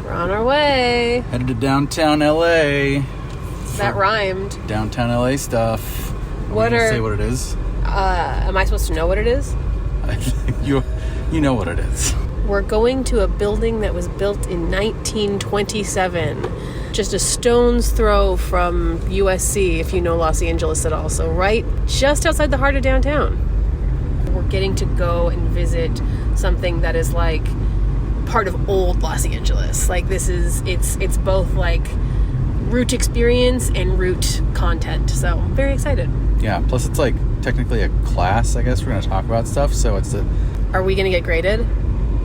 We're on our way. Headed to downtown LA. That rhymed. Downtown LA stuff. What are... Say what it is? Am I supposed to know what it is? You know what it is. We're going to a building that was built in 1927. Just a stone's throw from USC, if you know Los Angeles at all. So right just outside the heart of downtown. We're getting to go and visit something that is like part of old Los Angeles. Like it's both like route experience and route content. So I'm very excited. Yeah, plus it's like technically a class, I guess. We're going to talk about stuff, so it's a... Are we going to get graded?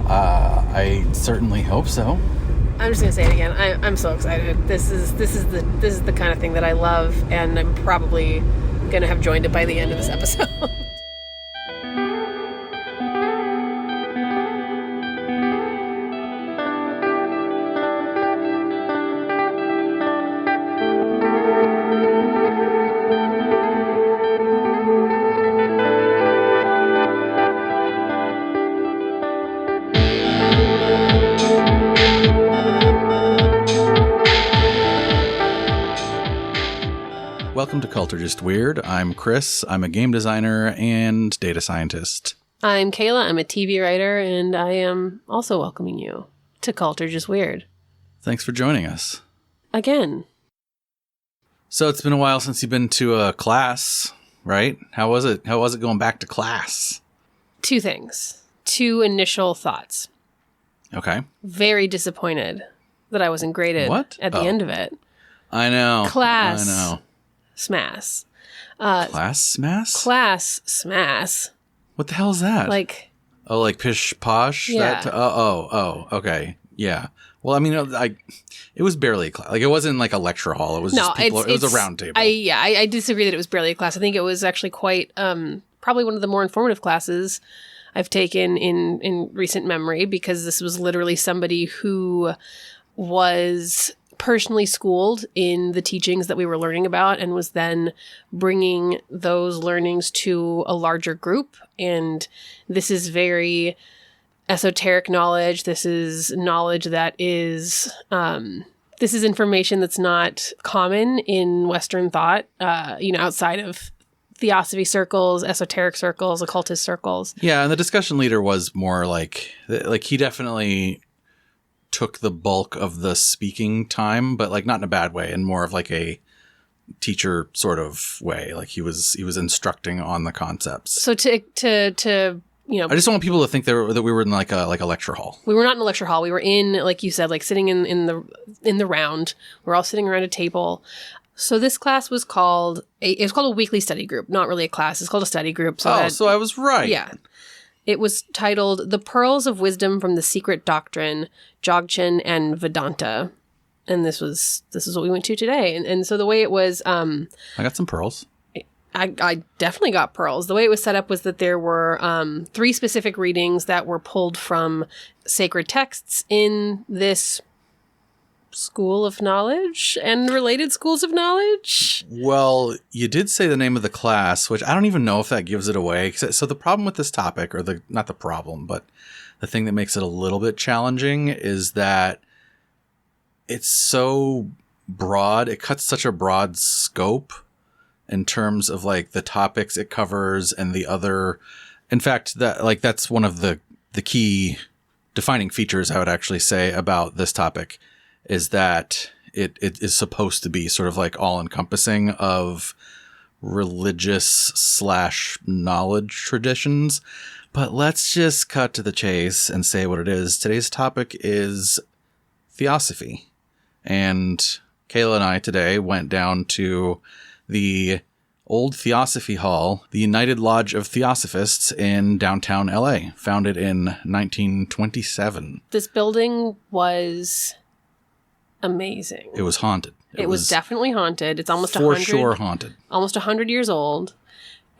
I certainly hope so. I'm just going to say it again. I'm so excited. This is the kind of thing that I love, and I'm probably going to have joined it by the end of this episode. Welcome to Culture Just Weird. I'm Chris. I'm a game designer and data scientist. I'm Kayla. I'm a TV writer, and I am also welcoming you to Culture Just Weird. Thanks for joining us. Again. So it's been a while since you've been to a class, right? How was it? How was it going back to class? Two things. Two initial thoughts. Okay. Very disappointed that I wasn't graded at the end of it. I know. Class. I know. Smash. Class smash? Class smash. What the hell is that? Like pish posh? Yeah. Okay. Yeah. Well, I mean, it was barely a class. Like, it wasn't like a lecture hall. It was just people. It was a round table. I disagree that it was barely a class. I think it was actually quite, probably one of the more informative classes I've taken in recent memory, because this was literally somebody who was personally schooled in the teachings that we were learning about and was then bringing those learnings to a larger group. And this is very esoteric knowledge. This is knowledge that is, this is information that's not common in Western thought, outside of Theosophy circles, esoteric circles, occultist circles. Yeah, and the discussion leader was more like he definitely took the bulk of the speaking time, but like not in a bad way, and more of like a teacher sort of way. Like he was instructing on the concepts. So to I just don't want people to think that we were in like a lecture hall. We were not in a lecture hall. We were in, like you said, like sitting in the round. We're all sitting around a table. So this class was called a weekly study group, not really a class. It's called a study group. So I was right. Yeah. It was titled The Pearls of Wisdom from the Secret Doctrine, Dzogchen and Vedanta. And this is what we went to today. And so the way it was... I got some pearls. I definitely got pearls. The way it was set up was that there were 3 specific readings that were pulled from sacred texts in this school of knowledge and related schools of knowledge. Well, you did say the name of the class, which I don't even know if that gives it away. So the problem with this topic, or not the problem, but the thing that makes it a little bit challenging is that it's so broad. It cuts such a broad scope in terms of like the topics it covers and the other. In fact, that's one of the key defining features I would actually say about this topic is that it is supposed to be sort of like all encompassing of religious / knowledge traditions. But let's just cut to the chase and say what it is. Today's topic is Theosophy. And Kayla and I today went down to the old Theosophy Hall, the United Lodge of Theosophists in downtown LA, founded in 1927. This building was amazing. It was haunted. It was definitely haunted. It's almost for sure haunted. Almost 100 years old.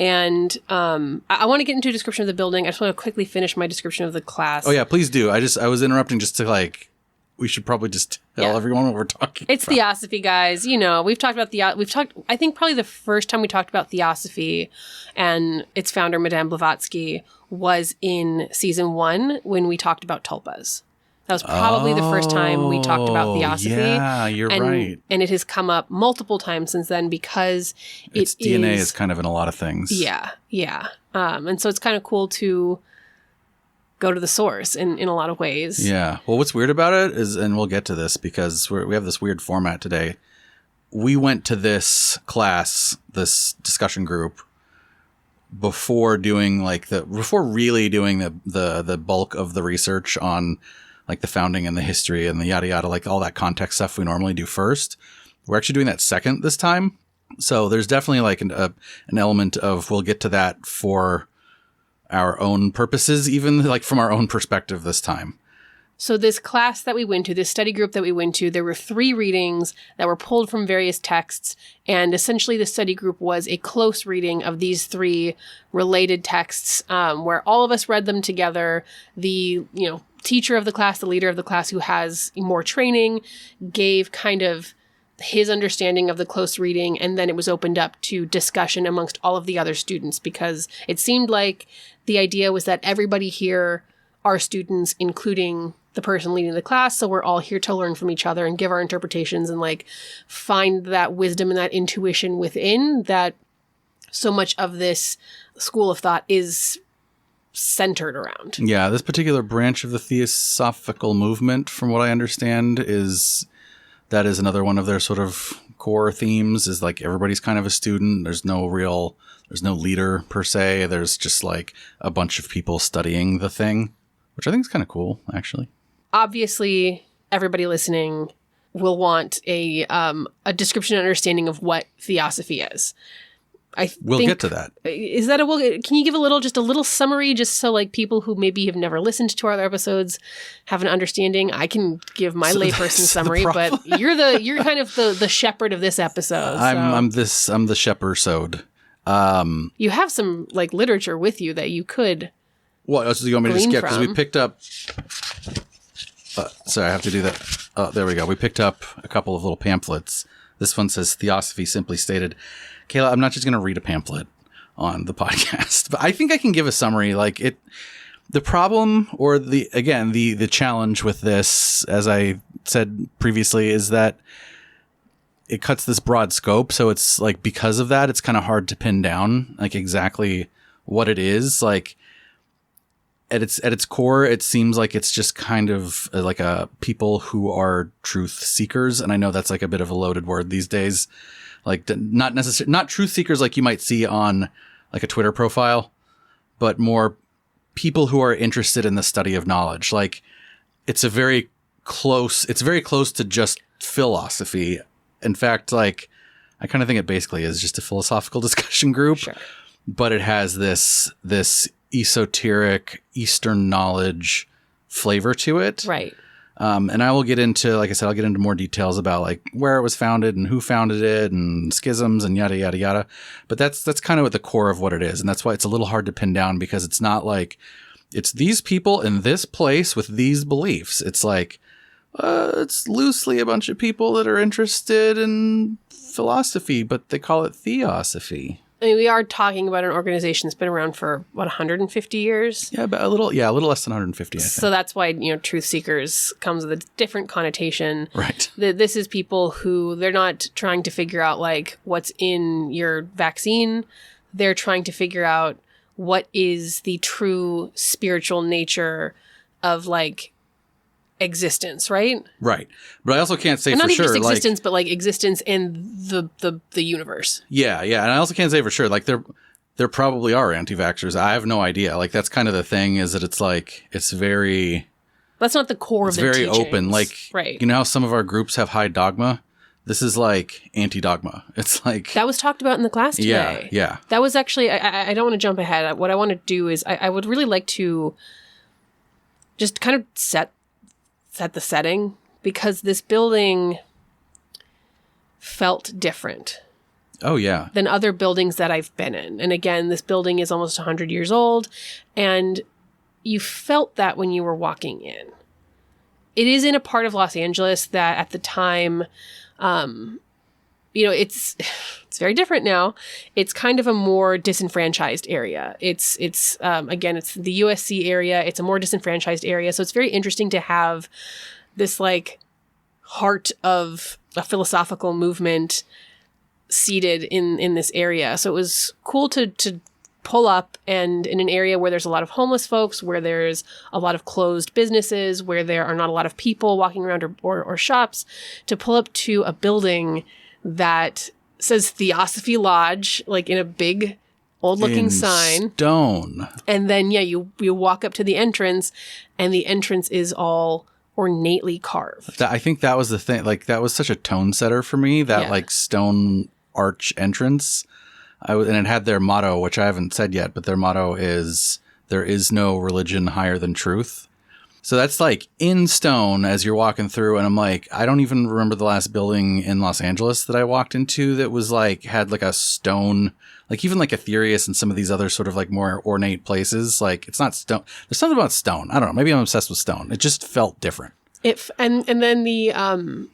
And I want to get into a description of the building. I just want to quickly finish my description of the class. Oh yeah, please do. I was interrupting just to like, we should probably just tell everyone what we're talking about. It's Theosophy, guys. We've talked about I think probably the first time we talked about Theosophy and its founder, Madame Blavatsky, was in season 1 when we talked about tulpas. That was probably the first time we talked about Theosophy. Yeah, you're right. And it has come up multiple times since then because its DNA is kind of in a lot of things. Yeah, yeah. And so it's kind of cool to go to the source in a lot of ways. Yeah. Well, what's weird about it is, and we'll get to this because we have this weird format today. We went to this class, this discussion group, before doing really doing the bulk of the research on like the founding and the history and the yada yada, like all that context stuff we normally do first. We're actually doing that second this time. So there's definitely like an element of we'll get to that for our own purposes, even like from our own perspective this time. So this class that we went to, this study group that we went to, there were 3 readings that were pulled from various texts. And essentially the study group was a close reading of these 3 related texts where all of us read them together. The, teacher of the class, the leader of the class who has more training, gave kind of his understanding of the close reading. And then it was opened up to discussion amongst all of the other students because it seemed like the idea was that everybody here are students, including the person leading the class. So we're all here to learn from each other and give our interpretations and like find that wisdom and that intuition within that so much of this school of thought is centered around. Yeah, this particular branch of the Theosophical movement, from what I understand, is another one of their sort of core themes is like everybody's kind of a student. There's no leader per se. There's just like a bunch of people studying the thing, which I think is kind of cool, actually. Obviously, everybody listening will want a description and understanding of what Theosophy is. We'll get to that. Is that can you give a little summary just so like people who maybe have never listened to our other episodes have an understanding? I can give my layperson summary, but you're kind of the shepherd of this episode. I'm the shepherd. You have some like literature with you that you could. What else do you want me to skip? Because we picked up. Sorry, I have to do that. There we go. We picked up a couple of little pamphlets. This one says Theosophy Simply Stated. Kayla, I'm not just going to read a pamphlet on the podcast, but I think I can give a summary. Like the problem or the challenge with this, as I said previously, is that it cuts this broad scope. So it's like, because of that, it's kind of hard to pin down like exactly what it is. Like at its core, it seems like it's just kind of like a people who are truth seekers. And I know that's like a bit of a loaded word these days. Like not truth seekers like you might see on like a Twitter profile, but more people who are interested in the study of knowledge. Like it's very close to just philosophy. In fact, like I kind of think it basically is just a philosophical discussion group, sure. But it has this esoteric Eastern knowledge flavor to it. Right. And I will get into, like I said, I'll get into more details about like where it was founded and who founded it and schisms and yada, yada, yada. But that's kind of at the core of what it is. And that's why it's a little hard to pin down, because it's not like it's these people in this place with these beliefs. It's like, it's loosely a bunch of people that are interested in philosophy, but they call it Theosophy. I mean, we are talking about an organization that's been around for, 150 years? Yeah, but a little less than 150, I think. So that's why, truth seekers comes with a different connotation. Right. This is people who, they're not trying to figure out, like, what's in your vaccine. They're trying to figure out what is the true spiritual nature of, like, existence, right? Right. But I also can't say and for not sure. Not even just existence, like, but like existence in the universe. Yeah, yeah. And I also can't say for sure. Like there probably are anti-vaxxers. I have no idea. Like that's kind of the thing, is that it's like it's very. That's not the core of the teachings. It's very open. Like, right. You know how some of our groups have high dogma? This is like anti-dogma. It's like that was talked about in the class today. Yeah. That was actually. I don't want to jump ahead. What I want to do is I would really like to just kind of set the setting, because this building felt different. Oh, yeah. Than other buildings that I've been in. And again, this building is almost 100 years old, and you felt that when you were walking in. It is in a part of Los Angeles that at the time, it's very different now. It's kind of a more disenfranchised area. It's again, it's the USC area. It's a more disenfranchised area. So it's very interesting to have this like heart of a philosophical movement seated in this area. So it was cool to pull up, and in an area where there's a lot of homeless folks, where there's a lot of closed businesses, where there are not a lot of people walking around or shops, to pull up to a building that says Theosophy Lodge, like in a big old looking sign. Stone. And then, you walk up to the entrance, and the entrance is all ornately carved. I think that was the thing. Like, that was such a tone setter for me, that like stone arch entrance. And it had their motto, which I haven't said yet, but their motto is, there is no religion higher than truth. So that's like in stone as you're walking through. And I'm like, I don't even remember the last building in Los Angeles that I walked into that was like, had like a stone, like even like Aetherius and some of these other sort of like more ornate places. Like, it's not stone. There's something about stone. I don't know. Maybe I'm obsessed with stone. It just felt different. And then the,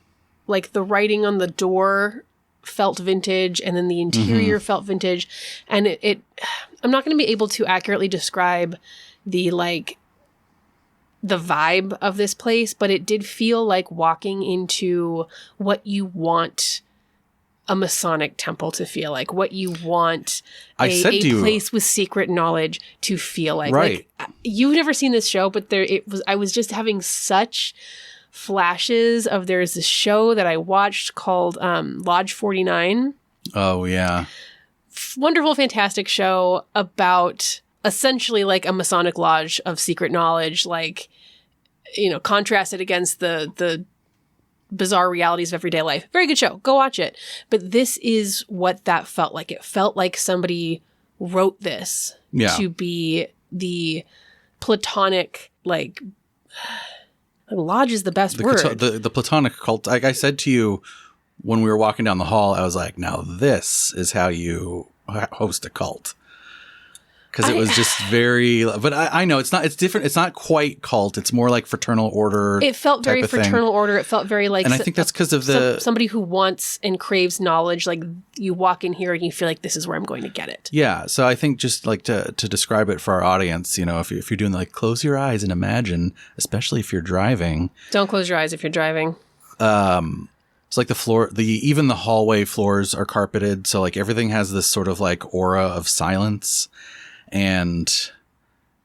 like the writing on the door felt vintage, and then the interior felt vintage. And I'm not going to be able to accurately describe the vibe of this place, but it did feel like walking into what you want a Masonic temple to feel like, what you want a place with secret knowledge to feel like. Right. Like, you've never seen this show, but I was just having such flashes of, there's this show that I watched called Lodge 49. Oh, yeah. Wonderful, fantastic show about essentially like a Masonic lodge of secret knowledge, like, contrasted against the bizarre realities of everyday life. Very good show. Go watch it. But this is what that felt like. It felt like somebody wrote this to be the Platonic, like, lodge is the best word. The Platonic cult. Like I said to you when we were walking down the hall, I was like, now this is how you host a cult. Because it was just very, but I know it's different. It's not quite cult. It's more like fraternal order. It felt very fraternal order. It felt very like, and I think that's because of somebody who wants and craves knowledge. Like, you walk in here and you feel like, this is where I'm going to get it. Yeah. So I think just like to describe it for our audience, if you're doing like close your eyes and imagine, especially if you're driving. Don't close your eyes if you're driving. It's like the floor, even the hallway floors are carpeted. So like everything has this sort of like aura of silence. And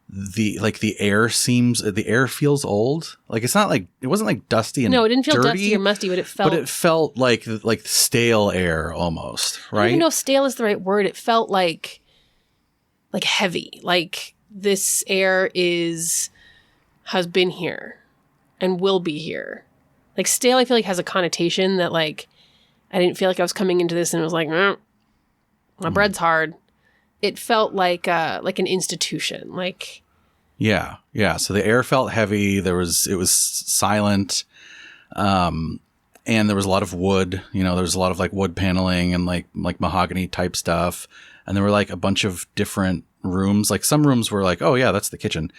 the air feels old. Like, it's not like, it wasn't like dusty and no, it didn't feel dirty, dusty or musty, but it felt like stale air almost, right? I don't even know if stale is the right word. It felt like heavy. Like, this air has been here and will be here. Like, stale, I feel like has a connotation that, like, I didn't feel like I was coming into this and it was like, my bread's hard. It felt like an institution, like. Yeah. So the air felt heavy. It was silent, and there was a lot of wood. There was a lot of like wood paneling and like mahogany type stuff. And there were like a bunch of different rooms. Like, some rooms were like, oh yeah, that's the kitchen.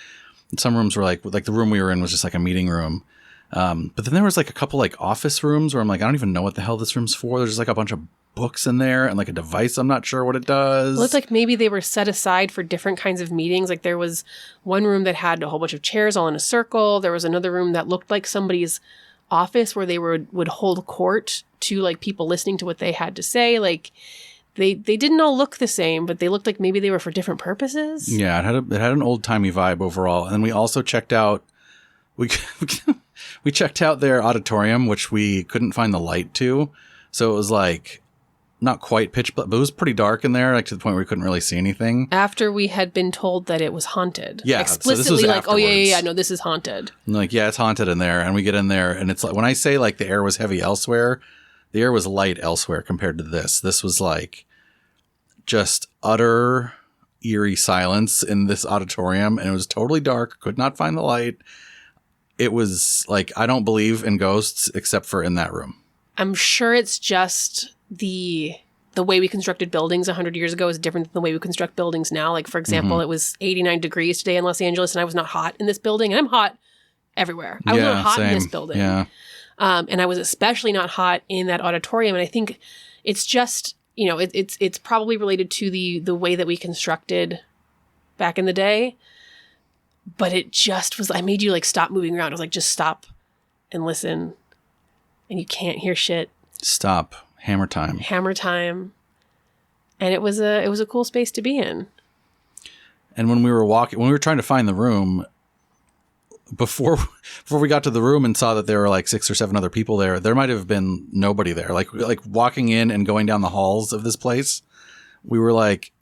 And some rooms were like the room we were in was just like a meeting room. But then there was like a couple like office rooms where I'm like, I don't even know what the hell this room's for. There's just like a bunch of books in there and like a device. I'm not sure what it does. Well, it's like maybe they were set aside for different kinds of meetings. Like, there was one room that had a whole bunch of chairs all in a circle. There was another room that looked like somebody's office where they would hold court to like people listening to what they had to say. Like, they didn't all look the same, but they looked like maybe they were for different purposes. Yeah, it had an old timey vibe overall. And then we also checked out we checked out their auditorium, which we couldn't find the light to. So it was like not quite pitch black, but it was pretty dark in there, like to the point where we couldn't really see anything. After we had been told that it was haunted. Yeah. Explicitly, so this was like, afterwards. oh, yeah, no, this is haunted. And like, yeah, it's haunted in there. And we get in there, and it's like, when I say like the air was heavy elsewhere, the air was light elsewhere compared to this. This was like just utter eerie silence in this auditorium, and it was totally dark, could not find the light. It was like, I don't believe in ghosts except for in that room. I'm sure it's just the way we constructed buildings 100 years ago is different than the way we construct buildings now. Like, for example, it was 89 degrees today in Los Angeles, and I was not hot in this building. And I'm hot everywhere. I was not hot in this building. Yeah. And I was especially not hot in that auditorium. And I think it's just, it's probably related to the way that we constructed back in the day. But it just was, I made you like stop moving around. I was like, just stop and listen. And you can't hear shit. Stop. Hammer time. Hammer time. And it was a cool space to be in. And when we were trying to find the room, before we got to the room and saw that there were like 6 or 7 other people there might have been nobody there. Like walking in and going down the halls of this place, we were like,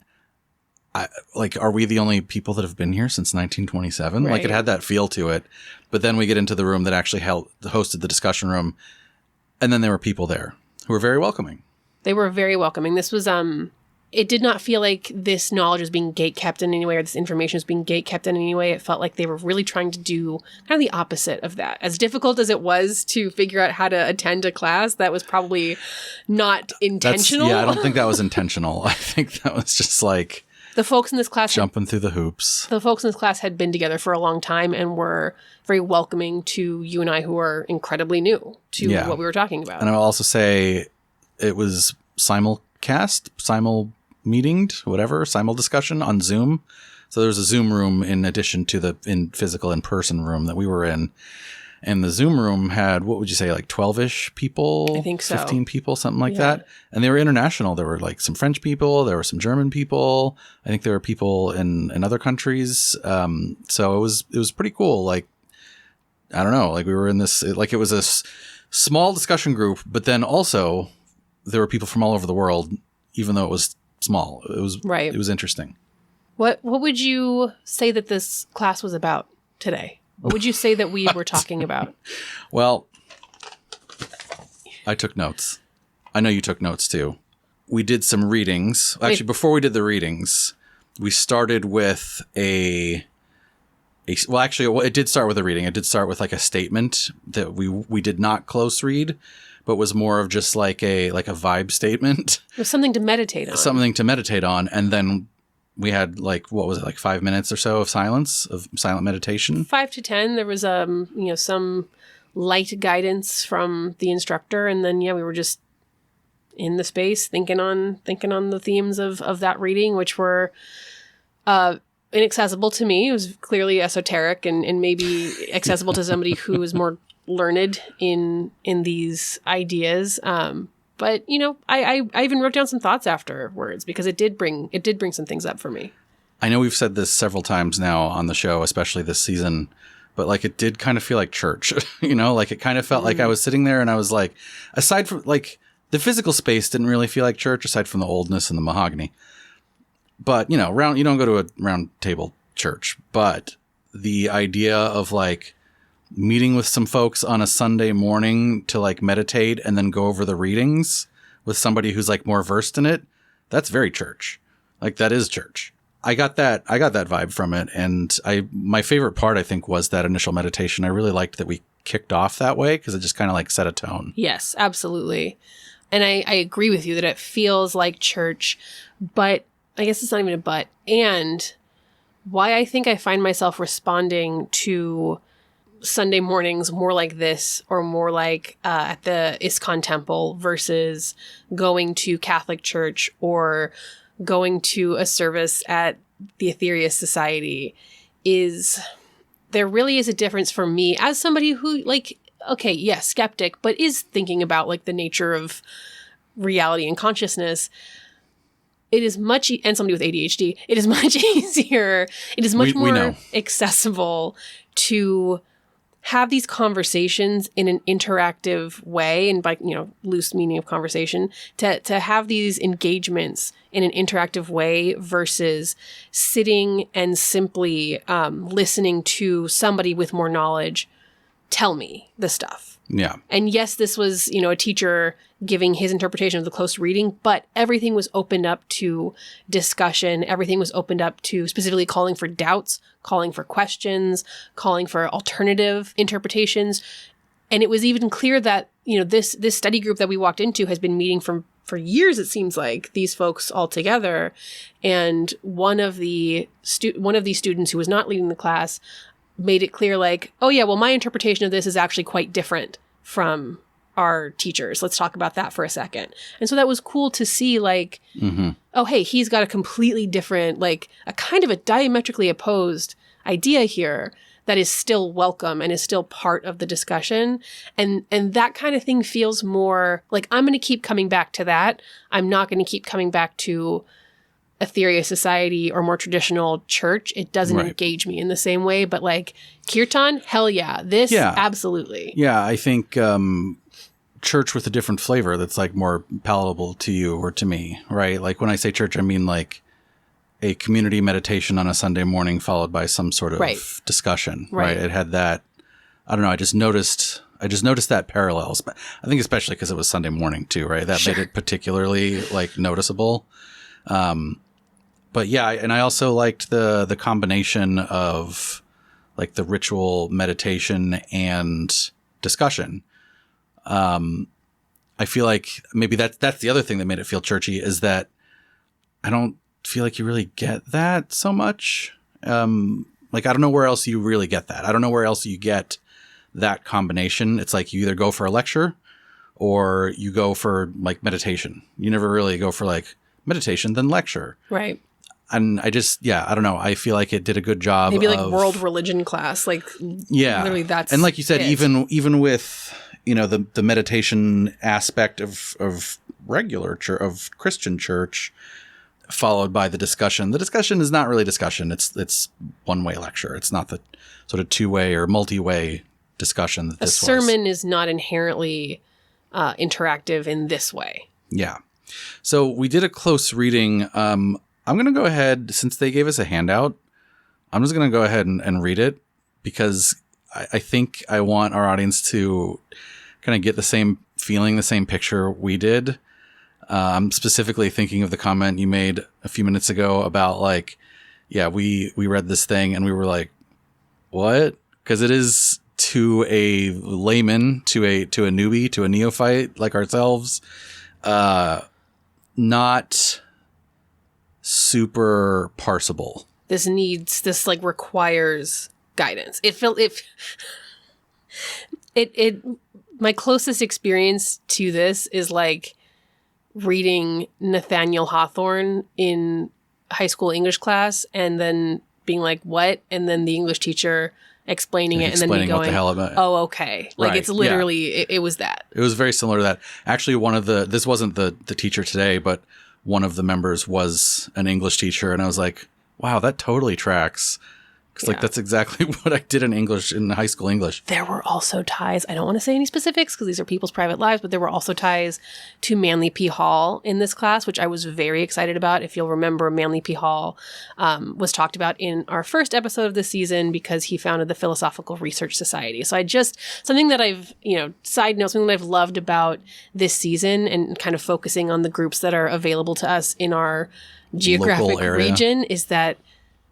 are we the only people that have been here since 1927? Right. Like it had that feel to it. But then we get into the room that actually hosted the discussion room. And then there were people there who were very welcoming. They were very welcoming. This was, it did not feel like this knowledge was being gatekept in any way or this information was being gatekept in any way. It felt like they were really trying to do kind of the opposite of that. As difficult as it was to figure out how to attend a class, that was probably not intentional. I don't think that was intentional. I think that was just like... The folks in this class... Jumping through the hoops. The folks in this class had been together for a long time and were very welcoming to you and I who are incredibly new to what we were talking about. And I'll also say it was simulcast, simul-meetinged, whatever, simul-discussion on Zoom. So there was a Zoom room in addition to the physical in-person room that we were in. And the Zoom room had, what would you say, like 12-ish people? I think so. 15 people, something like that. And they were international. There were like some French people. There were some German people. I think there were people in other countries. So it was pretty cool. Like, I don't know, like we were in this, like it was a small discussion group, but then also there were people from all over the world, even though it was small. It was right. It was interesting. What would you say that this class was about today? What would you say that we were talking about? Well, I took notes. I know you took notes too. We did some readings. Actually, before we did the readings, we started with it did start with a reading. It did start with like a statement that we did not close read, but was more of just like a vibe statement. It was something to meditate on. Something to meditate on. And then we had like, what was it, like 5 minutes or so of silence, of silent meditation? 5 to 10. There was some light guidance from the instructor, and then we were just in the space thinking on the themes of that reading, which were inaccessible to me. It was clearly esoteric and maybe accessible to somebody who is more learned in these ideas. But, I even wrote down some thoughts afterwards because it did bring some things up for me. I know we've said this several times now on the show, especially this season, but like it did kind of feel like church, like it kind of felt like I was sitting there and I was like, aside from like the physical space didn't really feel like church aside from the oldness and the mahogany. But, you don't go to a round table church, but the idea of like meeting with some folks on a Sunday morning to like meditate and then go over the readings with somebody who's like more versed in it, that's very church. Like that is church. I got that vibe from it. And my favorite part, I think, was that initial meditation. I really liked that we kicked off that way because it just kind of like set a tone. Yes, absolutely. And I agree with you that it feels like church, but I guess it's not even a but. And why I think I find myself responding to Sunday mornings more like this or more like at the ISKCON temple versus going to Catholic church or going to a service at the Aetherius Society is there really is a difference for me as somebody who skeptic, but is thinking about like the nature of reality and consciousness. It is and somebody with ADHD, it is much easier. It is much more accessible to have these conversations in an interactive way, and by loose meaning of conversation, to have these engagements in an interactive way versus sitting and simply listening to somebody with more knowledge tell me the stuff. Yeah. And yes, this was, a teacher giving his interpretation of the close reading, but everything was opened up to discussion. Everything was opened up to specifically calling for doubts, calling for questions, calling for alternative interpretations. And it was even clear that, this study group that we walked into has been meeting for years, it seems like, these folks all together. And one of these students who was not leading the class made it clear like, oh yeah, well, my interpretation of this is actually quite different from our teachers. Let's talk about that for a second. And so that was cool to see, like, oh, hey, he's got a completely different, like, a kind of a diametrically opposed idea here that is still welcome and is still part of the discussion. And that kind of thing feels more like I'm going to keep coming back to that. I'm not going to keep coming back to a theory of society or more traditional church. It doesn't engage me in the same way. But like Kirtan, hell yeah. This, absolutely. Yeah, I think church with a different flavor that's like more palatable to you or to me, right? Like when I say church, I mean like a community meditation on a Sunday morning followed by some sort of discussion, right? It had that, I don't know, I just noticed that parallels. I think especially because it was Sunday morning too, right? That made it particularly like noticeable. But yeah, and I also liked the combination of like the ritual meditation and discussion. I feel like maybe that's the other thing that made it feel churchy is that I don't feel like you really get that so much. Like, I don't know where else you really get that. I don't know where else you get that combination. It's like you either go for a lecture or you go for like meditation. You never really go for like meditation, then lecture. Right. And I just, I don't know. I feel like it did a good job. Maybe like world religion class. Like, literally that's and like you said, it. even with, you know, the meditation aspect of regular church, of Christian church, followed by the discussion. The discussion is not really discussion. It's one-way lecture. It's not the sort of two-way or multi-way discussion that this was. A sermon is not inherently interactive in this way. Yeah. So we did a close reading. I'm going to go ahead, since they gave us a handout, I'm just going to go ahead and read it because I think I want our audience to kind of get the same feeling, the same picture we did. I'm specifically thinking of the comment you made a few minutes ago about like, we read this thing and we were like, what? Because it is to a layman, to a newbie, to a neophyte like ourselves, not super parsable. This like requires guidance. My closest experience to this is like reading Nathaniel Hawthorne in high school English class and then being like, what? And then the English teacher explaining it and then me going, what the hell about it. Oh, okay. Like it's literally, it was that. It was very similar to that. Actually, this wasn't the teacher today, but one of the members was an English teacher. And I was like, wow, that totally tracks. Because like that's exactly what I did in high school English. There were also ties. I don't want to say any specifics because these are people's private lives, but there were also ties to Manly P. Hall in this class, which I was very excited about. If you'll remember, Manly P. Hall was talked about in our first episode of this season because he founded the Philosophical Research Society. So something that I've, side note, something that I've loved about this season and kind of focusing on the groups that are available to us in our geographic region is that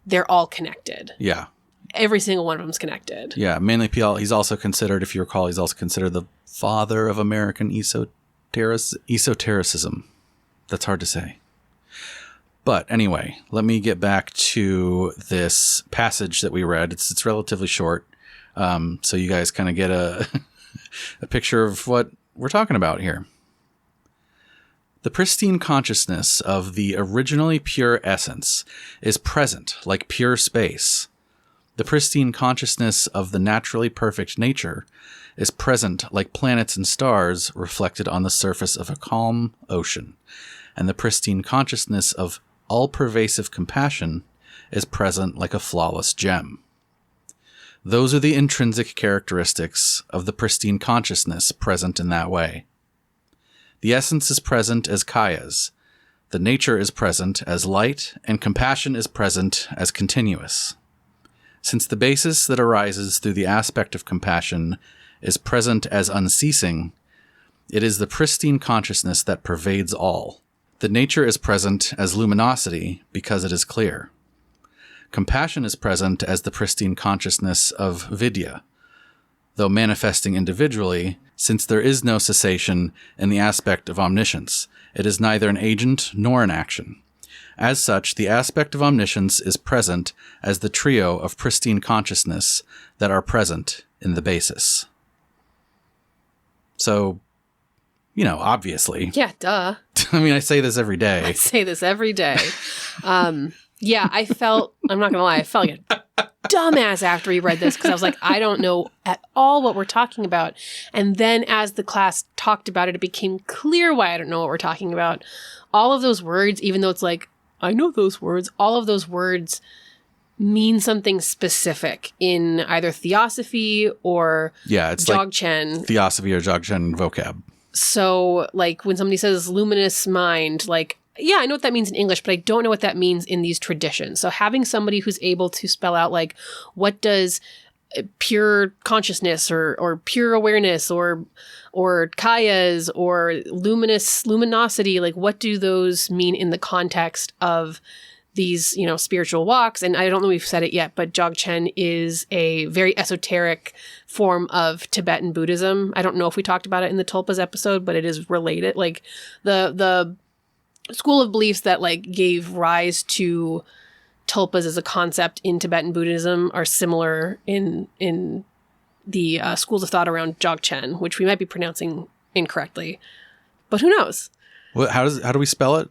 they're all connected. Yeah. Every single one of them is connected. Yeah. Manly P. Hall, he's also considered, if you recall, the father of American esotericism. That's hard to say. But anyway, let me get back to this passage that we read. It's relatively short. So you guys kind of get a picture of what we're talking about here. The pristine consciousness of the originally pure essence is present like pure space. The pristine consciousness of the naturally perfect nature is present like planets and stars reflected on the surface of a calm ocean. And the pristine consciousness of all-pervasive compassion is present like a flawless gem. Those are the intrinsic characteristics of the pristine consciousness present in that way. The essence is present as kayas, the nature is present as light, and compassion is present as continuous. Since the basis that arises through the aspect of compassion is present as unceasing, it is the pristine consciousness that pervades all. The nature is present as luminosity because it is clear. Compassion is present as the pristine consciousness of vidya, though manifesting individually, since there is no cessation in the aspect of omniscience. It is neither an agent nor an action. As such, the aspect of omniscience is present as the trio of pristine consciousness that are present in the basis. So obviously. Yeah, duh. I mean, I say this every day. I say this every day. Yeah, I felt, I'm not going to lie, I felt like a dumbass after we read this because I was like, I don't know at all what we're talking about. And then as the class talked about it, it became clear why I don't know what we're talking about. All of those words, even though it's like, I know those words, all of those words mean something specific in either Theosophy or it's Dzogchen. Like Theosophy or Dzogchen vocab. So, like, when somebody says luminous mind, like, yeah, I know what that means in English, but I don't know what that means in these traditions. So having somebody who's able to spell out, like, what does pure consciousness or pure awareness or kayas or luminosity, like, what do those mean in the context of these, spiritual walks? And I don't know if we've said it yet, but Dzogchen is a very esoteric form of Tibetan Buddhism. I don't know if we talked about it in the Tulpas episode, but it is related. Like, the school of beliefs that, like, gave rise to tulpas as a concept in Tibetan Buddhism are similar in the schools of thought around Dzogchen, which we might be pronouncing incorrectly, but who knows? Well, how do we spell it?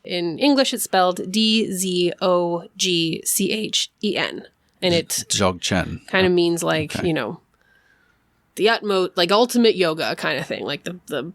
In English, it's spelled Dzogchen, and it Dzogchen kind of means like, the utmost, like ultimate yoga kind of thing, like the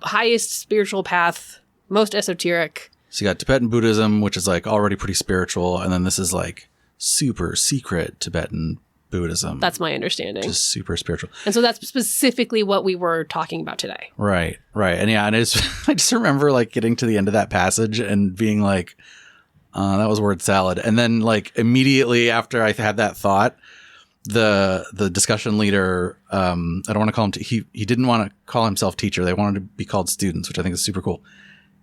highest spiritual path, most esoteric. So you got Tibetan Buddhism, which is like already pretty spiritual, and then this is like super secret Tibetan Buddhism. That's my understanding. Just super spiritual. And so that's specifically what we were talking about today. Right. And yeah, and I just remember like getting to the end of that passage and being like, that was word salad. And then like immediately after I had that thought, the discussion leader, I don't want to call him, he didn't want to call himself teacher. They wanted to be called students, which I think is super cool.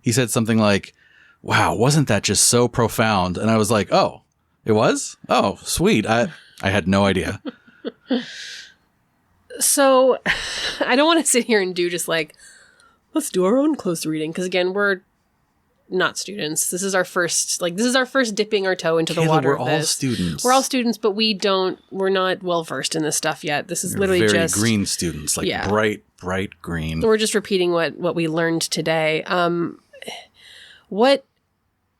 He said something like, wow, wasn't that just so profound? And I was like, oh, it was? Oh, sweet. I had no idea. So I don't want to sit here and do just like, let's do our own close reading. Because again, we're not students. This is our first dipping our toe into the water. We're all students. We're all students, but we're not well versed in this stuff yet. This is literally very just green students, like bright green. We're just repeating what we learned today.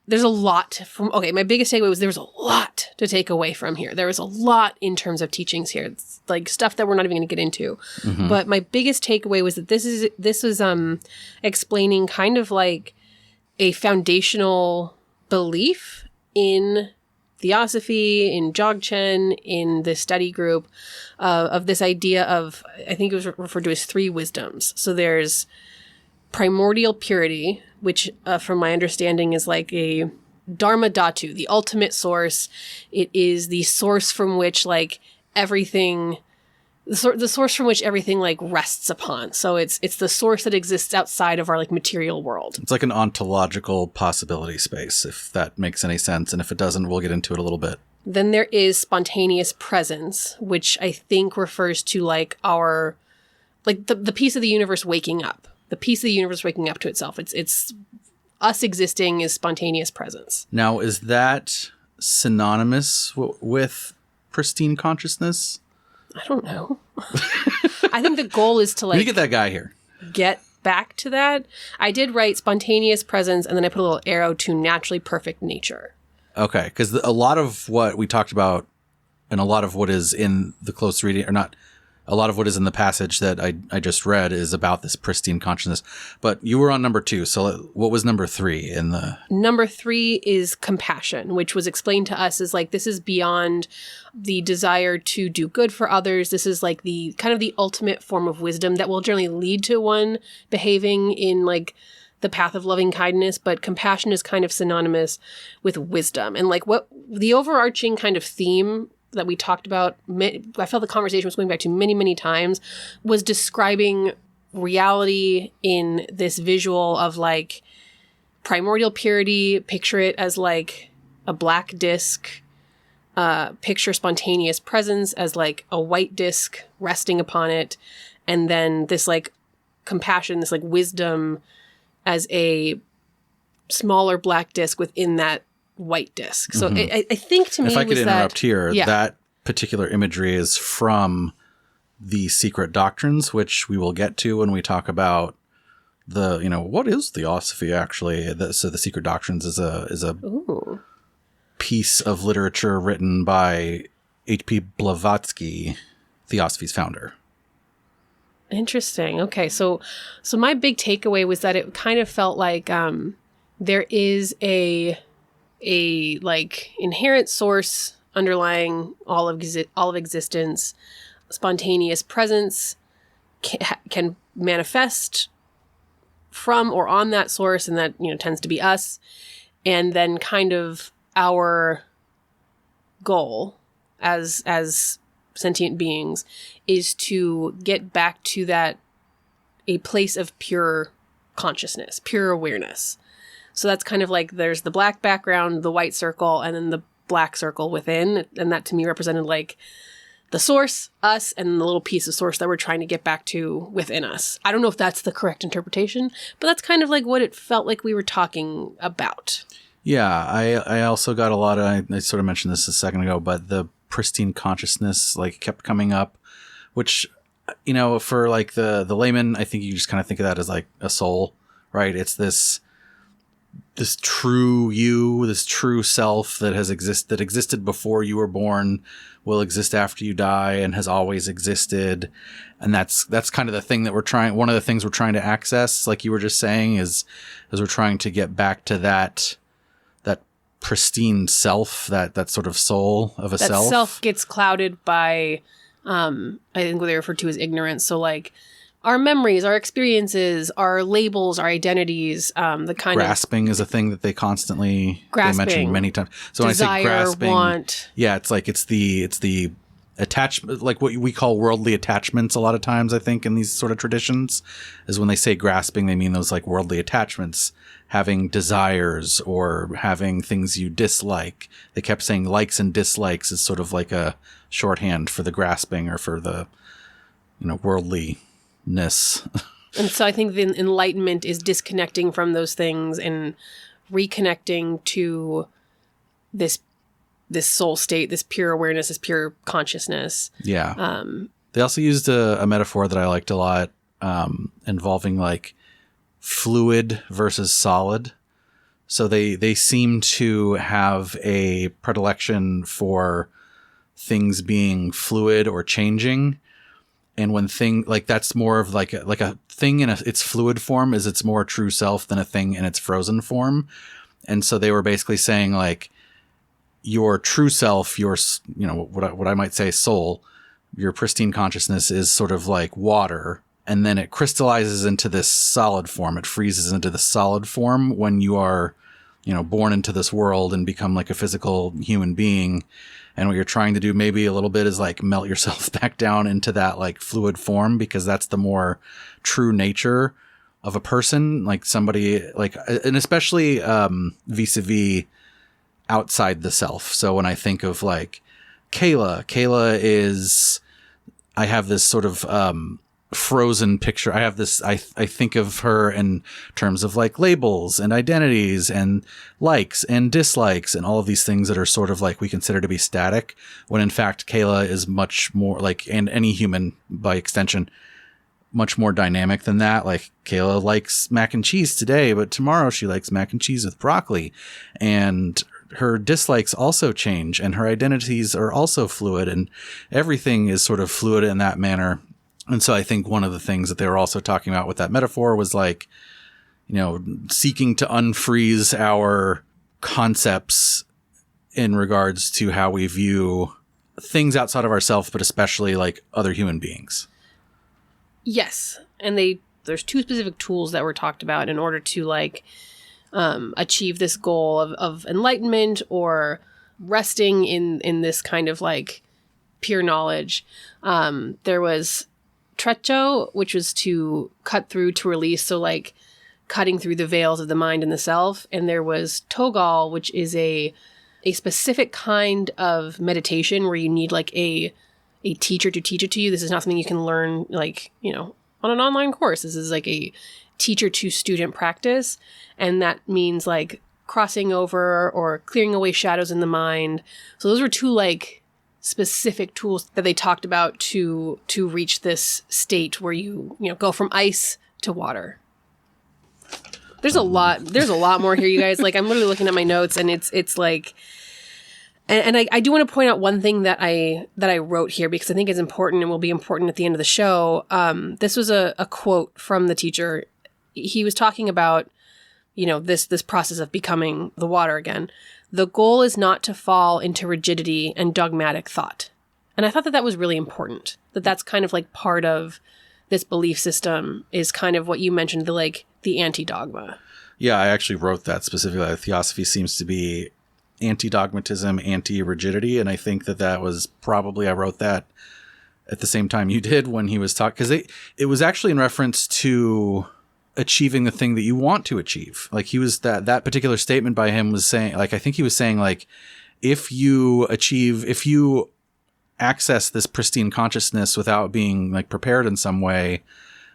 There's a lot my biggest takeaway was there was a lot to take away from here. There was a lot in terms of teachings here. It's like stuff that we're not even going to get into. Mm-hmm. But my biggest takeaway was that this was explaining kind of like a foundational belief in Theosophy, in Dzogchen, in the study group of this idea of, I think it was referred to as 3 wisdoms. So there's primordial purity, which from my understanding is like a Dharma Dhatu, the ultimate source. It is the source from which like everything, the source from which everything like rests upon. So it's the source that exists outside of our like material world. It's like an ontological possibility space, if that makes any sense. And if it doesn't, we'll get into it a little bit. Then there is spontaneous presence, which I think refers to like our, like the piece of the universe waking up. The piece of the universe waking up to itself. It's us existing is spontaneous presence. Now, is that synonymous with pristine consciousness? I don't know. I think the goal is to like... get that guy here. Get back to that. I did write spontaneous presence, and then I put a little arrow to naturally perfect nature. Okay, because a lot of what we talked about and a lot of what is in the close reading, or not, a lot of what is in the passage that I just read is about this pristine consciousness. But you were on number 2. So what was number 3 in the... Number 3 is compassion, which was explained to us as like, this is beyond the desire to do good for others. This is like the kind of the ultimate form of wisdom that will generally lead to one behaving in like the path of loving kindness. But compassion is kind of synonymous with wisdom. And like what the overarching kind of theme that we talked about, I felt the conversation was going back to many, many times, was describing reality in this visual of like primordial purity. Picture it as like a black disc. Picture spontaneous presence as like a white disc resting upon it. And then this like compassion, this like wisdom as a smaller black disc within that white disc. So I think to me, if I could interrupt here, yeah. That particular imagery is from the secret doctrines, which we will get to when we talk about what is Theosophy actually? So the Secret Doctrines is a Ooh. piece of literature written by H.P. Blavatsky, Theosophy's founder. Interesting. Okay, so my big takeaway was that it kind of felt like there is a like inherent source underlying all of existence, spontaneous presence can manifest from or on that source, and that tends to be us, and then kind of our goal as sentient beings is to get back to a place of pure consciousness, pure awareness. So that's kind of like there's the black background, the white circle, and then the black circle within. And that to me represented like the source, us, and the little piece of source that we're trying to get back to within us. I don't know if that's the correct interpretation, but that's kind of like what it felt like we were talking about. Yeah, I also got a lot of, I sort of mentioned this a second ago, but the pristine consciousness like kept coming up, which, for like the layman, I think you just kind of think of that as like a soul, right? It's this true you, this true self that existed before you were born, will exist after you die, and has always existed. And that's kind of the thing that one of the things we're trying to access, like you were just saying, is we're trying to get back to that pristine self, that sort of soul of a self. That self gets clouded by, I think what they refer to as ignorance. So like our memories, our experiences, our labels, our identities, the kind grasping is a thing that they constantly they mention many times. So desire, when I say grasping, want. Yeah, it's like it's the attachment, like what we call worldly attachments a lot of times, I think, in these sort of traditions, is when they say grasping, they mean those like worldly attachments, having desires or having things you dislike. They kept saying likes and dislikes is sort of like a shorthand for the grasping or for the, worldliness. And so I think the enlightenment is disconnecting from those things and reconnecting to this soul state, this pure awareness, this pure consciousness. Yeah. They also used a metaphor that I liked a lot, involving like fluid versus solid. So they seem to have a predilection for things being fluid or changing. And when that's more of like a thing in its fluid form is its more true self than a thing in its frozen form. And so they were basically saying like your true self, your, what I might say soul, your pristine consciousness is sort of like water. And then it crystallizes into this solid form. It freezes into the solid form when you are, born into this world and become like a physical human being. And what you're trying to do maybe a little bit is like melt yourself back down into that like fluid form, because that's the more true nature of a person, like somebody like, and especially vis-a-vis outside the self. So when I think of like Kayla is, I have this sort of frozen picture. I have this, I think of her in terms of like labels and identities and likes and dislikes and all of these things that are sort of like we consider to be static, when in fact Kayla is much more like, and any human by extension, much more dynamic than that. Like Kayla likes mac and cheese today, but tomorrow she likes mac and cheese with broccoli, and her dislikes also change, and her identities are also fluid, and everything is sort of fluid in that manner. And so I think one of the things that they were also talking about with that metaphor was like, seeking to unfreeze our concepts in regards to how we view things outside of ourselves, but especially like other human beings. Yes. And there's two specific tools that were talked about in order to like achieve this goal of enlightenment or resting in this kind of like pure knowledge. There was Treccio, which was to cut through, to release. So like cutting through the veils of the mind and the self. And there was Togal, which is a specific kind of meditation where you need like a teacher to teach it to you. This is not something you can learn like, on an online course. This is like a teacher to student practice. And that means like crossing over or clearing away shadows in the mind. So those were two like specific tools that they talked about to reach this state where you go from ice to water. There's a lot more here, you guys. Like, I'm literally looking at my notes, and it's like, and I do want to point out one thing that I wrote here, because I think it's important and will be important at the end of the show. This was a quote from the teacher. He was talking about, this process of becoming the water again. The goal is not to fall into rigidity and dogmatic thought. And I thought that was really important, that's kind of like part of this belief system, is kind of what you mentioned, the anti-dogma. Yeah, I actually wrote that specifically. Theosophy seems to be anti-dogmatism, anti-rigidity. And I think that was probably, I wrote that at the same time you did when he was talking, because it was actually in reference to achieving the thing that you want to achieve. Like, he was that particular statement by him was saying, like, I think he was saying, like, if you access this pristine consciousness without being like prepared in some way,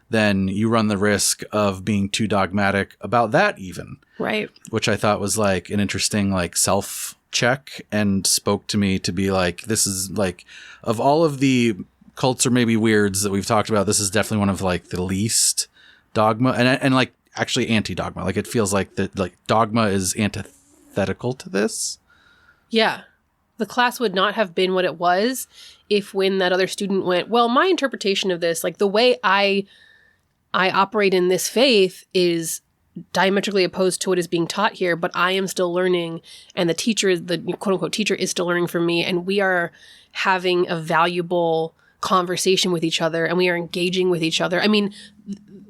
then you run the risk of being too dogmatic about that even. Right. Which I thought was like an interesting like self check, and spoke to me to be like, this is like, of all of the cults or maybe weirds that we've talked about, this is definitely one of like the least dogma and like actually anti-dogma. Like, it feels like that, like, dogma is antithetical to this. Yeah. The class would not have been what it was if, when that other student went, well, my interpretation of this, like, the way I operate in this faith is diametrically opposed to what is being taught here, but I am still learning, and the teacher, the quote unquote teacher, is still learning from me, and we are having a valuable conversation with each other, and we are engaging with each other. I mean,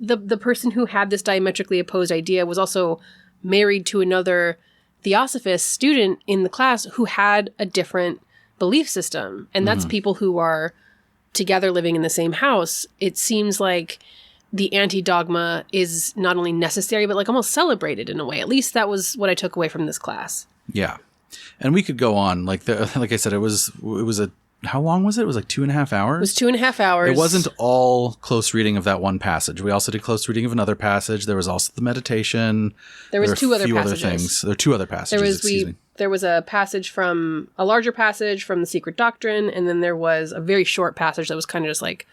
the person who had this diametrically opposed idea was also married to another Theosophist student in the class who had a different belief system. And that's people who are together living in the same house. It seems like the anti-dogma is not only necessary, but like almost celebrated in a way. At least that was what I took away from this class. Yeah. And we could go on. Like I said, it was how long was it? It was like 2.5 hours? It was 2.5 hours. It wasn't all close reading of that one passage. We also did close reading of another passage. There was also the meditation. There was two other passages. Other things. There were two other passages, There was a passage from a larger passage from the Secret Doctrine, and then there was a very short passage that was kind of just like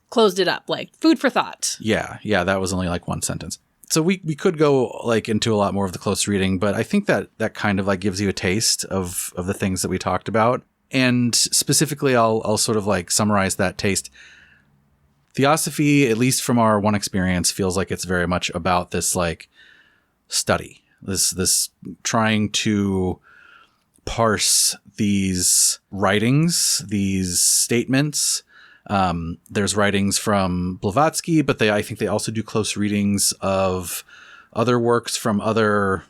closed it up, like food for thought. Yeah, that was only like one sentence. So we could go like into a lot more of the close reading, but I think that kind of like gives you a taste of the things that we talked about. And specifically, I'll sort of like summarize that taste. Theosophy, at least from our one experience, feels like it's very much about this like study, this trying to parse these writings, these statements. There's writings from Blavatsky, but I think they also do close readings of other works from other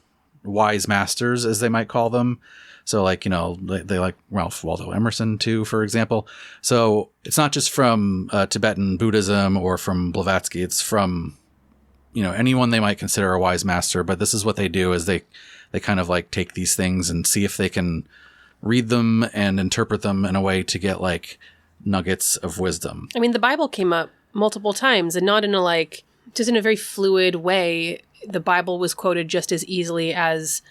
wise masters, as they might call them. So like, they like Ralph Waldo Emerson too, for example. So it's not just from Tibetan Buddhism or from Blavatsky. It's from, anyone they might consider a wise master. But this is what they do, is they kind of like take these things and see if they can read them and interpret them in a way to get like nuggets of wisdom. I mean, the Bible came up multiple times, and not in a like, just in a very fluid way. The Bible was quoted just as easily as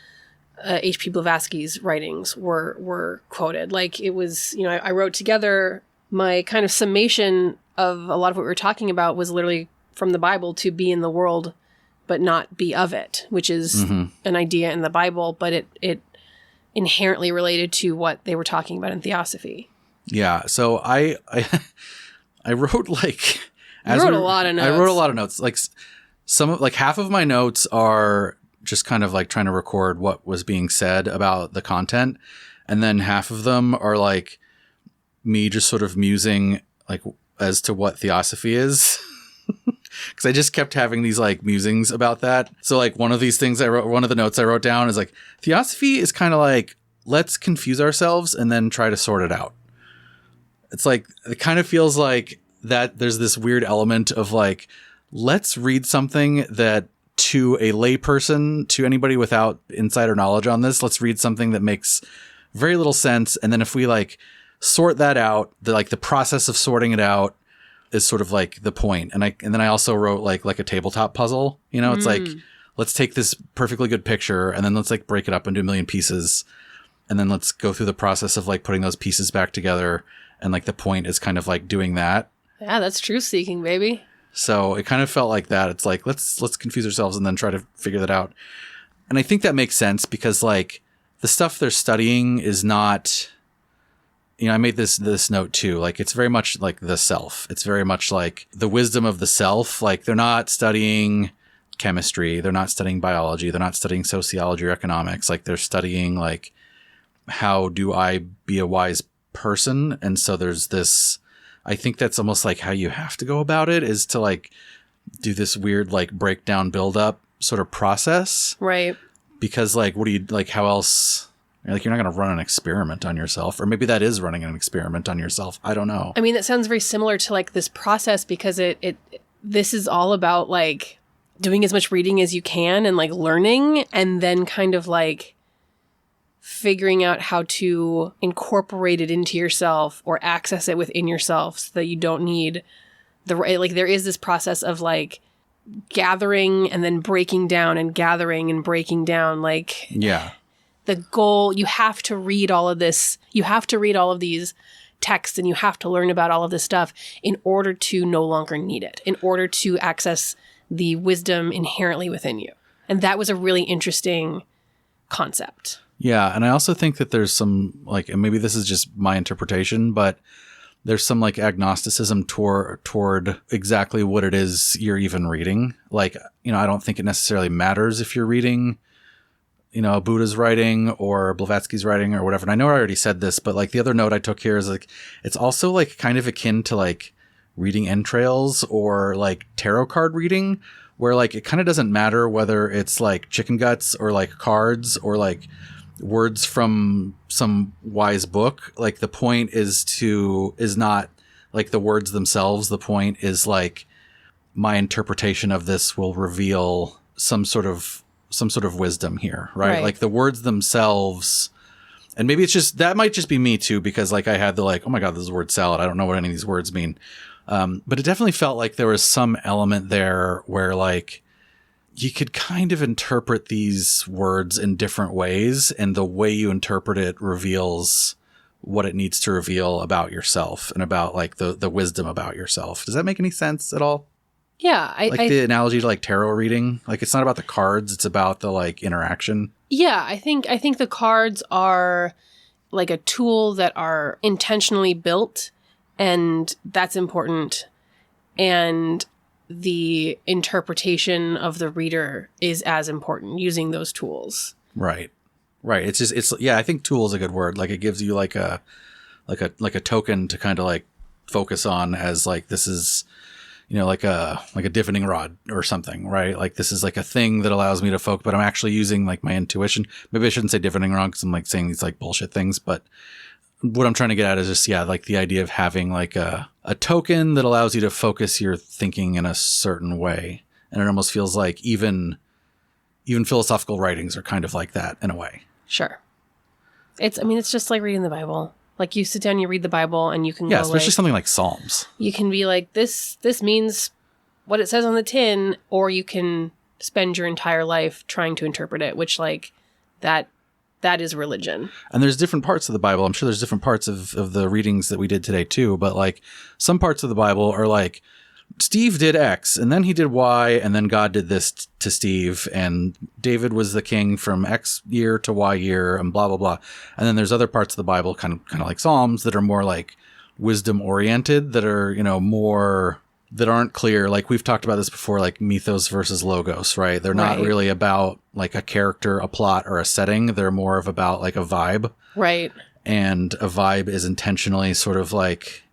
H.P. Blavatsky's writings were quoted. Like, it was, I wrote together my kind of summation of a lot of what we were talking about was literally from the Bible, to be in the world, but not be of it, which is an idea in the Bible, but it inherently related to what they were talking about in Theosophy. Yeah. So I wrote like, I wrote a lot of notes. Like half of my notes are just kind of like trying to record what was being said about the content. And then half of them are like me just sort of musing like as to what Theosophy is. Because I just kept having these like musings about that. So like one of these things one of the notes I wrote down is like, Theosophy is kind of like, let's confuse ourselves and then try to sort it out. It's like, it kind of feels like that there's this weird element of like, let's read something that, to a layperson, to anybody without insider knowledge on this, let's read something that makes very little sense. And then if we like sort that out, the process of sorting it out is sort of like the point. And then I also wrote like a tabletop puzzle, it's like, let's take this perfectly good picture and then let's like break it up into a million pieces. And then let's go through the process of like putting those pieces back together. And like the point is kind of like doing that. Yeah, that's truth seeking, baby. So it kind of felt like that. It's like, let's confuse ourselves and then try to figure that out. And I think that makes sense because like the stuff they're studying is not, I made this note too. Like it's very much like the self. It's very much like the wisdom of the self. Like they're not studying chemistry. They're not studying biology. They're not studying sociology or economics. Like they're studying like, how do I be a wise person? And so there's this, I think that's almost like how you have to go about it, is to like do this weird like breakdown build up sort of process. Right. Because like, what do you like, how else, like you're not going to run an experiment on yourself, or maybe that is running an experiment on yourself. I don't know. I mean, that sounds very similar to like this process because this is all about like doing as much reading as you can and like learning and then kind of like figuring out how to incorporate it into yourself or access it within yourself so that you don't need like there is this process of like gathering and then breaking down and gathering and breaking down. Like, yeah, the goal, you have to read all of this. You have to read all of these texts and you have to learn about all of this stuff in order to no longer need it, in order to access the wisdom inherently within you. And that was a really interesting concept. Yeah, and I also think that there's some, like, and maybe this is just my interpretation, but there's some, like, agnosticism toward exactly what it is you're even reading. Like, I don't think it necessarily matters if you're reading, Buddha's writing or Blavatsky's writing or whatever. And I know I already said this, but, like, the other note I took here is, like, it's also, like, kind of akin to, like, reading entrails or, like, tarot card reading, where, like, it kind of doesn't matter whether it's, like, chicken guts or, like, cards or, like, words from some wise book. Like the point is not like the words themselves. The point is like my interpretation of this will reveal some sort of wisdom here, right? Like the words themselves, and maybe it's just, that might just be me too, because like I had the like, oh my God, this is the word salad. I don't know what any of these words mean. But it definitely felt like there was some element there where like, you could kind of interpret these words in different ways, and the way you interpret it reveals what it needs to reveal about yourself and about like the wisdom about yourself. Does that make any sense at all? Yeah. The analogy to like tarot reading, like it's not about the cards, it's about the like interaction. Yeah. I think the cards are like a tool that are intentionally built, and that's important. And the interpretation of the reader is as important, using those tools. Right. I think tool is a good word. Like it gives you like a token to kind of like focus on as like, this is, like a divining rod or something, right? Like this is like a thing that allows me to focus, but I'm actually using like my intuition. Maybe I shouldn't say divining rod because I'm like saying these like bullshit things, but what I'm trying to get at is just, like the idea of having like a token that allows you to focus your thinking in a certain way. And it almost feels like even philosophical writings are kind of like that in a way. Sure. It's just like reading the Bible. Like you sit down, you read the Bible, and you can go especially like, something like Psalms. You can be like, this means what it says on the tin, or you can spend your entire life trying to interpret it, which like that is religion. And there's different parts of the Bible. I'm sure there's different parts of the readings that we did today too. But like some parts of the Bible are like, Steve did X and then he did Y and then God did this to Steve, and David was the king from X year to Y year and blah, blah, blah. And then there's other parts of the Bible kind of like Psalms that are more like wisdom oriented, that are, more, that aren't clear. Like we've talked about this before, like mythos versus logos, right? They're not really about like a character, a plot, or a setting. They're more of about like a vibe. Right. And a vibe is intentionally sort of like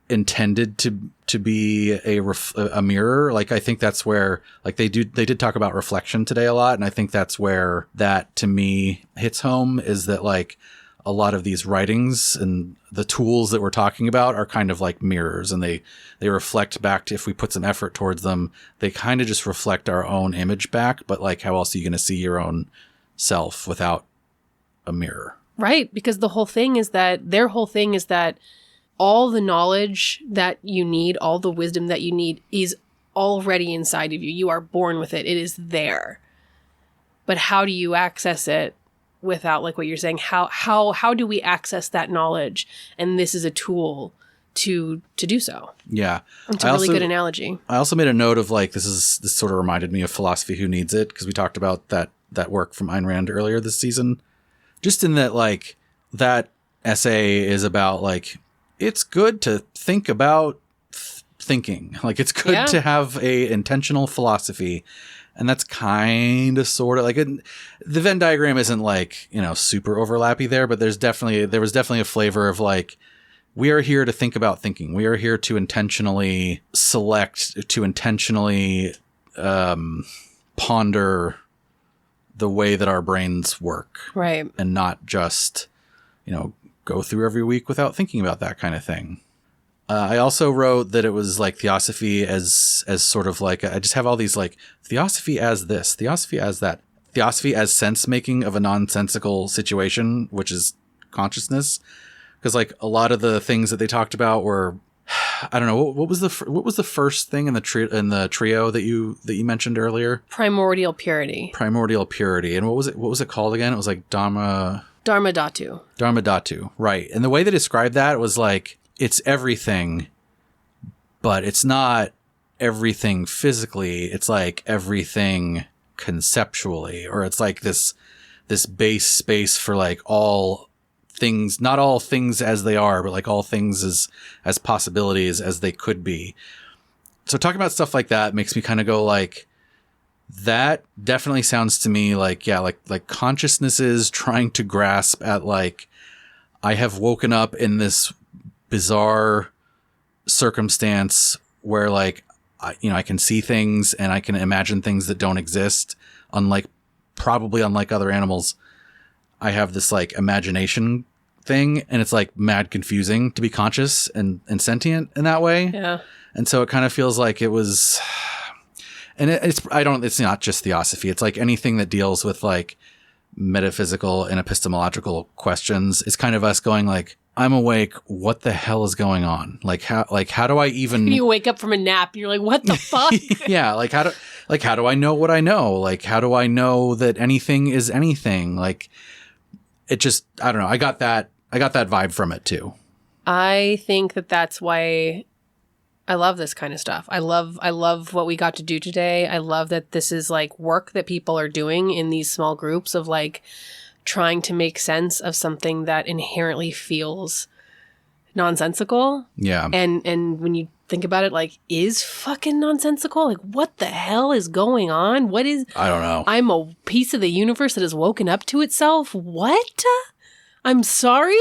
intended to be a mirror. Like I think that's where like they did talk about reflection today a lot. And I think that's where that to me hits home, is that like a lot of these writings and the tools that we're talking about are kind of like mirrors, and they reflect back to, if we put some effort towards them, they kind of just reflect our own image back. But like, how else are you going to see your own self without a mirror? Right. Because their whole thing is that all the knowledge that you need, all the wisdom that you need is already inside of you. You are born with it. It is there. But how do you access it without, like what you're saying, how do we access that knowledge? And this is a tool to do so. Yeah. It's a really good analogy. I also made a note of like, this sort of reminded me of Philosophy Who Needs It, because we talked about that work from Ayn Rand earlier this season. Just in that, like, that essay is about like, it's good to think about thinking. Like, it's good to have a intentional philosophy. And that's kind of sort of like the Venn diagram isn't like, super overlappy there, but there was definitely a flavor of like, we are here to think about thinking. We are here to intentionally select, to intentionally ponder the way that our brains work. Right. And not just, go through every week without thinking about that kind of thing. I also wrote that it was like Theosophy as sort of like, I just have all these like Theosophy as this, Theosophy as that, Theosophy as sense making of a nonsensical situation, which is consciousness. Because like a lot of the things that they talked about were, I don't know, what was the first thing in the trio that you mentioned earlier? Primordial purity. And what was it called again? It was like Dharmadhatu. Right. And the way they described that was like, it's everything, but it's not everything physically. It's like everything conceptually, or it's like this base space for like all things, not all things as they are, but like all things as possibilities as they could be. So talking about stuff like that makes me kind of go like, that definitely sounds to me like, yeah, like consciousness is trying to grasp at like, I have woken up in this bizarre circumstance where like, I can see things and I can imagine things that don't exist. Probably unlike other animals, I have this like imagination thing, and it's like mad confusing to be conscious and sentient in that way. Yeah. And so it kind of feels like it was, and it's not just Theosophy. It's like anything that deals with like metaphysical and epistemological questions. It's kind of us going like, I'm awake. What the hell is going on? How do I even? You wake up from a nap and you're like, what the fuck? Yeah. How do I know what I know? Like, how do I know that anything is anything? Like, it just, I don't know. I got that vibe from it too. I think that's why I love this kind of stuff. I love what we got to do today. I love that this is like work that people are doing in these small groups of like, trying to make sense of something that inherently feels nonsensical. Yeah. And when you think about it, like, is fucking nonsensical? Like, what the hell is going on? I don't know. I'm a piece of the universe that has woken up to itself. What? I'm sorry?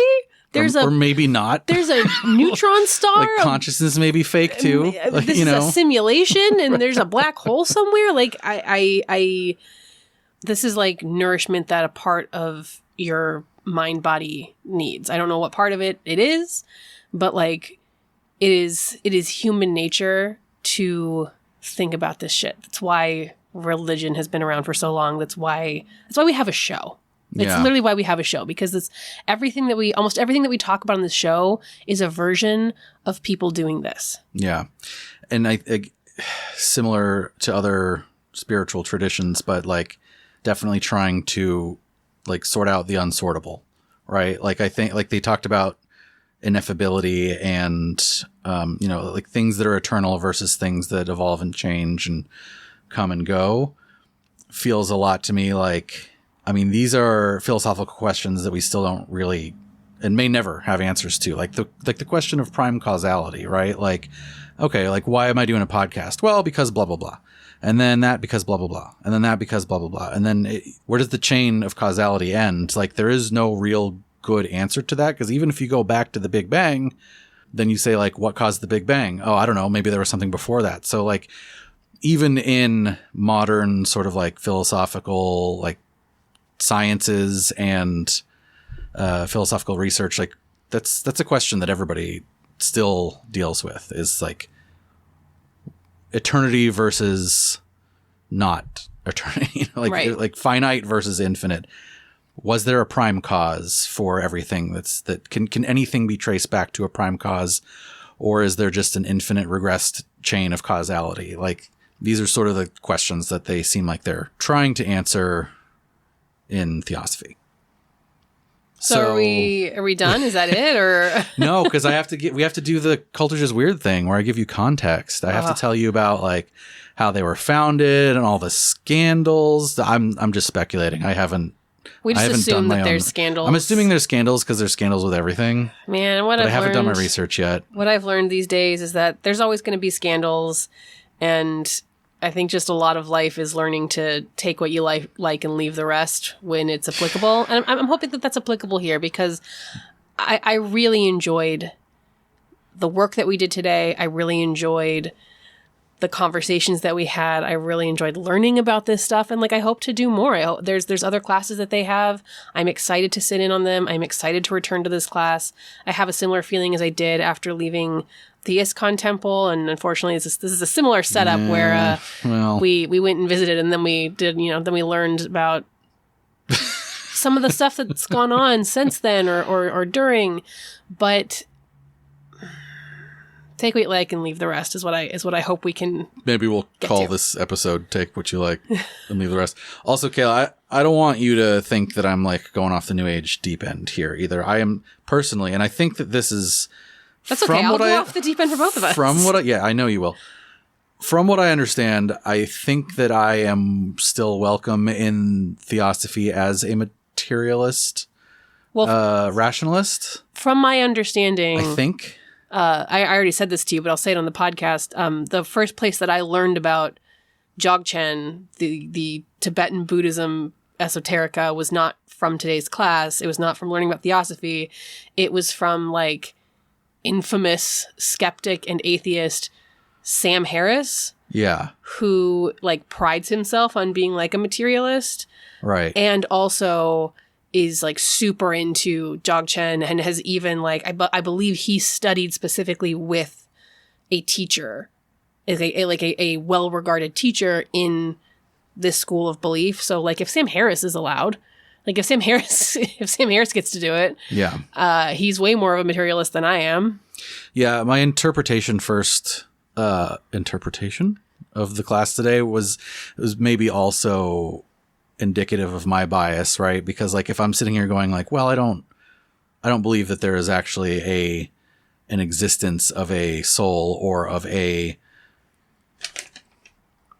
Or maybe not. There's a neutron star. Like consciousness may be fake too. Like, this is a simulation and there's a black hole somewhere. Like this is like nourishment that a part of your mind body needs. I don't know what part of it is, but like it is human nature to think about this shit. That's why religion has been around for so long. That's why we have a show. It's literally why we have a show, because almost everything that we talk about on this show is a version of people doing this. Yeah. And I similar to other spiritual traditions, but like definitely trying to like sort out the unsortable, right? Like I think like they talked about ineffability and, like things that are eternal versus things that evolve and change and come and go. Feels a lot to me like, I mean, these are philosophical questions that we still don't really and may never have answers to. Like the question of prime causality, right? Like, okay, like why am I doing a podcast? Well, because blah, blah, blah. And then that because blah, blah, blah. And then that because blah, blah, blah. And then where does the chain of causality end? Like there is no real good answer to that, because even if you go back to the Big Bang, then you say like, what caused the Big Bang? Oh, I don't know. Maybe there was something before that. So like even in modern sort of like philosophical like sciences and philosophical research, like that's a question that everybody still deals with, is like eternity versus not eternity, like right. Like finite versus infinite. Was there a prime cause for everything? That can anything be traced back to a prime cause, or is there just an infinite regressed chain of causality? Like these are sort of the questions that they seem like they're trying to answer in Theosophy. So are we done? Is that it, or no? Because we have to do the cultists is weird thing where I give you context. I have to tell you about like how they were founded and all the scandals. I'm just speculating. We just assume that there's scandals. I'm assuming there's scandals because there's scandals with everything. Man, I haven't done my research yet. What I've learned these days is that there's always going to be scandals, and I think just a lot of life is learning to take what you like and leave the rest when it's applicable. And I'm hoping that that's applicable here because I really enjoyed the work that we did today. I really enjoyed the conversations that we had. I really enjoyed learning about this stuff. And like, I hope to do more. There's other classes that they have. I'm excited to sit in on them. I'm excited to return to this class. I have a similar feeling as I did after leaving the ISKCON temple. And unfortunately, this is a similar setup where we went and visited, and then we did, then we learned about some of the stuff that's gone on since then or during, but take what you like and leave the rest is what I hope we can. Maybe we'll call this episode "Take What You Like and Leave the Rest." Also, Kayla, I don't want you to think that I'm like going off the New Age deep end here either. I am personally, and I think that this is. That's okay. I'll go off the deep end for both of us. I know you will. From what I understand, I think that I am still welcome in Theosophy as a materialist, rationalist. From my understanding, I think. I already said this to you, but I'll say it on the podcast. The first place that I learned about Dzogchen, the Tibetan Buddhism esoterica, was not from today's class. It was not from learning about Theosophy. It was from like infamous skeptic and atheist Sam Harris. Yeah. Who like prides himself on being like a materialist. Right. And also is like super into Dzogchen and has even like, I believe he studied specifically with a teacher, is a well-regarded teacher in this school of belief. So like if Sam Harris is allowed, like if Sam Harris gets to do it, yeah, he's way more of a materialist than I am. Yeah. My interpretation of the class today was maybe also indicative of my bias, right? Because like if I'm sitting here going like, well, I don't believe that there is actually an existence of a soul or of a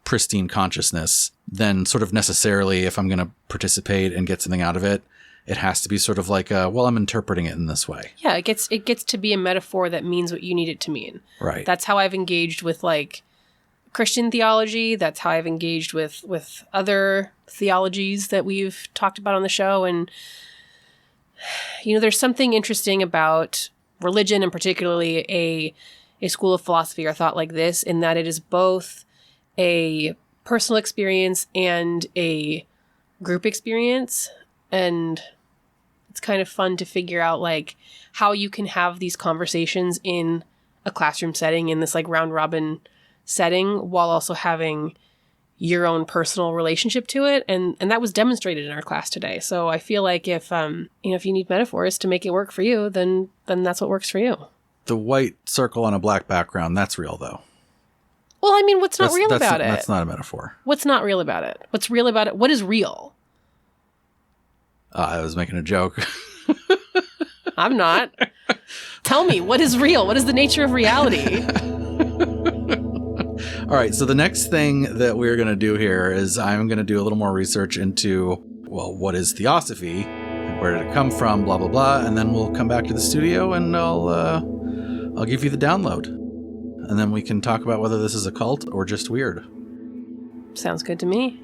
pristine consciousness, then sort of necessarily if I'm going to participate and get something out of it, it has to be sort of like I'm interpreting it in this way. Yeah, it gets to be a metaphor that means what you need it to mean. Right. That's how I've engaged with like Christian theology. That's how I've engaged with other theologies that we've talked about on the show. And, there's something interesting about religion, and particularly a school of philosophy or thought like this, in that it is both a personal experience and a group experience. And it's kind of fun to figure out like how you can have these conversations in a classroom setting, in this like round robin setting, while also having your own personal relationship to it. And that was demonstrated in our class today. So I feel like if you need metaphors to make it work for you, then that's what works for you. The white circle on a black background, that's real though. Well, I mean, what's not real about it? That's not a metaphor. What's not real about it? What's real about it? What is real? I was making a joke. I'm not. Tell me, what is real? What is the nature of reality? All right, so the next thing that we're going to do here is I'm going to do a little more research into, well, what is Theosophy? Where did it come from? Blah, blah, blah. And then we'll come back to the studio and I'll give you the download. And then we can talk about whether this is a cult or just weird. Sounds good to me.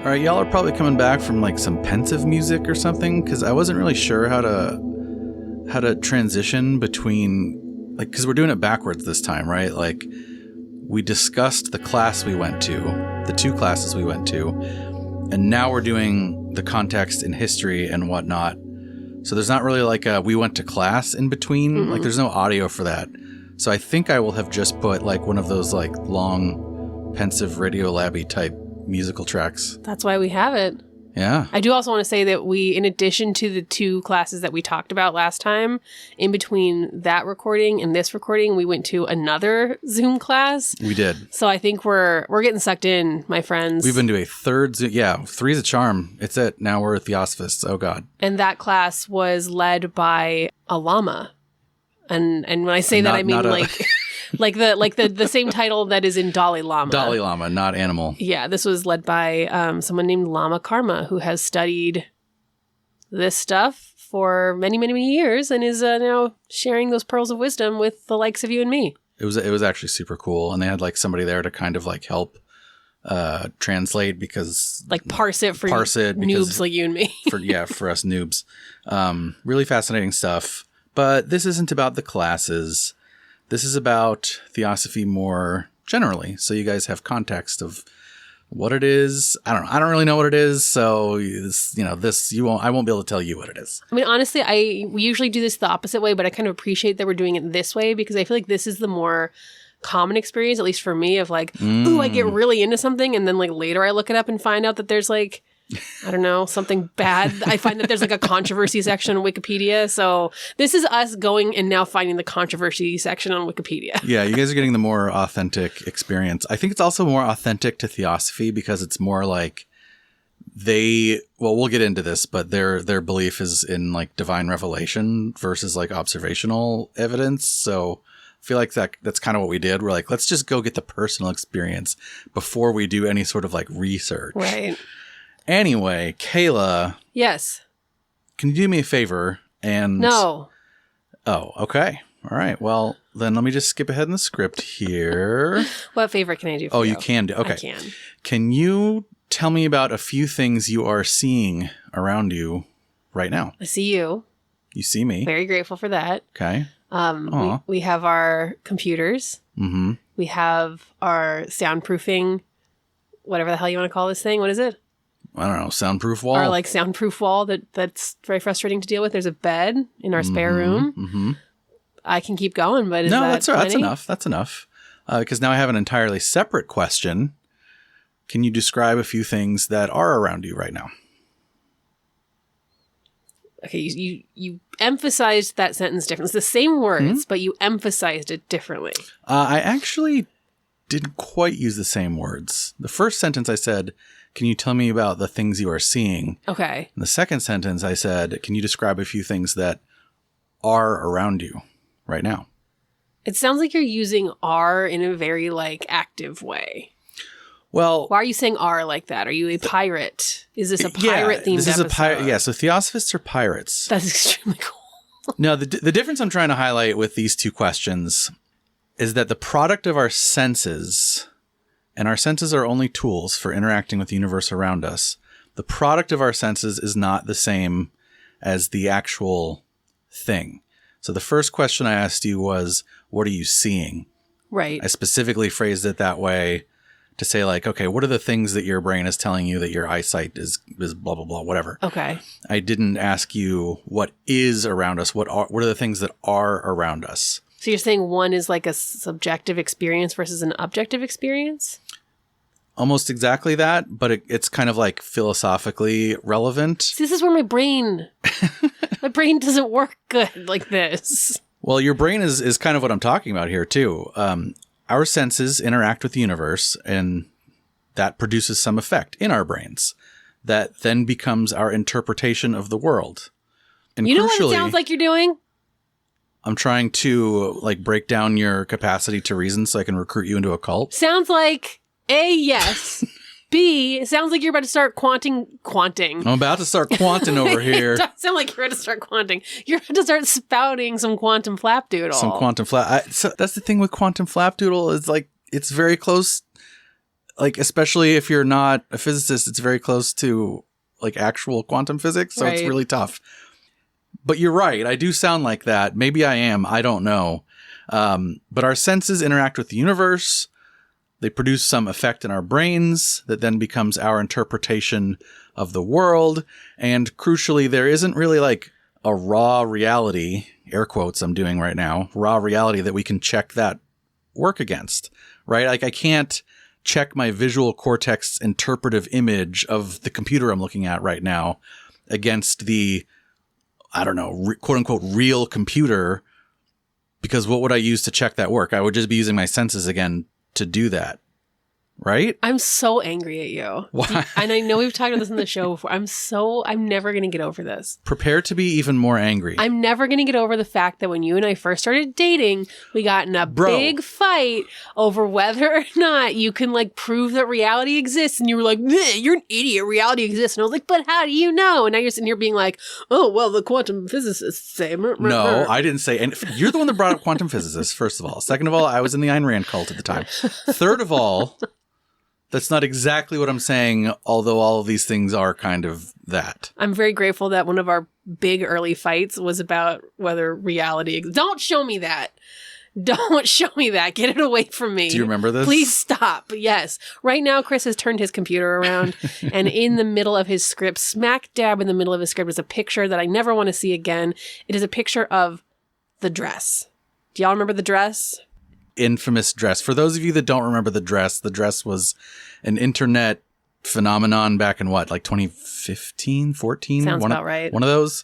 All right, y'all are probably coming back from like some pensive music or something, because I wasn't really sure how to transition between, like, because we're doing it backwards this time, right? Like, we discussed the class we went to, the 2 classes we went to, and now we're doing the context in history and whatnot. So there's not really like a we went to class in between. Mm-hmm. Like, there's no audio for that. So I think I will have just put like one of those like long, pensive Radiolab-y type musical tracks. That's why we have it. Yeah. I do also want to say that we, in addition to the 2 classes that we talked about last time, in between that recording and this recording, we went to another Zoom class. We did. So I think we're getting sucked in, my friends. We've been to a 3rd Zoom. Yeah, 3's a charm. It's it. Now we're Theosophists. Oh, God. And that class was led by a llama. And when I say that, I mean like the same title that is in Dalai Lama. Dalai Lama, not animal. Yeah, this was led by someone named Lama Karma, who has studied this stuff for many, many, many years and is now sharing those pearls of wisdom with the likes of you and me. It was actually super cool, and they had like somebody there to kind of like help translate, because like parse it noobs like you and me. for us noobs. Really fascinating stuff. But this isn't about the classes. This is about Theosophy more generally, so you guys have context of what it is. I don't really know what it is, so I won't be able to tell you what it is. I mean, honestly, we usually do this the opposite way, but I kind of appreciate that we're doing it this way, because I feel like this is the more common experience, at least for me, of like, ooh, I get really into something, and then like later I look it up and find out that there's like, I don't know, something bad. I find that there's like a controversy section on Wikipedia. So this is us going and now finding the controversy section on Wikipedia. Yeah, you guys are getting the more authentic experience. I think it's also more authentic to Theosophy because it's more like we'll get into this, but their belief is in like divine revelation versus like observational evidence. So I feel like that's kind of what we did. We're like, let's just go get the personal experience before we do any sort of like research. Right. Anyway, Kayla. Yes. Can you do me a favor and... No. Oh, okay. All right. Well, then let me just skip ahead in the script here. What favor can I do for you? Oh, you can do. Okay. I can. Can you tell me about a few things you are seeing around you right now? I see you. You see me. Very grateful for that. Okay. We have our computers. Mm-hmm. We have our soundproofing, whatever the hell you want to call this thing. What is it? I don't know, soundproof wall? Our like soundproof wall that's very frustrating to deal with. There's a bed in our spare room. Mm-hmm. I can keep going, but that's enough. That's enough. Because now I have an entirely separate question. Can you describe a few things that are around you right now? Okay, you emphasized that sentence differently. It's the same words, but you emphasized it differently. I actually didn't quite use the same words. The first sentence I said, can you tell me about the things you are seeing? Okay. In the second sentence, I said, can you describe a few things that are around you right now? It sounds like you're using are in a very like active way. Well, why are you saying are like that? Are you a pirate? Is this a pirate themed episode? This is a pirate. Yeah, so Theosophists are pirates. That's extremely cool. No, the difference I'm trying to highlight with these 2 questions is that the product of our senses, and our senses are only tools for interacting with the universe around us. The product of our senses is not the same as the actual thing. So the first question I asked you was, what are you seeing? Right. I specifically phrased it that way to say like, okay, what are the things that your brain is telling you that your eyesight is blah, blah, blah, whatever. Okay. I didn't ask you what is around us. What are the things that are around us? So you're saying one is like a subjective experience versus an objective experience? Almost exactly that, but it's kind of like philosophically relevant. See, this is where my brain doesn't work good like this. Well, your brain is kind of what I'm talking about here too. Our senses interact with the universe, and that produces some effect in our brains that then becomes our interpretation of the world. And you know what it sounds like you're doing? I'm trying to like break down your capacity to reason so I can recruit you into a cult. Sounds like A, yes. B, it sounds like you're about to start quanting. I'm about to start quanting over here. It doesn't sound like you're about to start quanting. You're about to start spouting some quantum flapdoodle. So that's the thing with quantum flapdoodle is like, it's very close. like, especially if you're not a physicist, it's very close to like actual quantum physics. So it's really tough. But you're right. I do sound like that. Maybe I am. I don't know. But our senses interact with the universe. They produce some effect in our brains that then becomes our interpretation of the world. And crucially, there isn't really like a raw reality, air quotes I'm doing right now, raw reality that we can check that work against, right? Like I can't check my visual cortex interpretive image of the computer I'm looking at right now against the, I don't know, quote unquote, real computer, because what would I use to check that work? I would just be using my senses again to do that. Right? I'm so angry at you. Why? And I know we've talked about this in the show before. I'm never going to get over this. Prepare to be even more angry. I'm never going to get over the fact that when you and I first started dating, we got in a big fight over whether or not you can like prove that reality exists. And you were like, you're an idiot. Reality exists. And I was like, but how do you know? And now you're sitting here being like, oh, well, the quantum physicists say. No, I didn't say. And you're the one that brought up quantum physicists, first of all. Second of all, I was in the Ayn Rand cult at the time. Third of all, that's not exactly what I'm saying, although all of these things are kind of that. I'm very grateful that one of our big early fights was about whether reality exists. Don't show me that. Don't show me that. Get it away from me. Do you remember this? Please stop. Yes. Right now, Chris has turned his computer around, and in the middle of his script, smack dab in the middle of his script, is a picture that I never want to see again. It is a picture of the dress. Do y'all remember the dress? Infamous dress. For those of you that don't remember the dress was an internet phenomenon back in what, like 2015, 14? Sounds about right. One of those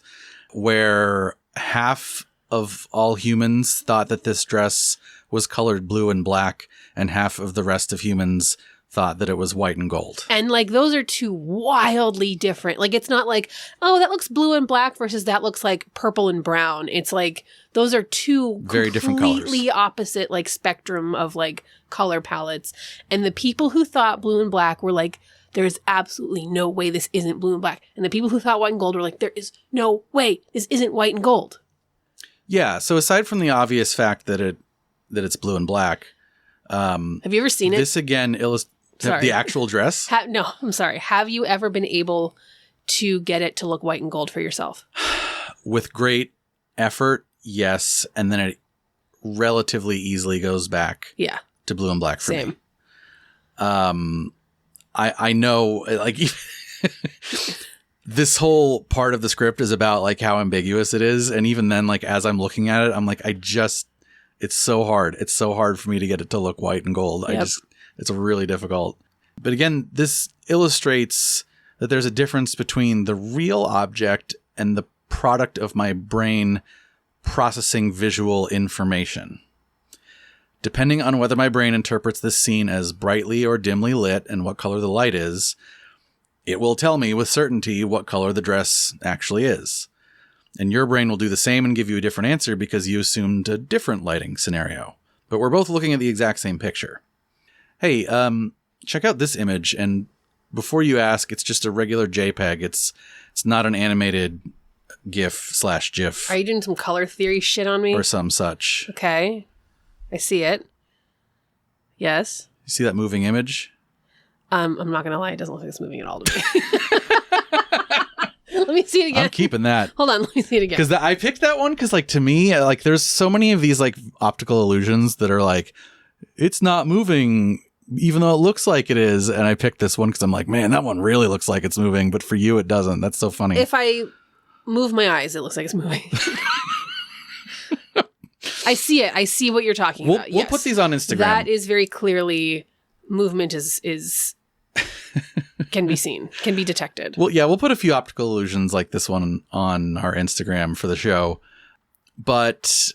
where half of all humans thought that this dress was colored blue and black, and half of the rest of humans thought that it was white and gold. And like those are two wildly different. Like it's not like, oh, that looks blue and black versus that looks like purple and brown. It's like those are two very different colors. Completely opposite like spectrum of like color palettes. And the people who thought blue and black were like, there's absolutely no way this isn't blue and black. And the people who thought white and gold were like, there is no way this isn't white and gold. Yeah. So aside from the obvious fact that it's blue and black, have you ever seen it? This again illustrates the actual dress. No, I'm sorry. Have you ever been able to get it to look white and gold for yourself? With great effort, yes. And then it relatively easily goes back to blue and black for me. I know, like, this whole part of the script is about like how ambiguous it is. And even then, like, as I'm looking at it, I'm like, it's so hard. It's so hard for me to get it to look white and gold. Yep. It's really difficult. But again, this illustrates that there's a difference between the real object and the product of my brain processing visual information. Depending on whether my brain interprets this scene as brightly or dimly lit and what color the light is, it will tell me with certainty what color the dress actually is. And your brain will do the same and give you a different answer because you assumed a different lighting scenario. But we're both looking at the exact same picture. Hey, check out this image, and before you ask, it's just a regular JPEG. It's not an animated GIF/GIF. Are you doing some color theory shit on me? Or some such. Okay. I see it. Yes. You see that moving image? I'm not going to lie. It doesn't look like it's moving at all to me. Let me see it again. I'm keeping that. Hold on. Let me see it again. Because I picked that one because, like, to me, like, there's so many of these, like, optical illusions that are like, it's not moving even though it looks like it is. And I picked this one because I'm like, man, that one really looks like it's moving. But for you, it doesn't. That's so funny. If I move my eyes, it looks like it's moving. I see it. I see what you're talking about. We'll put these on Instagram. That is very clearly movement is can be seen, can be detected. Well, yeah, we'll put a few optical illusions like this one on our Instagram for the show. But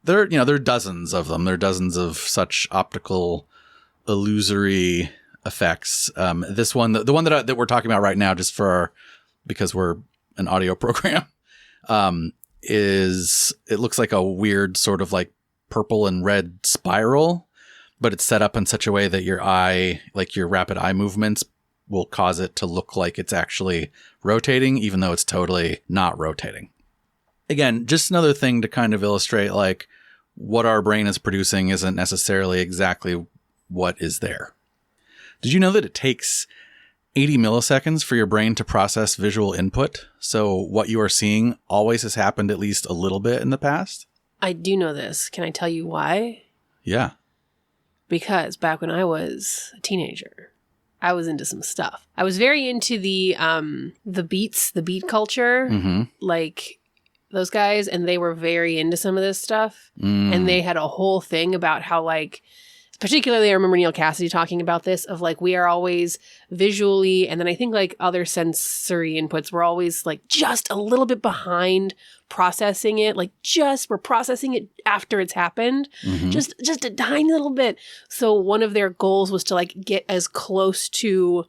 there are dozens of them. There are dozens of such optical illusory effects. This one, the one that we're talking about right now, just because we're an audio program, it looks like a weird sort of like purple and red spiral, but it's set up in such a way that your eye, like your rapid eye movements, will cause it to look like it's actually rotating, even though it's totally not rotating. Again, just another thing to kind of illustrate like what our brain is producing isn't necessarily exactly what is there. Did you know that it takes 80 milliseconds for your brain to process visual input? So what you are seeing always has happened at least a little bit in the past? I do know this. Can I tell you why? Yeah. Because back when I was a teenager, I was into some stuff. I was very into the beat culture, like those guys, and they were very into some of this stuff. And they had a whole thing about how, like, particularly I remember Neil Cassidy talking about this, of like, we are always visually, and then I think like other sensory inputs, we're always like just a little bit behind processing it. Like we're processing it after it's happened, just a tiny little bit. So one of their goals was to like get as close to,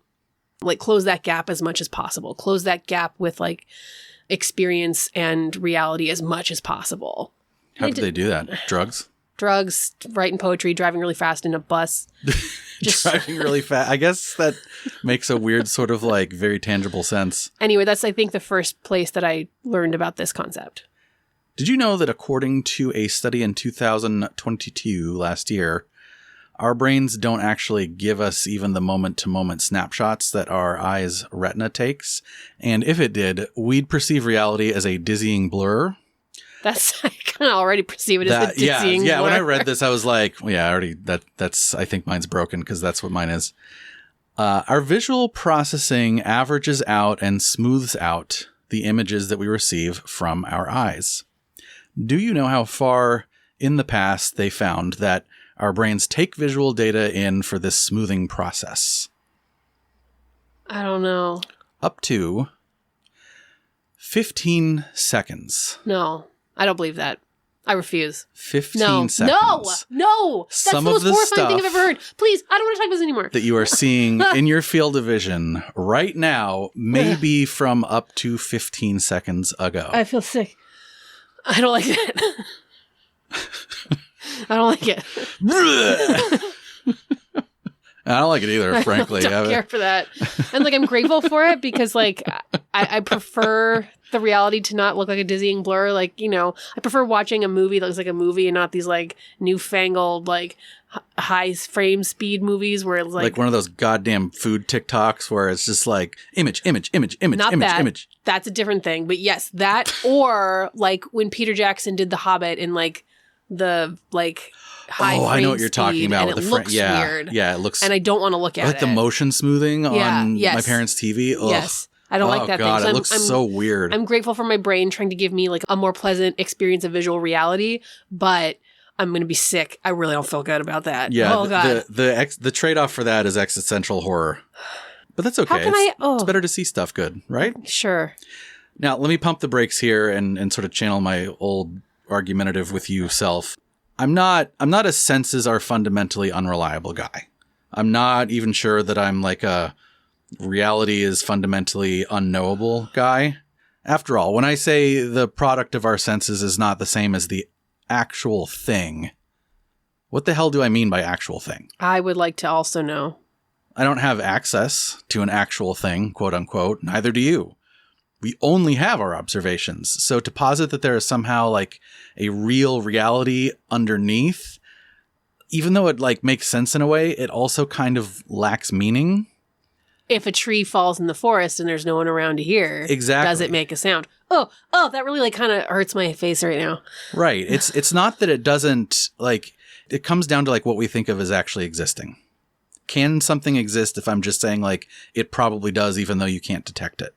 like, close that gap as much as possible. Close that gap with like experience and reality as much as possible. How did they do that? Drugs, writing poetry, driving really fast in a bus. Driving really fast. I guess that makes a weird sort of like very tangible sense. Anyway, that's, I think, the first place that I learned about this concept. Did you know that according to a study in 2022, last year, our brains don't actually give us even the moment-to-moment snapshots that our eye's retina takes? And if it did, we'd perceive reality as a dizzying blur. That's, I kind of already perceive it as a dizzying blur. Yeah, when I read this, I was like, well, yeah, I already, that's, I think mine's broken because that's what mine is. Our visual processing averages out and smooths out the images that we receive from our eyes. Do you know how far in the past they found that our brains take visual data in for this smoothing process? I don't know. Up to 15 seconds. No. I don't believe that. I refuse. 15 seconds. No. That's the most horrifying thing I've ever heard. Please, I don't want to talk about this anymore. That you are seeing in your field of vision right now, maybe from up to 15 seconds ago. I feel sick. I don't like it. I don't like it. I don't like it either, frankly. I don't care for that. And like, I'm grateful for it because like I prefer the reality to not look like a dizzying blur. Like, you know, I prefer watching a movie that looks like a movie and not these like newfangled like high frame speed movies where it's like one of those goddamn food TikToks where it's just like image. That's a different thing. But yes, that or like when Peter Jackson did The Hobbit in like the like high frame I know what you're talking about. And with it looks weird. Yeah, it looks. And I don't want to look at it. Like the motion smoothing on my parents' TV. Ugh. Yes. I don't like that thing. So it looks so weird. I'm grateful for my brain trying to give me like a more pleasant experience of visual reality, but I'm going to be sick. I really don't feel good about that. Yeah. Oh, God. The trade-off for that is existential horror. But that's okay. It's better to see stuff good, right? Sure. Now, let me pump the brakes here and sort of channel my old argumentative with you self. I'm not a senses are fundamentally unreliable guy. I'm not even sure that I'm like a reality is fundamentally unknowable guy. After all, when I say the product of our senses is not the same as the actual thing, what the hell do I mean by actual thing? I would like to also know. I don't have access to an actual thing, quote unquote. Neither do you. We only have our observations. So to posit that there is somehow like a real reality underneath, even though it like makes sense in a way, it also kind of lacks meaning. If a tree falls in the forest and there's no one around to hear, exactly, does it make a sound? Oh, that really like kind of hurts my face right now. Right. It's not that it doesn't, like, it comes down to like what we think of as actually existing. Can something exist if I'm just saying like it probably does, even though you can't detect it?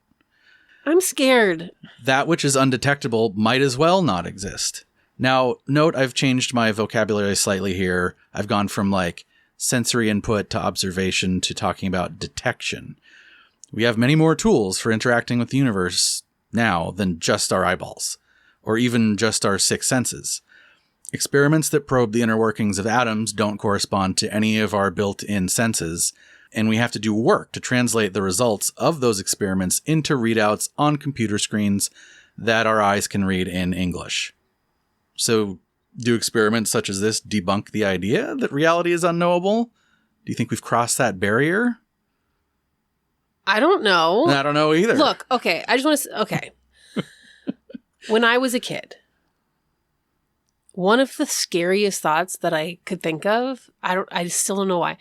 I'm scared. That which is undetectable might as well not exist. Now, note I've changed my vocabulary slightly here. I've gone from like sensory input to observation to talking about detection. We have many more tools for interacting with the universe now than just our eyeballs, or even just our six senses. Experiments that probe the inner workings of atoms don't correspond to any of our built-in senses, and we have to do work to translate the results of those experiments into readouts on computer screens that our eyes can read in English. So, do experiments such as this debunk the idea that reality is unknowable? Do you think we've crossed that barrier? I don't know. I don't know either. Look, okay, I just want to okay. When I was a kid, one of the scariest thoughts that I could think of, I still don't know why,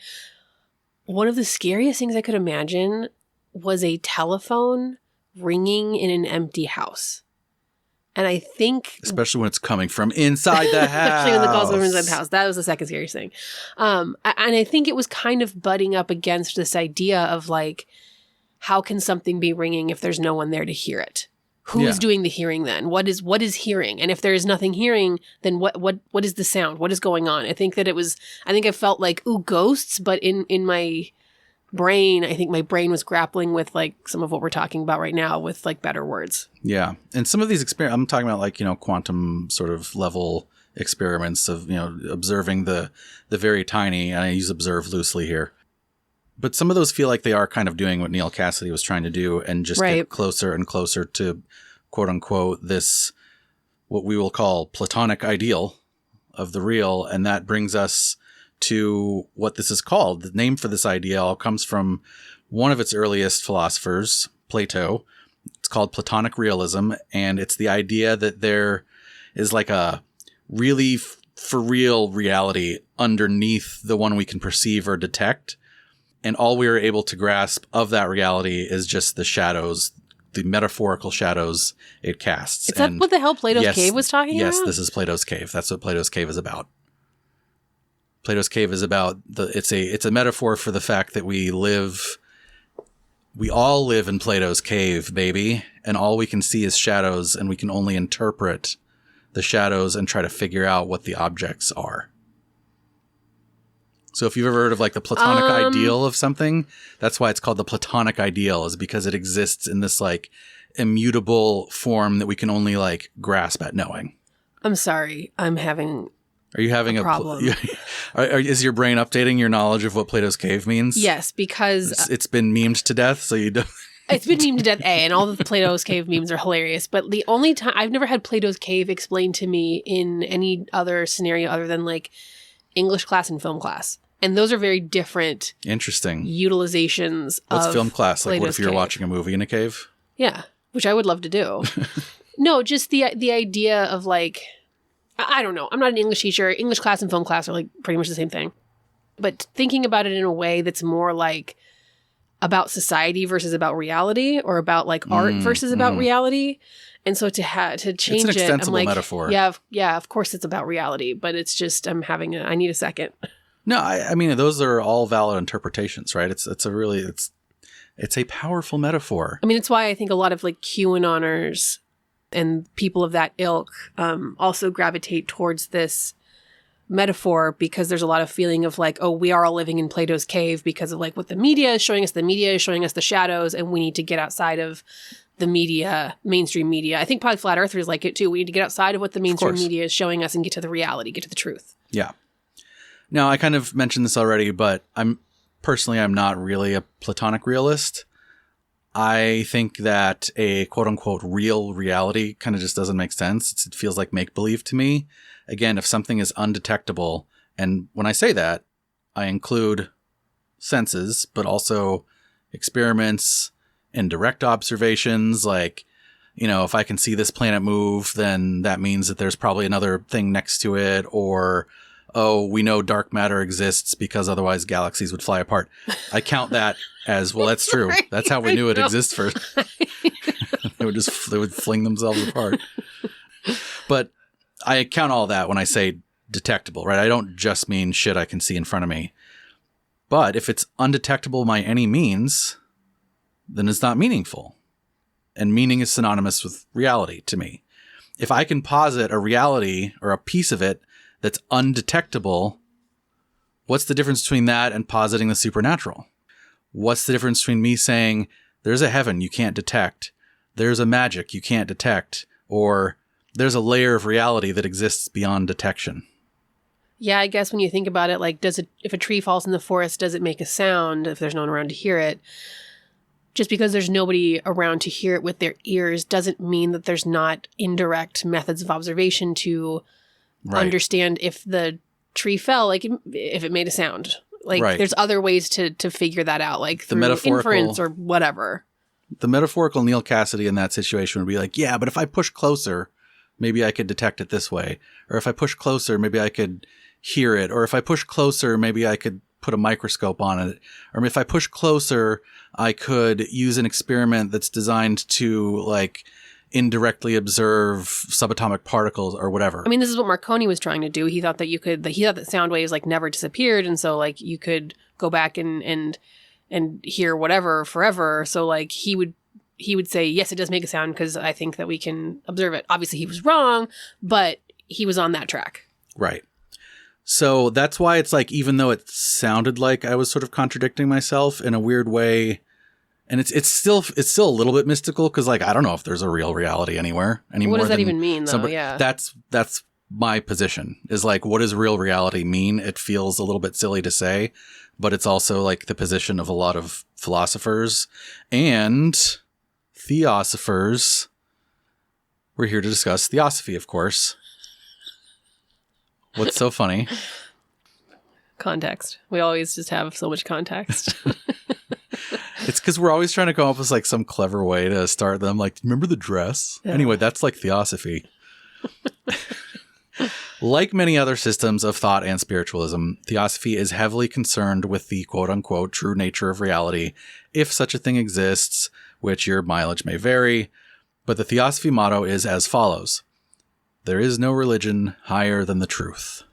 one of the scariest things I could imagine was a telephone ringing in an empty house. And I think... Especially when it's coming from inside the house. Especially when the calls come from inside the house. That was the second scariest thing. And I think it was kind of butting up against this idea of like, how can something be ringing if there's no one there to hear it? Who's doing the hearing then? What is hearing? And if there is nothing hearing, then what is the sound? What is going on? I think I felt like, ooh, ghosts, but in my brain, I think my brain was grappling with like some of what we're talking about right now with like better words. Yeah. And some of these I'm talking about like, quantum sort of level experiments of, observing the very tiny, and I use observe loosely here. But some of those feel like they are kind of doing what Neal Cassidy was trying to do and just get closer and closer to, quote unquote, this, what we will call Platonic ideal of the real. And that brings us to what this is called. The name for this ideal comes from one of its earliest philosophers, Plato. It's called Platonic realism. And it's the idea that there is like a really for real reality underneath the one we can perceive or detect. And all we are able to grasp of that reality is just the shadows, the metaphorical shadows it casts. Is that what the hell Plato's cave was talking about? Yes, this is Plato's cave. That's what Plato's cave is about. Plato's cave is about it's a metaphor for the fact that we all live in Plato's cave, baby. And all we can see is shadows, and we can only interpret the shadows and try to figure out what the objects are. So if you've ever heard of like the Platonic ideal of something, that's why it's called the Platonic ideal, is because it exists in this like immutable form that we can only like grasp at knowing. I'm sorry. I'm having Are you having a problem. Is your brain updating your knowledge of what Plato's cave means? Yes, because it's been memed to death, so you don't. It's been memed to death, and all the Plato's cave memes are hilarious. But the only time I've never had Plato's cave explained to me in any other scenario other than like English class and film class. And those are very different utilizations What's of film class? Like, Plato's what if you're cave. watching a movie in a cave? Yeah, which I would love to do. No, just the idea of like, I don't know. I'm not an English teacher. English class and film class are like pretty much the same thing. But thinking about it in a way that's more like about society versus about reality, or about like art versus about reality. And so to change it's an extensible I'm like, metaphor. Yeah, of course it's about reality, but it's just I need a second. No, I mean those are all valid interpretations, right? It's a powerful metaphor. I mean, it's why I think a lot of like QAnoners and people of that ilk also gravitate towards this metaphor, because there's a lot of feeling of like, oh, we are all living in Plato's cave because of like what the media is showing us. The media is showing us the shadows, and we need to get outside of the media, mainstream media. I think probably flat earthers like it too. We need to get outside of what the mainstream media is showing us and get to the reality, get to the truth. Yeah. Now, I kind of mentioned this already, but I'm not really a Platonic realist. I think that a quote-unquote real reality kind of just doesn't make sense. It feels like make-believe to me. Again, if something is undetectable, and when I say that, I include senses, but also experiments and direct observations. Like, if I can see this planet move, then that means that there's probably another thing next to it, or oh, we know dark matter exists because otherwise galaxies would fly apart. I count that as, well, that's true. That's how we knew it exists first. They would fling themselves apart. But I count all that when I say detectable, right? I don't just mean shit I can see in front of me. But if it's undetectable by any means, then it's not meaningful. And meaning is synonymous with reality to me. If I can posit a reality or a piece of it that's undetectable, what's the difference between that and positing the supernatural? What's the difference between me saying there's a heaven you can't detect, there's a magic you can't detect, or there's a layer of reality that exists beyond detection? Yeah, I guess when you think about it, like, if a tree falls in the forest, does it make a sound if there's no one around to hear it? Just because there's nobody around to hear it with their ears doesn't mean that there's not indirect methods of observation to understand if the tree fell, like if it made a sound. Like there's other ways to figure that out, like through inference or whatever. The metaphorical Neal Cassidy in that situation would be like, yeah, but if I push closer, maybe I could detect it this way. Or if I push closer, maybe I could hear it. Or if I push closer, maybe I could put a microscope on it. Or if I push closer, I could use an experiment that's designed to like indirectly observe subatomic particles or whatever. I mean, this is what Marconi was trying to do. He thought that he thought that sound waves like never disappeared. And so like you could go back and hear whatever forever. So like he would say, yes, it does make a sound because I think that we can observe it. Obviously he was wrong, but he was on that track. Right. So that's why it's like, even though it sounded like I was sort of contradicting myself in a weird way, and it's still a little bit mystical because like I don't know if there's a real reality anywhere anymore. What does that even mean though? Yeah. That's my position is like, what does real reality mean? It feels a little bit silly to say, but it's also like the position of a lot of philosophers and theosophers. We're here to discuss Theosophy, of course. What's so funny? Context. We always just have so much context. It's because we're always trying to come up with like some clever way to start them. Like, remember the dress? Yeah. Anyway, that's like Theosophy. Like many other systems of thought and spiritualism, Theosophy is heavily concerned with the quote-unquote true nature of reality, if such a thing exists, which your mileage may vary. But the Theosophy motto is as follows. There is no religion higher than the truth.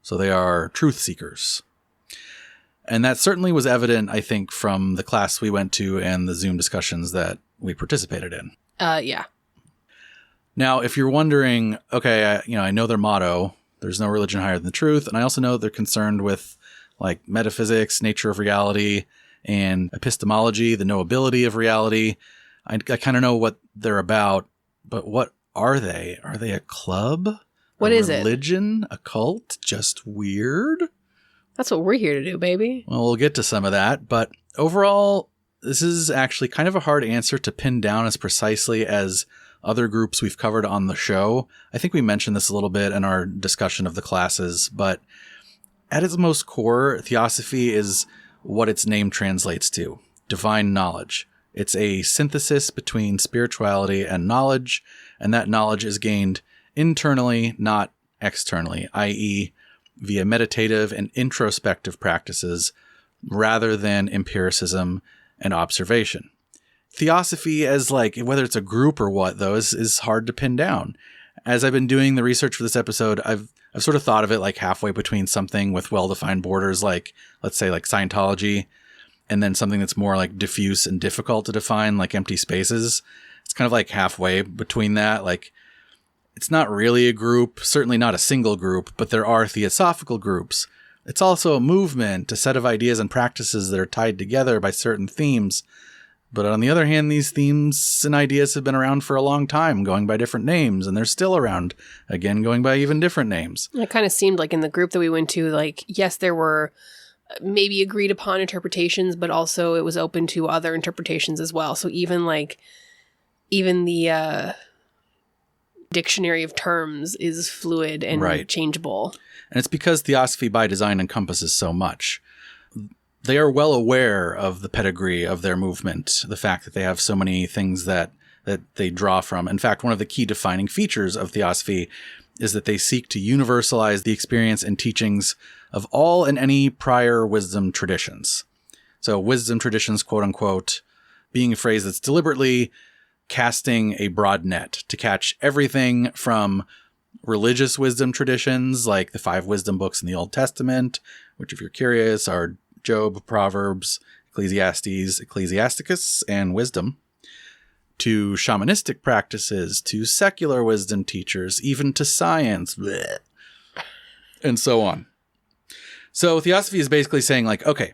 So they are truth seekers. And that certainly was evident, I think, from the class we went to and the Zoom discussions that we participated in. Yeah. Now, if you're wondering, okay, I know their motto, there's no religion higher than the truth. And I also know they're concerned with like metaphysics, nature of reality, and epistemology, the knowability of reality. I kind of know what they're about, but what are they? Are they a club? What is it? Religion? A cult? Just weird? That's what we're here to do, baby. Well, we'll get to some of that, but overall, this is actually kind of a hard answer to pin down as precisely as other groups we've covered on the show. I think we mentioned this a little bit in our discussion of the classes, but at its most core, Theosophy is what its name translates to, divine knowledge. It's a synthesis between spirituality and knowledge, and that knowledge is gained internally, not externally, i.e., via meditative and introspective practices rather than empiricism and observation. Theosophy as like, whether it's a group or what though, is hard to pin down. As I've been doing the research for this episode, I've sort of thought of it like halfway between something with well-defined borders, like let's say like Scientology, and then something that's more like diffuse and difficult to define, like empty spaces. It's kind of like halfway between that. Like, it's not really a group, certainly not a single group, but there are theosophical groups. It's also a movement, a set of ideas and practices that are tied together by certain themes. But on the other hand, these themes and ideas have been around for a long time, going by different names, and they're still around, again, going by even different names. It kind of seemed like in the group that we went to, like, yes, there were maybe agreed upon interpretations, but also it was open to other interpretations as well. So even the dictionary of terms is fluid and changeable. And it's because Theosophy by design encompasses so much. They are well aware of the pedigree of their movement, the fact that they have so many things that they draw from. In fact, one of the key defining features of Theosophy is that they seek to universalize the experience and teachings of all and any prior wisdom traditions. So wisdom traditions, quote unquote, being a phrase that's deliberately casting a broad net to catch everything from religious wisdom traditions like the 5 wisdom books in the Old Testament, which if you're curious are Job, Proverbs, Ecclesiastes, Ecclesiasticus, and Wisdom, to shamanistic practices, to secular wisdom teachers, even to science, bleh, and so on. So Theosophy is basically saying like, okay,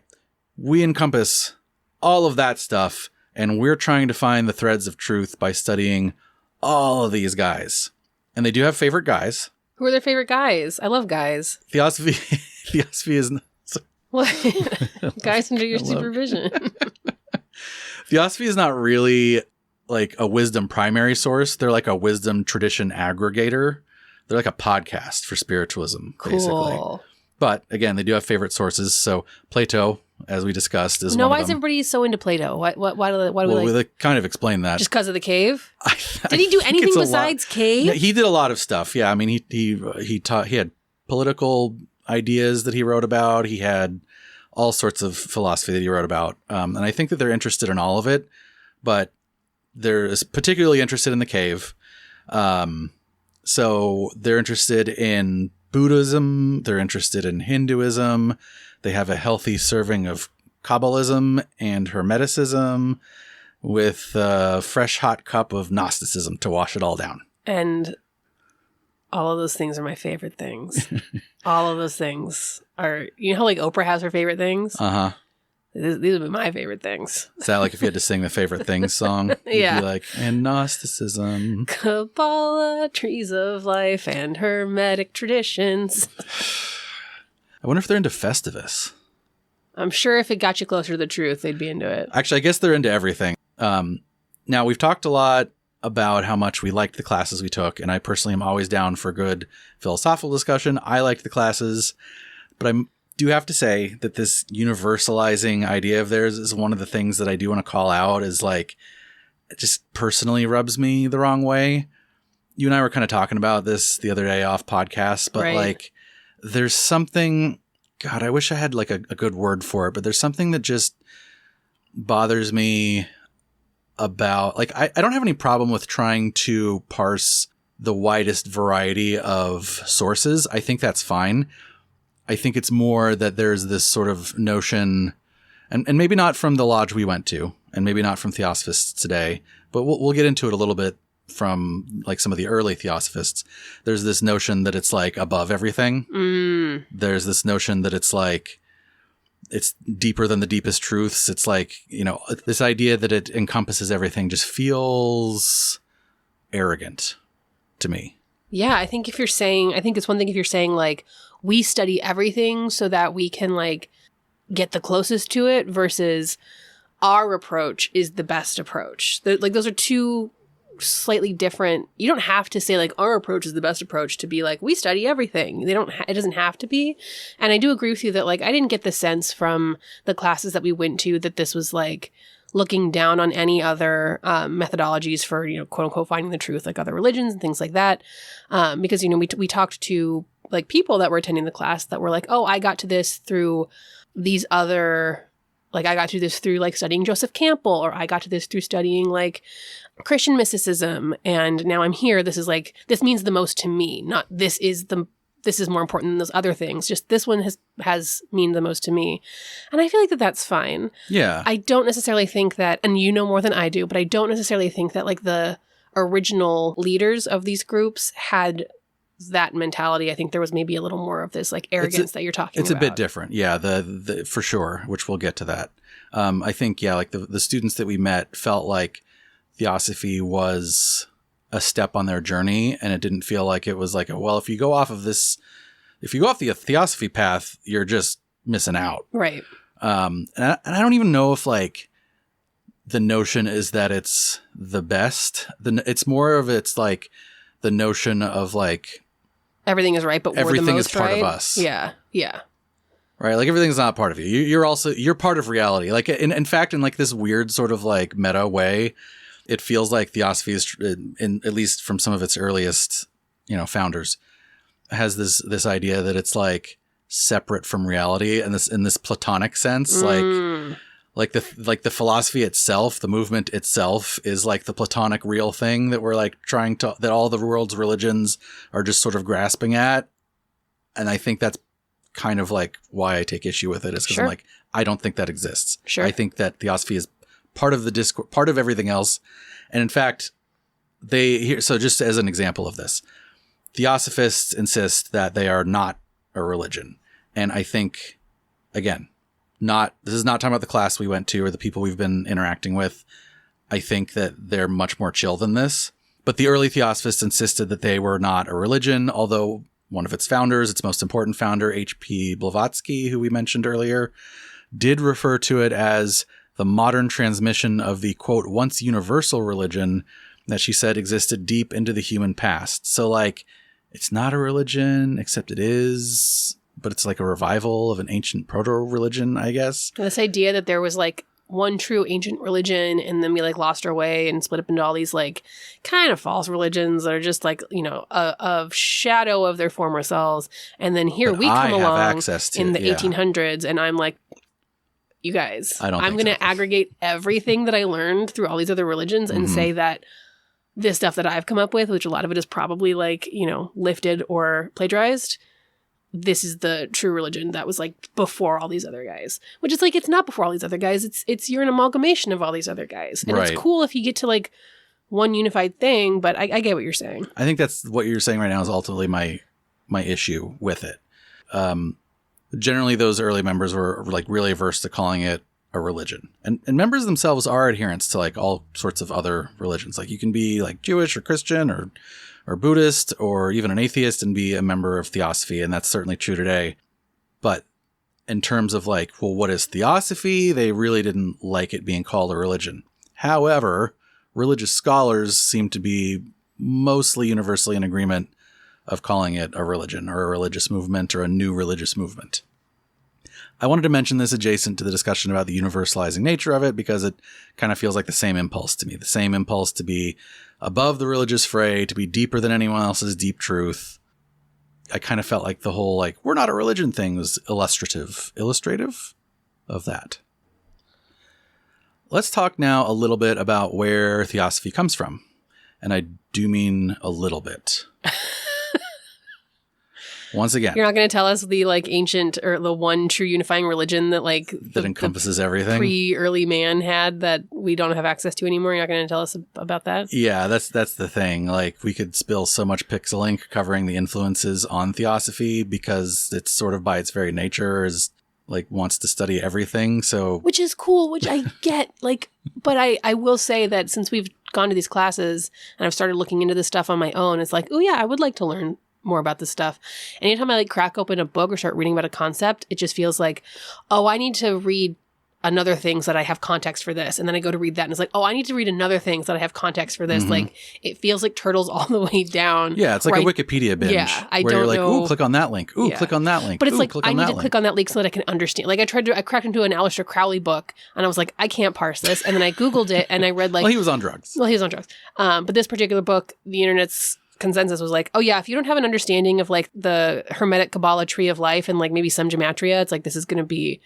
we encompass all of that stuff, and we're trying to find the threads of truth by studying all of these guys. And they do have favorite guys. Who are their favorite guys? I love guys. Theosophy is... What? Guys under your supervision. Theosophy is not really like a wisdom primary source. They're like a wisdom tradition aggregator. They're like a podcast for spiritualism, basically. Cool. But again, they do have favorite sources. So Plato, as we discussed, is one of them. Why is everybody so into Plato? Why do we like kind of explain that? Just because of the cave? Did he do anything besides cave? No, he did a lot of stuff. Yeah, I mean, he taught. He had political ideas that he wrote about. He had all sorts of philosophy that you wrote about. And I think that they're interested in all of it, but they're particularly interested in the cave. So they're interested in Buddhism. They're interested in Hinduism. They have a healthy serving of Kabbalism and Hermeticism with a fresh hot cup of Gnosticism to wash it all down. And all of those things are my favorite things. All of those things are, you know how like Oprah has her favorite things? Uh-huh. These would be my favorite things. Is that like if you had to sing the favorite things song? Yeah. You'd be like, and Gnosticism. Kabbalah, trees of life, and Hermetic traditions. I wonder if they're into Festivus. I'm sure if it got you closer to the truth, they'd be into it. Actually, I guess they're into everything. Now, we've talked a lot about how much we liked the classes we took, and I personally am always down for good philosophical discussion. I liked the classes, but I do have to say that this universalizing idea of theirs is one of the things that I do want to call out is like, it just personally rubs me the wrong way. You and I were kind of talking about this the other day off podcast, but right. Like there's something, God, I wish I had like a good word for it, but there's something that just bothers me about, like, I don't have any problem with trying to parse the widest variety of sources. I think that's fine. I think it's more that there's this sort of notion, and maybe not from the lodge we went to, and maybe not from Theosophists today, but we'll get into it a little bit from like some of the early Theosophists. There's this notion that it's like above everything. Mm. There's this notion that it's like, it's deeper than the deepest truths. It's like, you know, this idea that it encompasses everything just feels arrogant to me. Yeah, I think it's one thing if you're saying like, we study everything so that we can like get the closest to it versus our approach is the best approach. Like those are two slightly different. You don't have to say like our approach is the best approach to be like we study everything. It doesn't have to be. And I do agree with you that like I didn't get the sense from the classes that we went to that this was like looking down on any other methodologies for, you know, quote unquote finding the truth, like other religions and things like that. Because, you know, we talked to like people that were attending the class that were like, oh, I got to this through these other, like I got to this through like studying Joseph Campbell, or I got to this through studying like Christian mysticism. And now I'm here. This is like, this means the most to me, not this is more important than those other things. Just this one has mean the most to me. And I feel like that's fine. Yeah. I don't necessarily think that, and you know more than I do, but I don't necessarily think that like the original leaders of these groups had that mentality. I think there was maybe a little more of this like arrogance that you're talking about. It's a bit different. Yeah, the for sure, which we'll get to that. I think, yeah, like the students that we met felt like Theosophy was a step on their journey, and it didn't feel like it was like, well, if you go off the Theosophy path, you're just missing out. Right. And I don't even know if like the notion is that it's the best. It's more of it's like the notion of like everything is right, but everything we're the most is part right. of us. Yeah. Yeah. Right. Like everything's not part of you. You're part of reality. Like in fact, in like this weird sort of like meta way, it feels like Theosophy is, at least from some of its earliest, you know, founders, has this idea that it's like separate from reality, and in this Platonic sense, like the philosophy itself, the movement itself is like the Platonic real thing that we're like that all the world's religions are just sort of grasping at. And I think that's kind of like why I take issue with it, is because I'm like, I don't think that exists. Sure. I think that Theosophy is part of the discourse, part of everything else. And in fact, so just as an example of this, Theosophists insist that they are not a religion. And I think, again, this is not talking about the class we went to or the people we've been interacting with. I think that they're much more chill than this. But the early Theosophists insisted that they were not a religion, although one of its founders, its most important founder, H.P. Blavatsky, who we mentioned earlier, did refer to it as the modern transmission of the, quote, once universal religion that she said existed deep into the human past. So, like, it's not a religion, except it is, but it's like a revival of an ancient proto-religion, I guess. This idea that there was, like, one true ancient religion, and then we, like, lost our way and split up into all these, like, kind of false religions that are just, like, you know, a shadow of their former selves. And then here we come along in the 1800s, and I'm like, you guys, I don't I'm going to aggregate everything that I learned through all these other religions and say that this stuff that I've come up with, which a lot of it is probably like, you know, lifted or plagiarized, this is the true religion that was like before all these other guys. Which is like, it's not before all these other guys. It's you're an amalgamation of all these other guys. And it's cool if you get to like one unified thing, but I get what you're saying. I think that's what you're saying right now is ultimately my issue with it. Generally, those early members were like really averse to calling it a religion. And members themselves are adherents to like all sorts of other religions. Like you can be like Jewish or Christian or Buddhist or even an atheist and be a member of Theosophy. And that's certainly true today. But in terms of like, well, what is Theosophy? They really didn't like it being called a religion. However, religious scholars seem to be mostly universally in agreement of calling it a religion or a religious movement or a new religious movement. I wanted to mention this adjacent to the discussion about the universalizing nature of it because it kind of feels like the same impulse to me, the same impulse to be above the religious fray, to be deeper than anyone else's deep truth. I kind of felt like the whole, like, we're not a religion thing was illustrative of that. Let's talk now a little bit about where Theosophy comes from. And I do mean a little bit. Once again, you're not going to tell us the like ancient or the one true unifying religion that like that encompasses everything pre-early man had that we don't have access to anymore. You're not going to tell us about that. Yeah, that's the thing. Like we could spill so much pixel ink covering the influences on Theosophy because it's sort of by its very nature is like wants to study everything. So which is cool, which I get. Like, but I will say that since we've gone to these classes and I've started looking into this stuff on my own, it's like, oh yeah, I would like to learn more about this stuff. Anytime I like crack open a book or start reading about a concept, it just feels like, oh, I need to read another thing so that I have context for this. And then I go to read that and it's like, oh, I need to read another thing so that I have context for this. Like it feels like turtles all the way down. Yeah, it's like a Wikipedia binge. Yeah, I where don't you're like, know. ooh, click on that link. Ooh, click on that link. But it's like, I need to click on that link so that I can understand. Like I cracked into an Aleister Crowley book and I was like, I can't parse this. And then I Googled it and I read like... Well, he was on drugs. But this particular book, the internet's consensus was like, oh yeah, if you don't have an understanding of like the Hermetic Kabbalah tree of life and like maybe some gematria, it's like this is going to be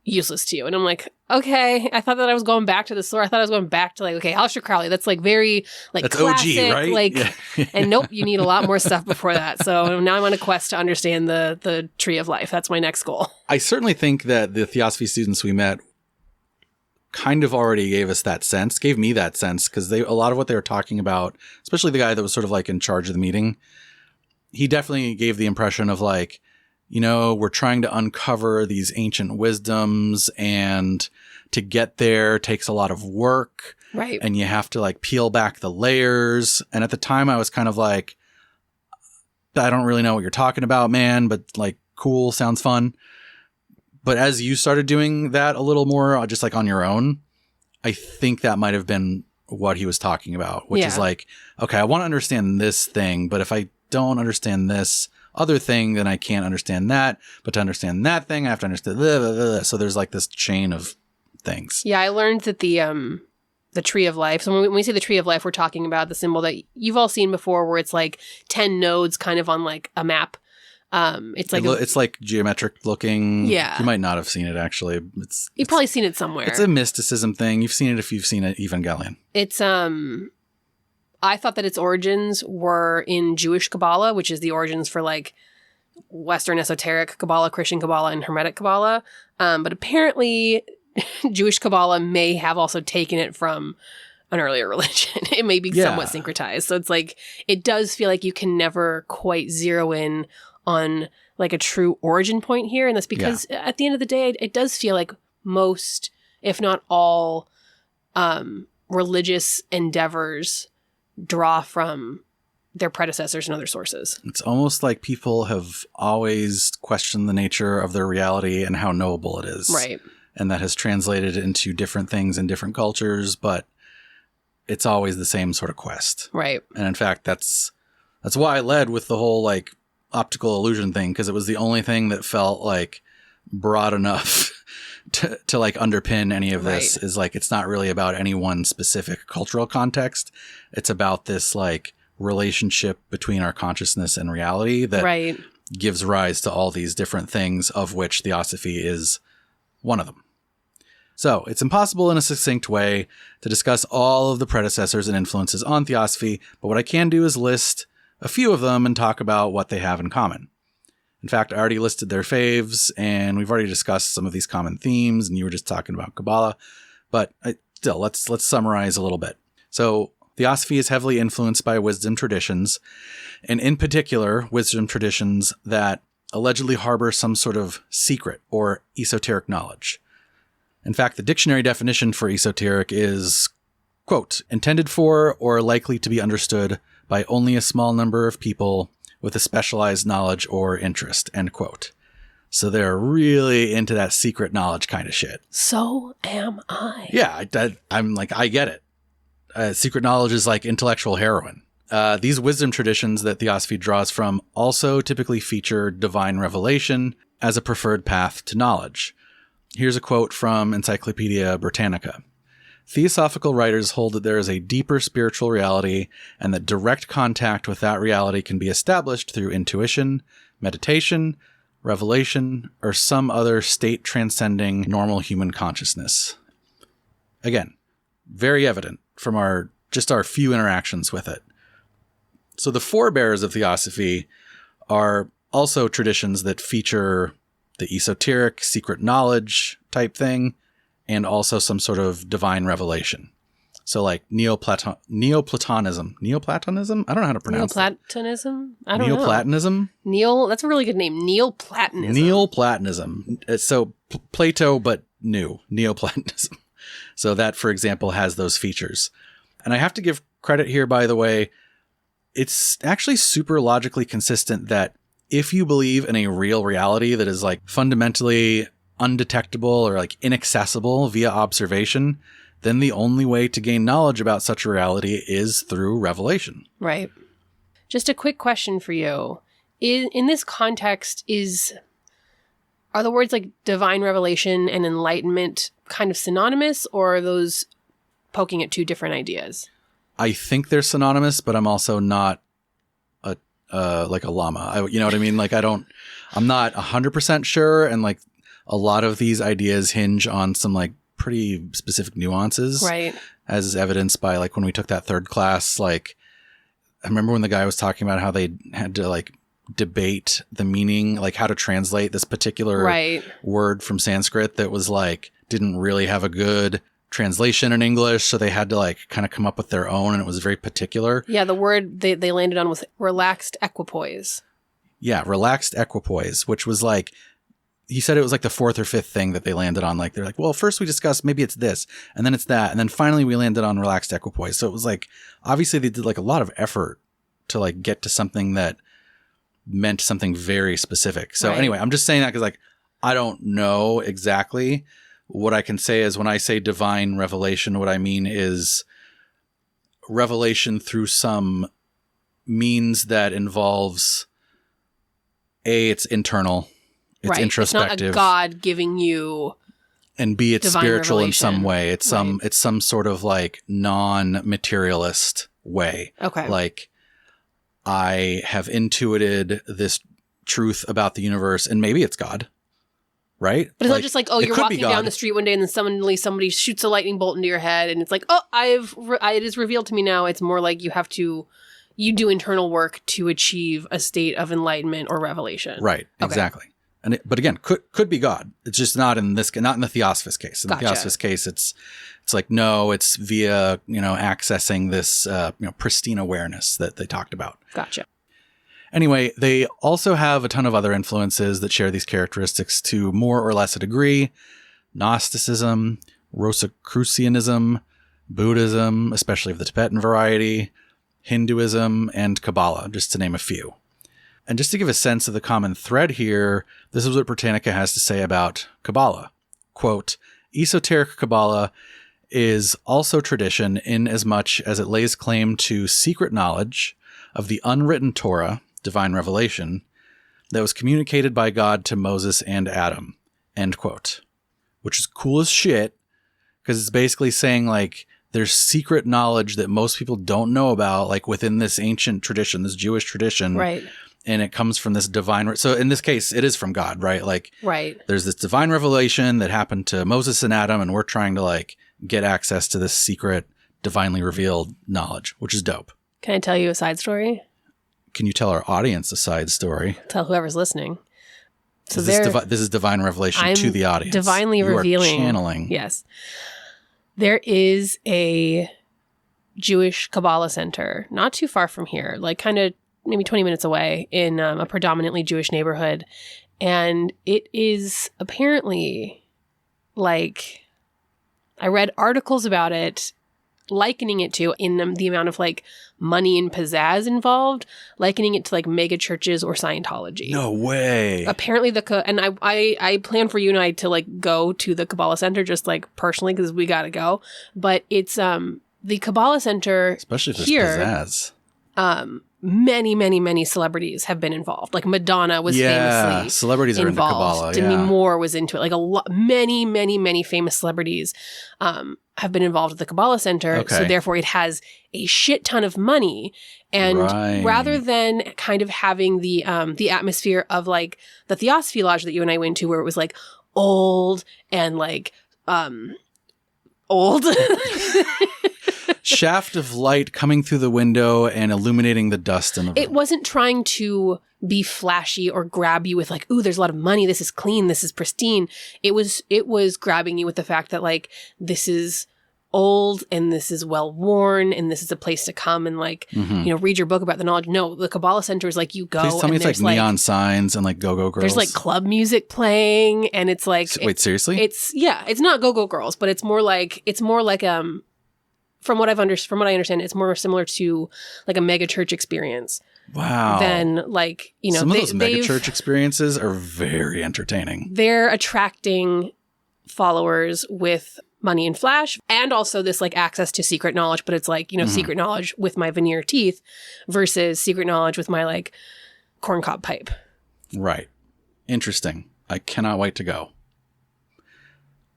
useless to you. And I'm like, okay, I thought that I was going back to the source. I thought I was going back to like, okay, Aleister Crowley, that's like very like that's classic, OG, right? Like, yeah. And nope, you need a lot more stuff before that. So now I'm on a quest to understand the tree of life. That's my next goal. I certainly think that the Theosophy students we met kind of already gave me that sense, because a lot of what they were talking about, especially the guy that was sort of like in charge of the meeting, he definitely gave the impression of like, you know, we're trying to uncover these ancient wisdoms and to get there takes a lot of work. Right. And you have to like peel back the layers. And at the time I was kind of like, I don't really know what you're talking about, man, but like cool, sounds fun. But as you started doing that a little more, just like on your own, I think that might have been what he was talking about, which is like, okay, I want to understand this thing, but if I don't understand this other thing, then I can't understand that. But to understand that thing, I have to understand blah, blah, blah. So there's like this chain of things. Yeah, I learned that the tree of life. So when we say the tree of life, we're talking about the symbol that you've all seen before, where it's like 10 nodes kind of on like a map. It's like geometric looking. Yeah. You might not have seen it actually. You've probably seen it somewhere. It's a mysticism thing. You've seen it if you've seen it Evangelion. It's I thought that its origins were in Jewish Kabbalah, which is the origins for like Western esoteric Kabbalah, Christian Kabbalah, and Hermetic Kabbalah. But apparently Jewish Kabbalah may have also taken it from an earlier religion. It may be somewhat syncretized. So it's like, it does feel like you can never quite zero in on like a true origin point here. And that's because at the end of the day, it does feel like most, if not all, religious endeavors draw from their predecessors and other sources. It's almost like people have always questioned the nature of their reality and how knowable it is. Right. And that has translated into different things in different cultures, but it's always the same sort of quest. Right. And in fact, that's why I led with the whole like optical illusion thing, because it was the only thing that felt like broad enough to like underpin any of this. Is like, it's not really about any one specific cultural context. It's about this like relationship between our consciousness and reality that gives rise to all these different things, of which Theosophy is one of them. So it's impossible in a succinct way to discuss all of the predecessors and influences on Theosophy, but what I can do is list a few of them and talk about what they have in common. In fact, I already listed their faves, and we've already discussed some of these common themes, and you were just talking about Kabbalah. But still, let's summarize a little bit. So Theosophy is heavily influenced by wisdom traditions, and in particular, wisdom traditions that allegedly harbor some sort of secret or esoteric knowledge. In fact, the dictionary definition for esoteric is, quote, intended for or likely to be understood by only a small number of people with a specialized knowledge or interest, end quote. So they're really into that secret knowledge kind of shit. So am I. Yeah, I'm like, I get it. Secret knowledge is like intellectual heroin. These wisdom traditions that Theosophy draws from also typically feature divine revelation as a preferred path to knowledge. Here's a quote from Encyclopedia Britannica. Theosophical writers hold that there is a deeper spiritual reality and that direct contact with that reality can be established through intuition, meditation, revelation, or some other state transcending normal human consciousness. Again, very evident from our few interactions with it. So the forebears of Theosophy are also traditions that feature the esoteric, secret knowledge type thing, and also some sort of divine revelation. So like Neoplatonism. Neoplatonism? I don't know how to pronounce it. Neoplatonism? I don't know. Neoplatonism? That's a really good name. Neoplatonism. Neoplatonism. So Plato, but new. Neoplatonism. So that, for example, has those features. And I have to give credit here, by the way. It's actually super logically consistent that if you believe in a real reality that is like fundamentally undetectable or like inaccessible via observation, then the only way to gain knowledge about such a reality is through revelation. Right. Just a quick question for you. In this context, are the words like divine revelation and enlightenment kind of synonymous, or are those poking at two different ideas? I think they're synonymous, but I'm also not like a llama. You know what I mean? Like I'm not 100% sure. And like a lot of these ideas hinge on some like pretty specific nuances. Right. As is evidenced by like when we took that third class, like I remember when the guy was talking about how they had to like debate the meaning, like how to translate this particular word from Sanskrit that was like, didn't really have a good translation in English, so they had to like kind of come up with their own, and it was very particular. Yeah, the word they landed on was relaxed equipoise. Yeah, relaxed equipoise, which was like, he said it was like the fourth or fifth thing that they landed on. Like they're like, well, first we discussed maybe it's this, and then it's that, and then finally we landed on relaxed equipoise. So it was like, obviously they did like a lot of effort to like get to something that meant something very specific. So anyway, I'm just saying that because like I don't know exactly. What I can say is when I say divine revelation, what I mean is revelation through some means that involves it's internal, it's introspective. It's not a God giving you, and B, it's spiritual revelation. In some way. It's some sort of like non-materialist way. Okay. Like I have intuited this truth about the universe, and maybe it's God. Right? But it's not just like, oh, you're walking down the street one day and then suddenly somebody shoots a lightning bolt into your head and it's like, oh, it is revealed to me now. It's more like you do internal work to achieve a state of enlightenment or revelation. Right. Okay. Exactly. But again, could be God. It's just not in the Theosophist case. In the Theosophist case, it's like, no, it's via, accessing this, pristine awareness that they talked about. Gotcha. Anyway, they also have a ton of other influences that share these characteristics to more or less a degree. Gnosticism, Rosicrucianism, Buddhism, especially of the Tibetan variety, Hinduism, and Kabbalah, just to name a few. And just to give a sense of the common thread here, this is what Britannica has to say about Kabbalah. Quote, esoteric Kabbalah is also tradition in as much as it lays claim to secret knowledge of the unwritten Torah, divine revelation, that was communicated by God to Moses and Adam, end quote. Which is cool as shit, because it's basically saying like there's secret knowledge that most people don't know about, like within this ancient tradition, this Jewish tradition, and it comes from this divine. So in this case, it is from God, right? Like, right. There's this divine revelation that happened to Moses and Adam, and we're trying to like get access to this secret, divinely revealed knowledge, which is dope. Can I tell you a side story? Can you tell our audience a side story? Tell whoever's listening. So this is divine revelation to the audience. Divinely you revealing. Are channeling. Yes. There is a Jewish Kabbalah center not too far from here, like kind of maybe 20 minutes away in a predominantly Jewish neighborhood. And it is apparently like, I read articles about it, likening it to, in the amount of like money and pizzazz involved, likening it to like mega churches or Scientology. No way. Apparently and I plan for you and I to like go to the Kabbalah Center just like personally because we gotta go. But it's the Kabbalah Center, especially if there's here, pizzazz. Many celebrities have been involved. Like Madonna was famously celebrities are involved. into Kabbalah. Demi Moore was into it. Like many famous celebrities have been involved with the Kabbalah Center. Okay. So therefore it has a shit ton of money. And rather than kind of having the atmosphere of like the Theosophy Lodge that you and I went to, where it was like old and like old. Shaft of light coming through the window and illuminating the dust in the room. It wasn't trying to be flashy or grab you with like, ooh, there's a lot of money. This is clean. This is pristine. It was grabbing you with the fact that like, this is old and this is well worn and this is a place to come and like, read your book about the knowledge. No, the Kabbalah Center is like, you go. Please tell me it's like neon signs and like go-go girls. There's like club music playing and it's like. Wait, seriously? It's not go-go girls, but it's more like from what I understand, it's more similar to like a mega church experience. Wow. Than like, some of those mega church experiences are very entertaining. They're attracting followers with money and flash and also this like access to secret knowledge, but it's like, secret knowledge with my veneer teeth versus secret knowledge with my like corncob pipe. Right. Interesting. I cannot wait to go.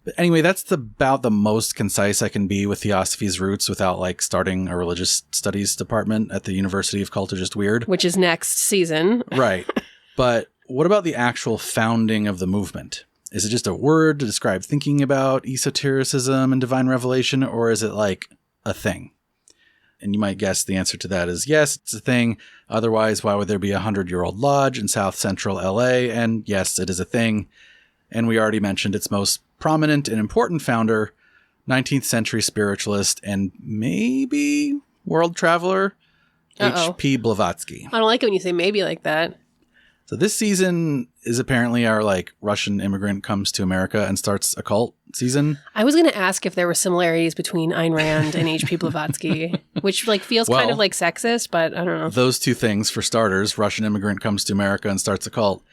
But anyway, that's about the most concise I can be with Theosophy's roots without like starting a religious studies department at the University of Cultists Weird. Which is next season. Right. But what about the actual founding of the movement? Is it just a word to describe thinking about esotericism and divine revelation, or is it like a thing? And you might guess the answer to that is yes, it's a thing. Otherwise, why would there be a 100-year-old lodge in South Central LA? And yes, it is a thing. And we already mentioned its most prominent and important founder, 19th century spiritualist and maybe world traveler, H.P. Blavatsky. I don't like it when you say maybe like that. So this season is apparently our like Russian immigrant comes to America and starts a cult season. I was going to ask if there were similarities between Ayn Rand and H.P. Blavatsky, which like feels kind of like sexist, but I don't know. Those two things for starters, Russian immigrant comes to America and starts a cult.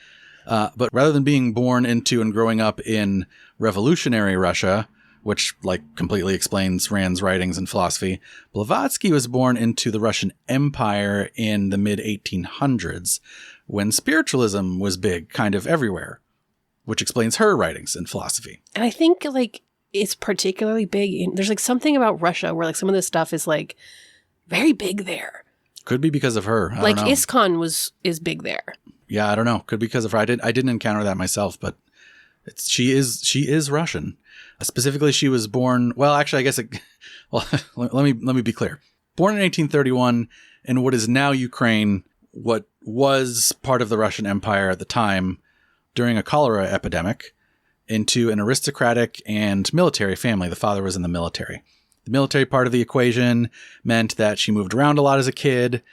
But rather than being born into and growing up in revolutionary Russia, which like completely explains Rand's writings and philosophy, Blavatsky was born into the Russian Empire in the mid-1800s when spiritualism was big kind of everywhere, which explains her writings and philosophy. And I think like it's particularly big. There's like something about Russia where like some of this stuff is like very big there. Could be because of her. Like ISKCON is big there. Yeah, I don't know. Could be because of her. I didn't encounter that myself, but she is Russian. Specifically, she was born. Well, actually, I guess. Let me be clear. Born in 1831 in what is now Ukraine, what was part of the Russian Empire at the time, during a cholera epidemic, into an aristocratic and military family. The father was in the military. The military part of the equation meant that she moved around a lot as a kid.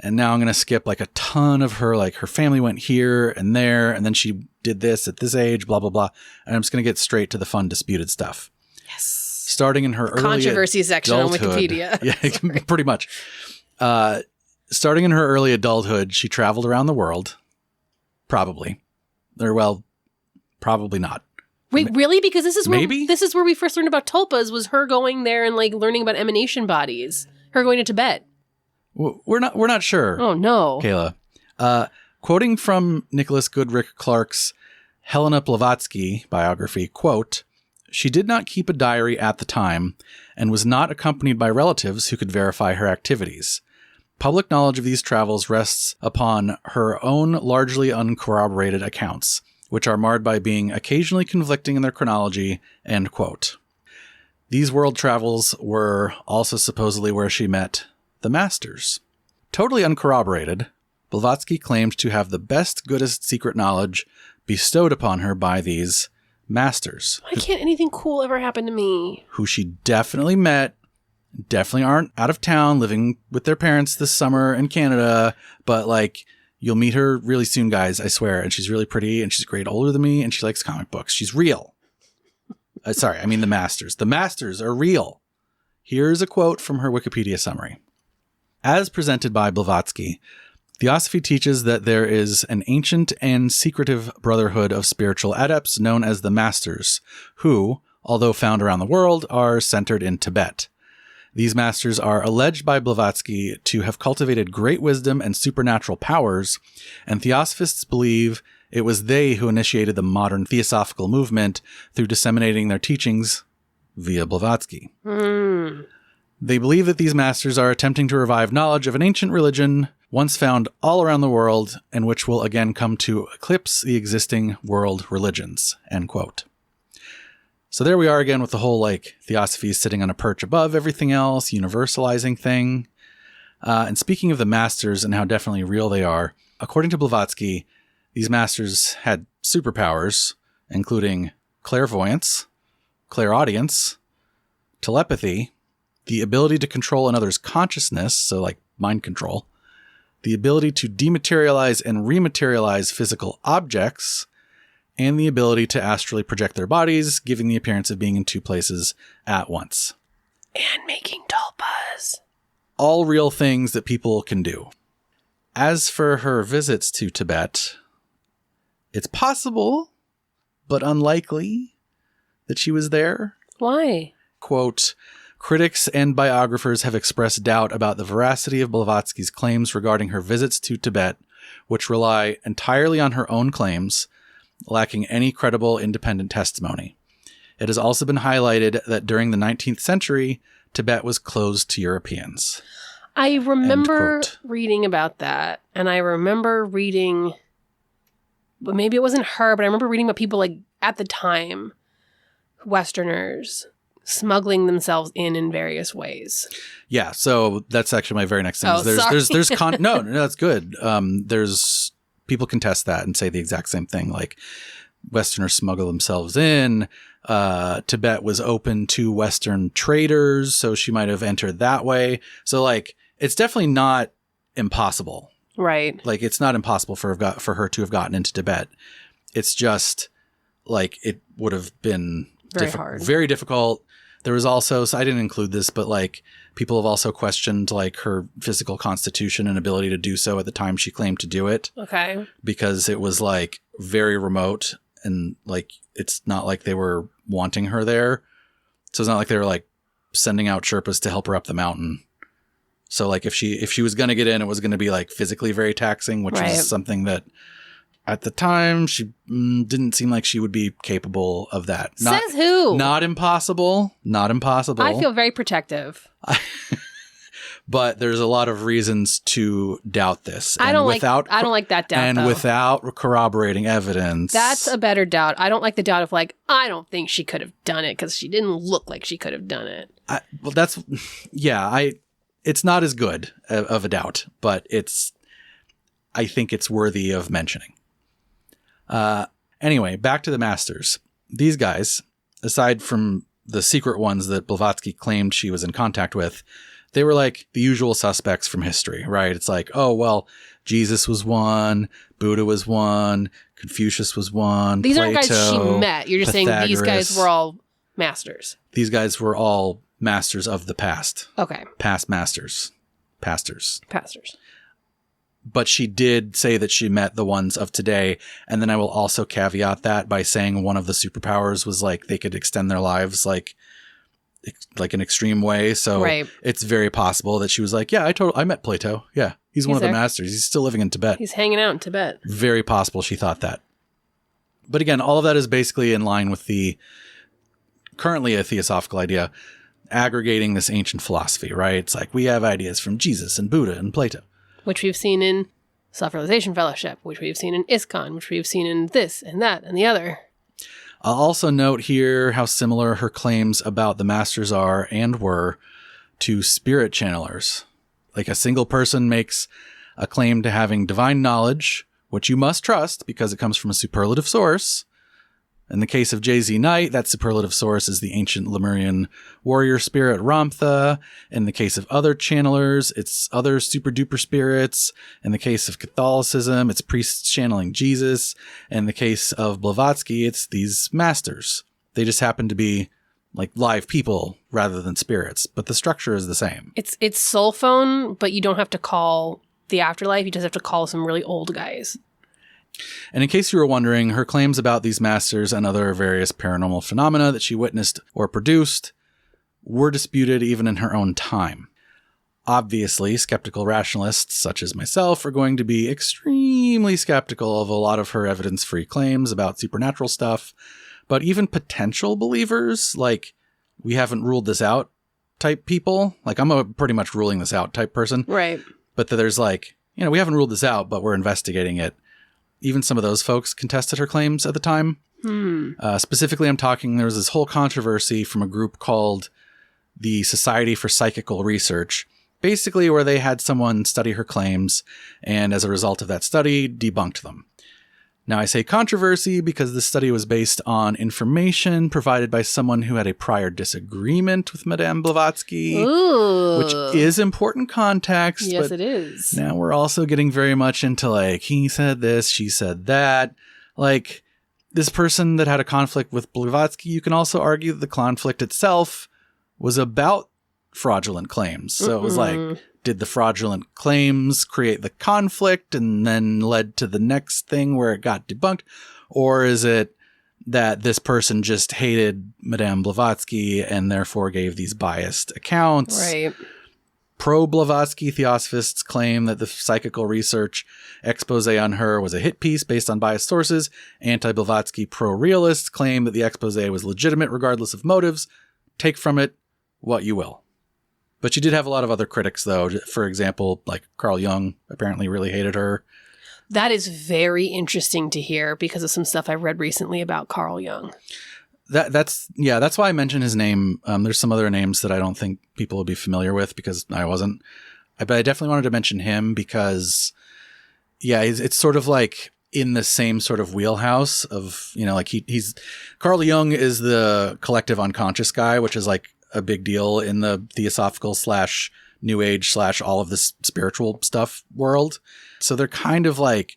And now I'm going to skip like a ton of her, like her family went here and there, and then she did this at this age, blah, blah, blah. And I'm just going to get straight to the fun disputed stuff. Yes. Starting in her early controversy section on Wikipedia. Yeah, pretty much. Starting in her early adulthood, she traveled around the world. Probably. Probably not. Wait, really? Because this is where we first learned about tulpas, was her going there and like learning about emanation bodies. Her going to Tibet. We're not sure. Oh no, Kayla. Quoting from Nicholas Goodrick Clark's Helena Blavatsky biography, quote, "She did not keep a diary at the time and was not accompanied by relatives who could verify her activities. Public knowledge of these travels rests upon her own largely uncorroborated accounts, which are marred by being occasionally conflicting in their chronology, end quote. These world travels were also supposedly where she met the Masters. Totally uncorroborated, Blavatsky claimed to have the best, goodest secret knowledge bestowed upon her by these Masters. Why can't anything cool ever happen to me? Who she definitely met, definitely aren't out of town living with their parents this summer in Canada, but like you'll meet her really soon, guys, I swear. And she's really pretty and she's a grade older than me and she likes comic books. She's real. Sorry, I mean the Masters. The Masters are real. Here's a quote from her Wikipedia summary. As presented by Blavatsky, Theosophy teaches that there is an ancient and secretive brotherhood of spiritual adepts known as the Masters, who, although found around the world, are centered in Tibet. These Masters are alleged by Blavatsky to have cultivated great wisdom and supernatural powers, and Theosophists believe it was they who initiated the modern Theosophical movement through disseminating their teachings via Blavatsky. They believe that these Masters are attempting to revive knowledge of an ancient religion once found all around the world and which will again come to eclipse the existing world religions, end quote. So there we are again with the whole like Theosophy sitting on a perch above everything else, universalizing thing. And speaking of the Masters and how definitely real they are, according to Blavatsky, these Masters had superpowers, including clairvoyance, clairaudience, telepathy, the ability to control another's consciousness, so like mind control, the ability to dematerialize and rematerialize physical objects, and the ability to astrally project their bodies, giving the appearance of being in two places at once. And making tulpas. All real things that people can do. As for her visits to Tibet, it's possible, but unlikely, that she was there. Why? Quote, critics and biographers have expressed doubt about the veracity of Blavatsky's claims regarding her visits to Tibet, which rely entirely on her own claims, lacking any credible independent testimony. It has also been highlighted that during the 19th century, Tibet was closed to Europeans. I remember reading about that, and I remember reading, but maybe it wasn't her, but I remember reading about people like at the time, Westerners, smuggling themselves in various ways. Yeah, so that's actually my very next thing. Oh, No, that's good. There's people contest that and say the exact same thing. Like Westerners smuggle themselves in. Tibet was open to Western traders, so she might have entered that way. So like, it's definitely not impossible. Right. Like it's not impossible for her to have gotten into Tibet. It's just like it would have been hard. Very difficult. There was also, so I didn't include this, but like people have also questioned like her physical constitution and ability to do so at the time she claimed to do it. Okay. Because it was like very remote and like it's not like they were wanting her there. So it's not like they were like sending out Sherpas to help her up the mountain. So like if she was going to get in, it was going to be like physically very taxing, which was something that at the time she didn't seem like she would be capable of that. Says who? Not impossible. Not impossible. I feel very protective. But there's a lot of reasons to doubt this. I don't like that doubt, and without corroborating evidence. That's a better doubt. I don't like the doubt of like, I don't think she could have done it because she didn't look like she could have done it. It's not as good of a doubt, but I think it's worthy of mentioning. Anyway, back to the Masters. These guys, aside from the secret ones that Blavatsky claimed she was in contact with, they were like the usual suspects from history, right? It's like, oh, well, Jesus was one, Buddha was one, Confucius was one, These Plato, aren't guys she met. You're just saying these guys were all masters. These guys were all masters of the past. Okay. Past masters. Pastors. But she did say that she met the ones of today. And then I will also caveat that by saying one of the superpowers was like they could extend their lives like an extreme way. So It's very possible that she was like, yeah, I met Plato. Yeah. He's one of the masters. He's still living in Tibet. He's hanging out in Tibet. Very possible she thought that. But again, all of that is basically in line with the currently a theosophical idea. aggregating this ancient philosophy, right? It's like we have ideas from Jesus and Buddha and Plato. Which we've seen in Self-Realization Fellowship, which we've seen in ISKCON, which we've seen in this and that and the other. I'll also note here how similar her claims about the masters are and were to spirit channelers. Like a single person makes a claim to having divine knowledge, which you must trust because it comes from a superlative source. In the case of JZ Knight, that superlative source is the ancient Lemurian warrior spirit Ramtha. In the case of other channelers, it's other super duper spirits. In the case of Catholicism, it's priests channeling Jesus. In the case of Blavatsky, it's these masters. They just happen to be like live people rather than spirits, but the structure is the same. It's soul phone, but you don't have to call the afterlife. You just have to call some really old guys. And in case you were wondering, her claims about these masters and other various paranormal phenomena that she witnessed or produced were disputed even in her own time. Obviously, skeptical rationalists such as myself are going to be extremely skeptical of a lot of her evidence-free claims about supernatural stuff, but even potential believers, like we haven't ruled this out type people, like I'm a pretty much ruling this out type person. Right. But there's like, we haven't ruled this out, but we're investigating it. Even some of those folks contested her claims at the time. Specifically, there was this whole controversy from a group called the Society for Psychical Research, basically where they had someone study her claims, and as a result of that study, debunked them. Now, I say controversy because this study was based on information provided by someone who had a prior disagreement with Madame Blavatsky, which is important context. Yes, it is. Now we're also getting very much into like, he said this, she said that. Like, this person that had a conflict with Blavatsky, you can also argue that the conflict itself was about fraudulent claims. So it was like, did the fraudulent claims create the conflict and then led to the next thing where it got debunked? Or is it that this person just hated Madame Blavatsky and therefore gave these biased accounts? Right. Pro-Blavatsky theosophists claim that the psychical research expose on her was a hit piece based on biased sources. Anti-Blavatsky pro-realists claim that the expose was legitimate regardless of motives. Take from it what you will. But she did have a lot of other critics, though. For example, like Carl Jung apparently really hated her. That is very interesting to hear because of some stuff I read recently about Carl Jung. That's why I mentioned his name. There's some other names that I don't think people would be familiar with because I wasn't. But I definitely wanted to mention him because, it's sort of like in the same sort of wheelhouse of, like he's Carl Jung is the collective unconscious guy, which is like a big deal in the theosophical / new age / all of this spiritual stuff world. So they're kind of like,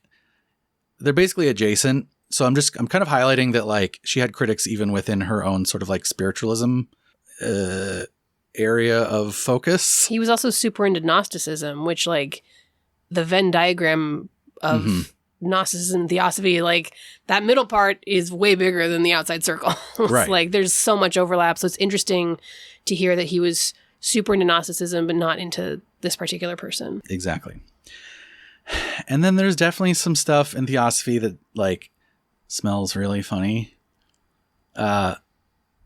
they're basically adjacent. So I'm kind of highlighting that like she had critics even within her own sort of like spiritualism area of focus. He was also super into Gnosticism, which like the Venn diagram of Gnosticism, Theosophy, like that middle part is way bigger than the outside circle. Right. Like there's so much overlap. So it's interesting to hear that he was super into Gnosticism, but not into this particular person. Exactly. And then there's definitely some stuff in Theosophy that like smells really funny.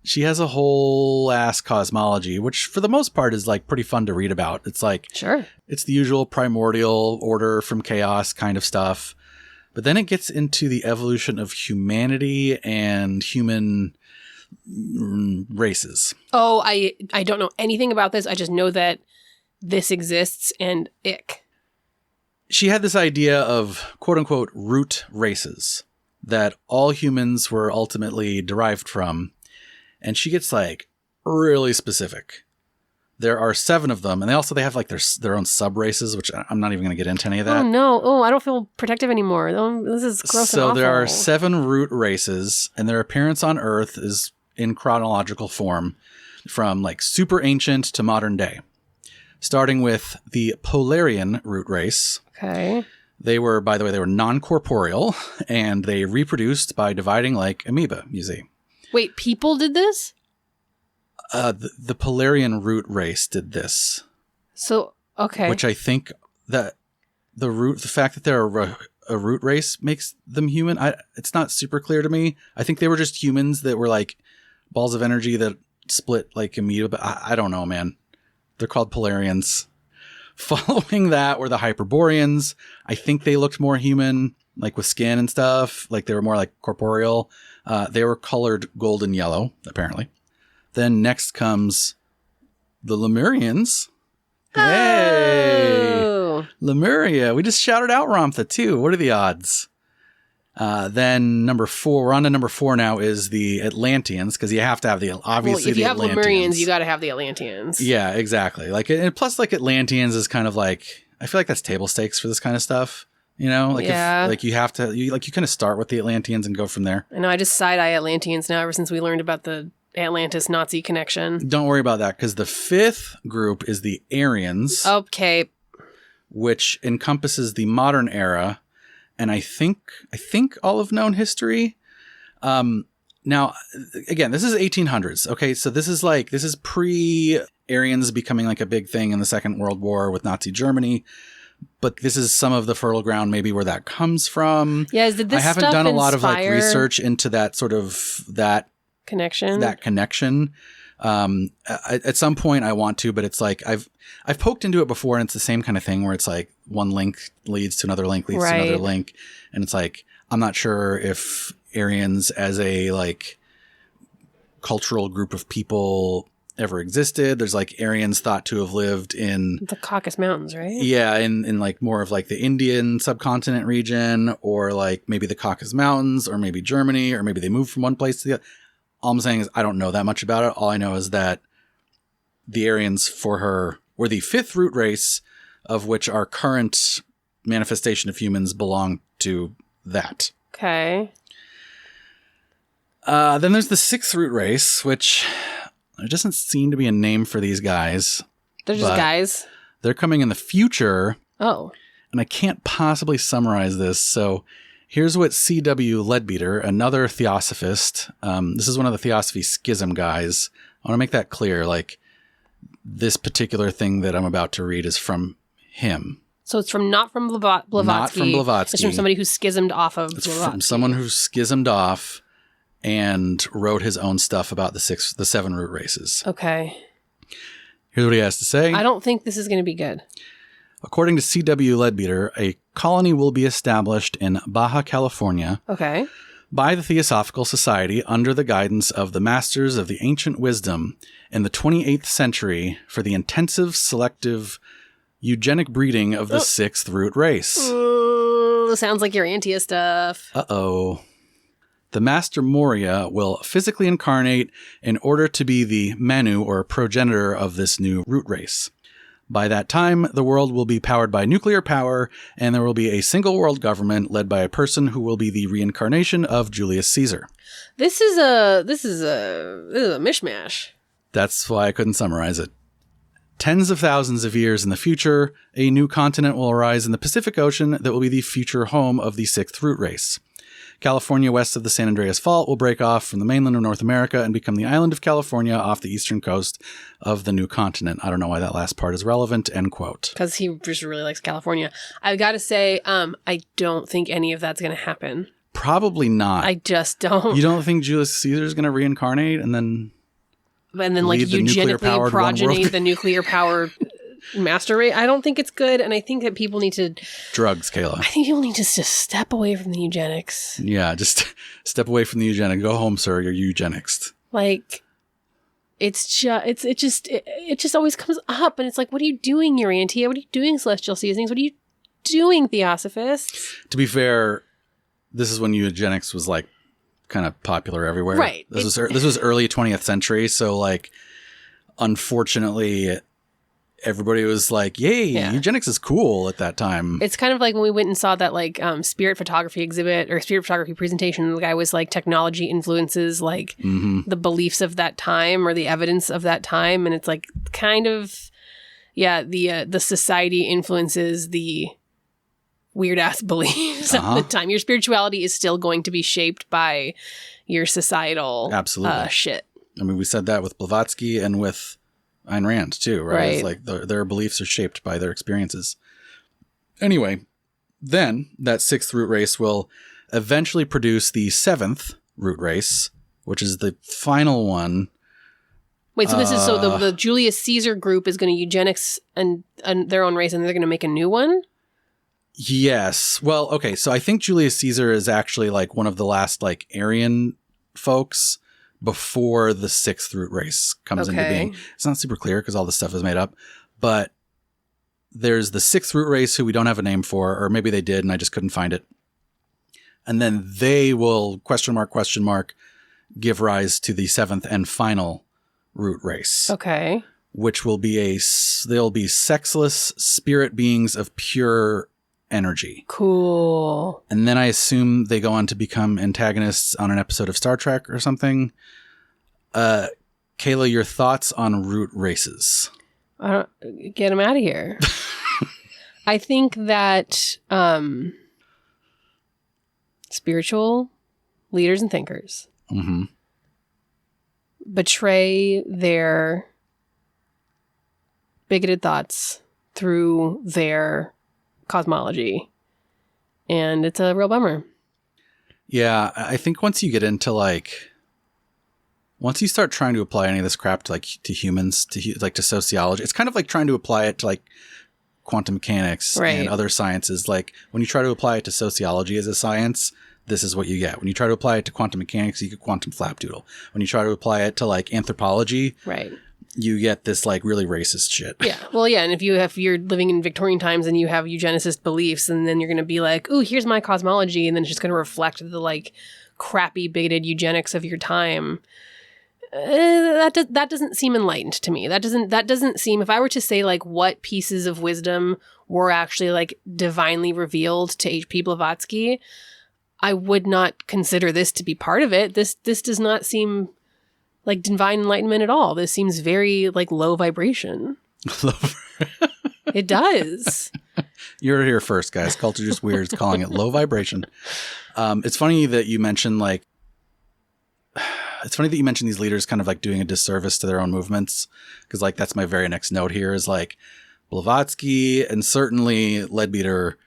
She has a whole ass cosmology, which for the most part is like pretty fun to read about. It's like, sure, it's the usual primordial order from chaos kind of stuff. But then it gets into the evolution of humanity and human races. Oh, I don't know anything about this. I just know that this exists and ick. She had this idea of quote unquote root races that all humans were ultimately derived from. And she gets like really specific. There are 7 of them, and they have like their own sub races, which I'm not even going to get into any of that. Oh no! Oh, I don't feel protective anymore. This is gross. So and awful. there are 7 root races, and their appearance on Earth is in chronological form, from like super ancient to modern day. Starting with the Polarian root race. Okay. They were, by the way, non-corporeal, and they reproduced by dividing like amoeba. You see. Wait, people did this? The Polarian root race did this. So, okay. Which I think that the fact that they're a root race makes them human. It's not super clear to me. I think they were just humans that were like balls of energy that split like immediately. I don't know, man. They're called Polarians. Following that were the Hyperboreans. I think they looked more human, like with skin and stuff. Like they were more like corporeal. They were colored golden yellow, apparently. Then next comes the Lemurians. Hey! Oh. Lemuria. We just shouted out Ramtha too. What are the odds? Then number 4, we're on to number 4 now, is the Atlanteans, because you have to have the, obviously, if you the have Atlanteans. Lemurians, you got to have the Atlanteans. Yeah, exactly. Like, and plus, like, Atlanteans is kind of like, I feel like that's table stakes for this kind of stuff. You know, like, yeah. if, like you have to, you kind of start with the Atlanteans and go from there. I know, I just side-eye Atlanteans now ever since we learned about the Atlantis-Nazi connection. Don't worry about that, because the 5th group is the Aryans. Okay. Which encompasses the modern era. And I think all of known history. Now, again, this is 1800s. Okay, so this is pre-Aryans becoming like a big thing in the Second World War with Nazi Germany. But this is some of the fertile ground, maybe where that comes from. Yeah, did this I haven't stuff done a lot of like inspire research into that sort of connection. At some point I want to, but it's like I've poked into it before, and it's the same kind of thing where it's like one link leads to another link leads to another link, and it's like I'm not sure if Aryans as a like cultural group of people ever existed. There's like Aryans thought to have lived in the Caucasus Mountains, right? Yeah, in like more of like the Indian subcontinent region, or like maybe the Caucasus Mountains, or maybe Germany, or maybe they moved from one place to the other. All I'm saying is I don't know that much about it. All I know is that the Aryans for her were the 5th root race, of which our current manifestation of humans belong to that. Okay. Then there's the 6th root race, which there doesn't seem to be a name for these guys. They're just guys? They're coming in the future. Oh. And I can't possibly summarize this, so here's what C.W. Leadbeater, another theosophist, this is one of the Theosophy schism guys. I want to make that clear. Like, this particular thing that I'm about to read is from him. So it's not from Blavatsky. Not from Blavatsky. It's from somebody who schismed off of Blavatsky. It's from someone who schismed off and wrote his own stuff about the 7 root races. Okay. Here's what he has to say. I don't think this is going to be good. According to C.W. Leadbeater, a colony will be established in Baja California. Okay. By the Theosophical Society under the guidance of the Masters of the Ancient Wisdom in the 28th century for the intensive, selective, eugenic breeding of the 6th root race. Sounds like your Antia stuff. Uh-oh. The Master Moria will physically incarnate in order to be the Manu or progenitor of this new root race. By that time, the world will be powered by nuclear power, and there will be a single world government led by a person who will be the reincarnation of Julius Caesar. This is a mishmash. That's why I couldn't summarize it. Tens of thousands of years in the future, a new continent will arise in the Pacific Ocean that will be the future home of the 6th root race. California west of the San Andreas Fault will break off from the mainland of North America and become the island of California off the eastern coast of the new continent. I don't know why that last part is relevant, end quote. Because he just really likes California. I've got to say, I don't think any of that's going to happen. Probably not. I just don't. You don't think Julius Caesar is going to reincarnate and then like eugenically progeny the nuclear-powered master race? I don't think it's good, and I think that people need to... Drugs, Kayla. I think people need to just step away from the eugenics. Yeah, just step away from the eugenics. Go home, sir. You're eugenics. Like, it just always comes up, and it's like, what are you doing, Urantia? What are you doing, Celestial Seasonings? What are you doing, Theosophists? To be fair, this is when eugenics was like kind of popular everywhere. Right. This was early 20th century, so like, unfortunately, everybody was like, yay, eugenics is cool at that time. It's kind of like when we went and saw that like spirit photography exhibit or spirit photography presentation. The guy was like, technology influences like the beliefs of that time or the evidence of that time. And it's like kind of, the society influences the weird ass beliefs of the time. Your spirituality is still going to be shaped by your societal shit. I mean, we said that with Blavatsky and with Ayn Rand too, right? It's like their beliefs are shaped by their experiences. Anyway, then that 6th root race will eventually produce the 7th root race, which is the final one Wait, so this is so the Julius Caesar group is going to eugenics and their own race, and they're going to make a new one? Yes. Well, okay. So I think Julius Caesar is actually like one of the last like Aryan folks before the sixth root race comes into being. It's not super clear because all this stuff is made up, but there's the sixth root race who we don't have a name for, or maybe they did and I just couldn't find it. And then they will question mark, give rise to the seventh and final root race. Okay. Which will be they'll be sexless spirit beings of pure energy. Cool. And then I assume they go on to become antagonists on an episode of Star Trek or something. Kayla, your thoughts on root races? Get them out of here. I think that spiritual leaders and thinkers betray their bigoted thoughts through their cosmology. And it's a real bummer. Yeah, I think once you get into once you start trying to apply any of this crap to to humans, to sociology, it's kind of like trying to apply it to quantum mechanics and other sciences. Like when you try to apply it to sociology as a science, this is what you get. When you try to apply it to quantum mechanics, you get quantum flapdoodle. When you try to apply it to anthropology, you get this really racist shit. Yeah. Well, yeah. And if you're living in Victorian times and you have eugenicist beliefs, and then you're going to be like, ooh, here's my cosmology. And then it's just going to reflect the crappy bigoted eugenics of your time. That doesn't seem enlightened to me. That doesn't seem, if I were to say what pieces of wisdom were actually divinely revealed to H.P. Blavatsky, I would not consider this to be part of it. This does not seem like divine enlightenment at all. This seems very low vibration. It does. You're here first, guys. Culture Just Weird's calling it low vibration. It's funny that you mentioned these leaders kind of doing a disservice to their own movements, because that's my very next note here is Blavatsky and certainly Leadbeater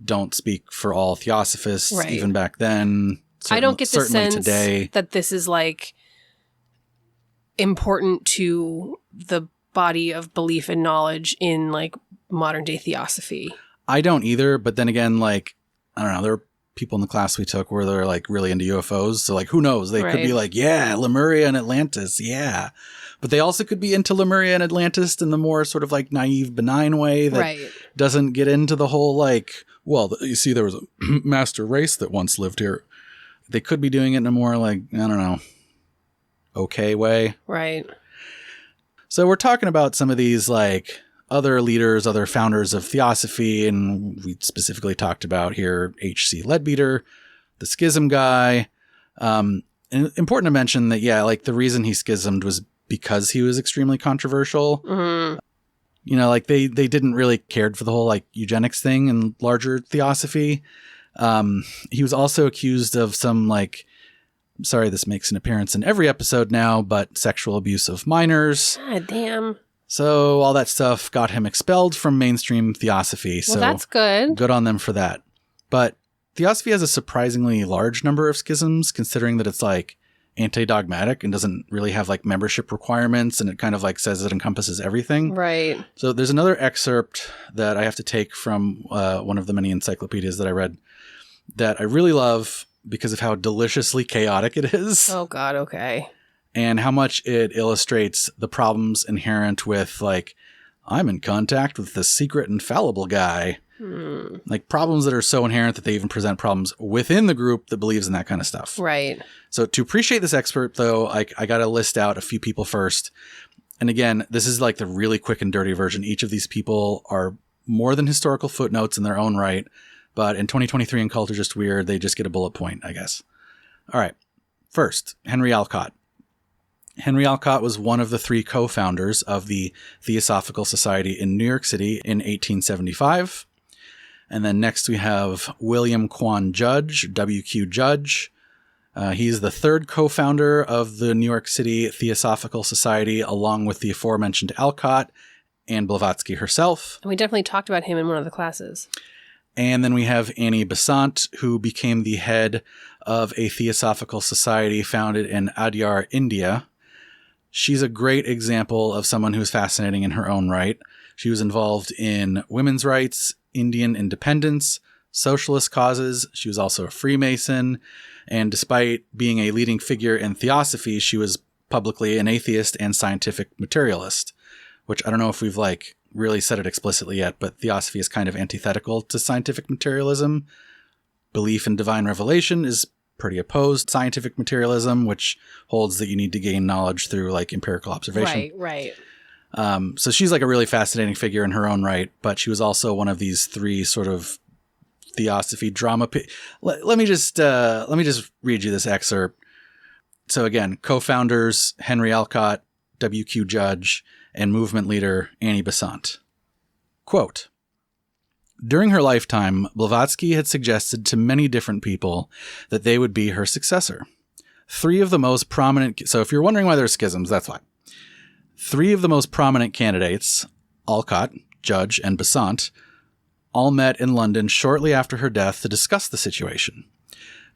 don't speak for all Theosophists even back then. I don't get the sense today that this is important to the body of belief and knowledge in modern day Theosophy. I don't either, but then again, I don't know, there are people in the class we took where they're really into UFOs. So who knows? They could be yeah, Lemuria and Atlantis. Yeah. But they also could be into Lemuria and Atlantis in the more sort of naive, benign way that doesn't get into the whole well, you see, there was a master race that once lived here. They could be doing it in a more I don't know, okay way. Right. So we're talking about some of these other leaders, other founders of Theosophy, and we specifically talked about here H.C. Leadbeater, the schism guy. And important to mention that, the reason he schismed was because he was extremely controversial. Mm-hmm. They didn't really cared for the whole eugenics thing and larger Theosophy. He was also accused of some sorry, this makes an appearance in every episode now, but sexual abuse of minors. God damn. So all that stuff got him expelled from mainstream Theosophy. Well, so that's good. Good on them for that. But Theosophy has a surprisingly large number of schisms, considering that it's anti-dogmatic and doesn't really have membership requirements, and it kind of says it encompasses everything. Right. So there's another excerpt that I have to take from one of the many encyclopedias that I read that I really love because of how deliciously chaotic it is. Oh God, okay. And how much it illustrates the problems inherent with I'm in contact with the secret infallible guy. Problems that are so inherent that they even present problems within the group that believes in that kind of stuff. Right. So to appreciate this expert, though, I got to list out a few people first. And again, this is the really quick and dirty version. Each of these people are more than historical footnotes in their own right. But in 2023 in Culture Just Weird, they just get a bullet point, I guess. All right. First, Henry Alcott. Henry Alcott was one of the three co-founders of the Theosophical Society in New York City in 1875. And then next we have William Quan Judge, W.Q. Judge. He's the third co-founder of the New York City Theosophical Society, along with the aforementioned Alcott and Blavatsky herself. And we definitely talked about him in one of the classes. And then we have Annie Besant, who became the head of a Theosophical Society founded in Adyar, India. She's a great example of someone who's fascinating in her own right. She was involved in women's rights, Indian independence, socialist causes. She was also a Freemason. And despite being a leading figure in Theosophy, she was publicly an atheist and scientific materialist, which I don't know if we've really said it explicitly yet, but Theosophy is kind of antithetical to scientific materialism. Belief in divine revelation is pretty opposed to scientific materialism, which holds that you need to gain knowledge through empirical observation. Right. So she's a really fascinating figure in her own right, but she was also one of these three sort of Theosophy drama. Let me just read you this excerpt. So again, co-founders Henry Alcott, W.Q. Judge, and movement leader Annie Besant. Quote, during her lifetime, Blavatsky had suggested to many different people that they would be her successor. Three of the most prominent... So if you're wondering why there's schisms, that's why. Three of the most prominent candidates, Alcott, Judge, and Besant, all met in London shortly after her death to discuss the situation.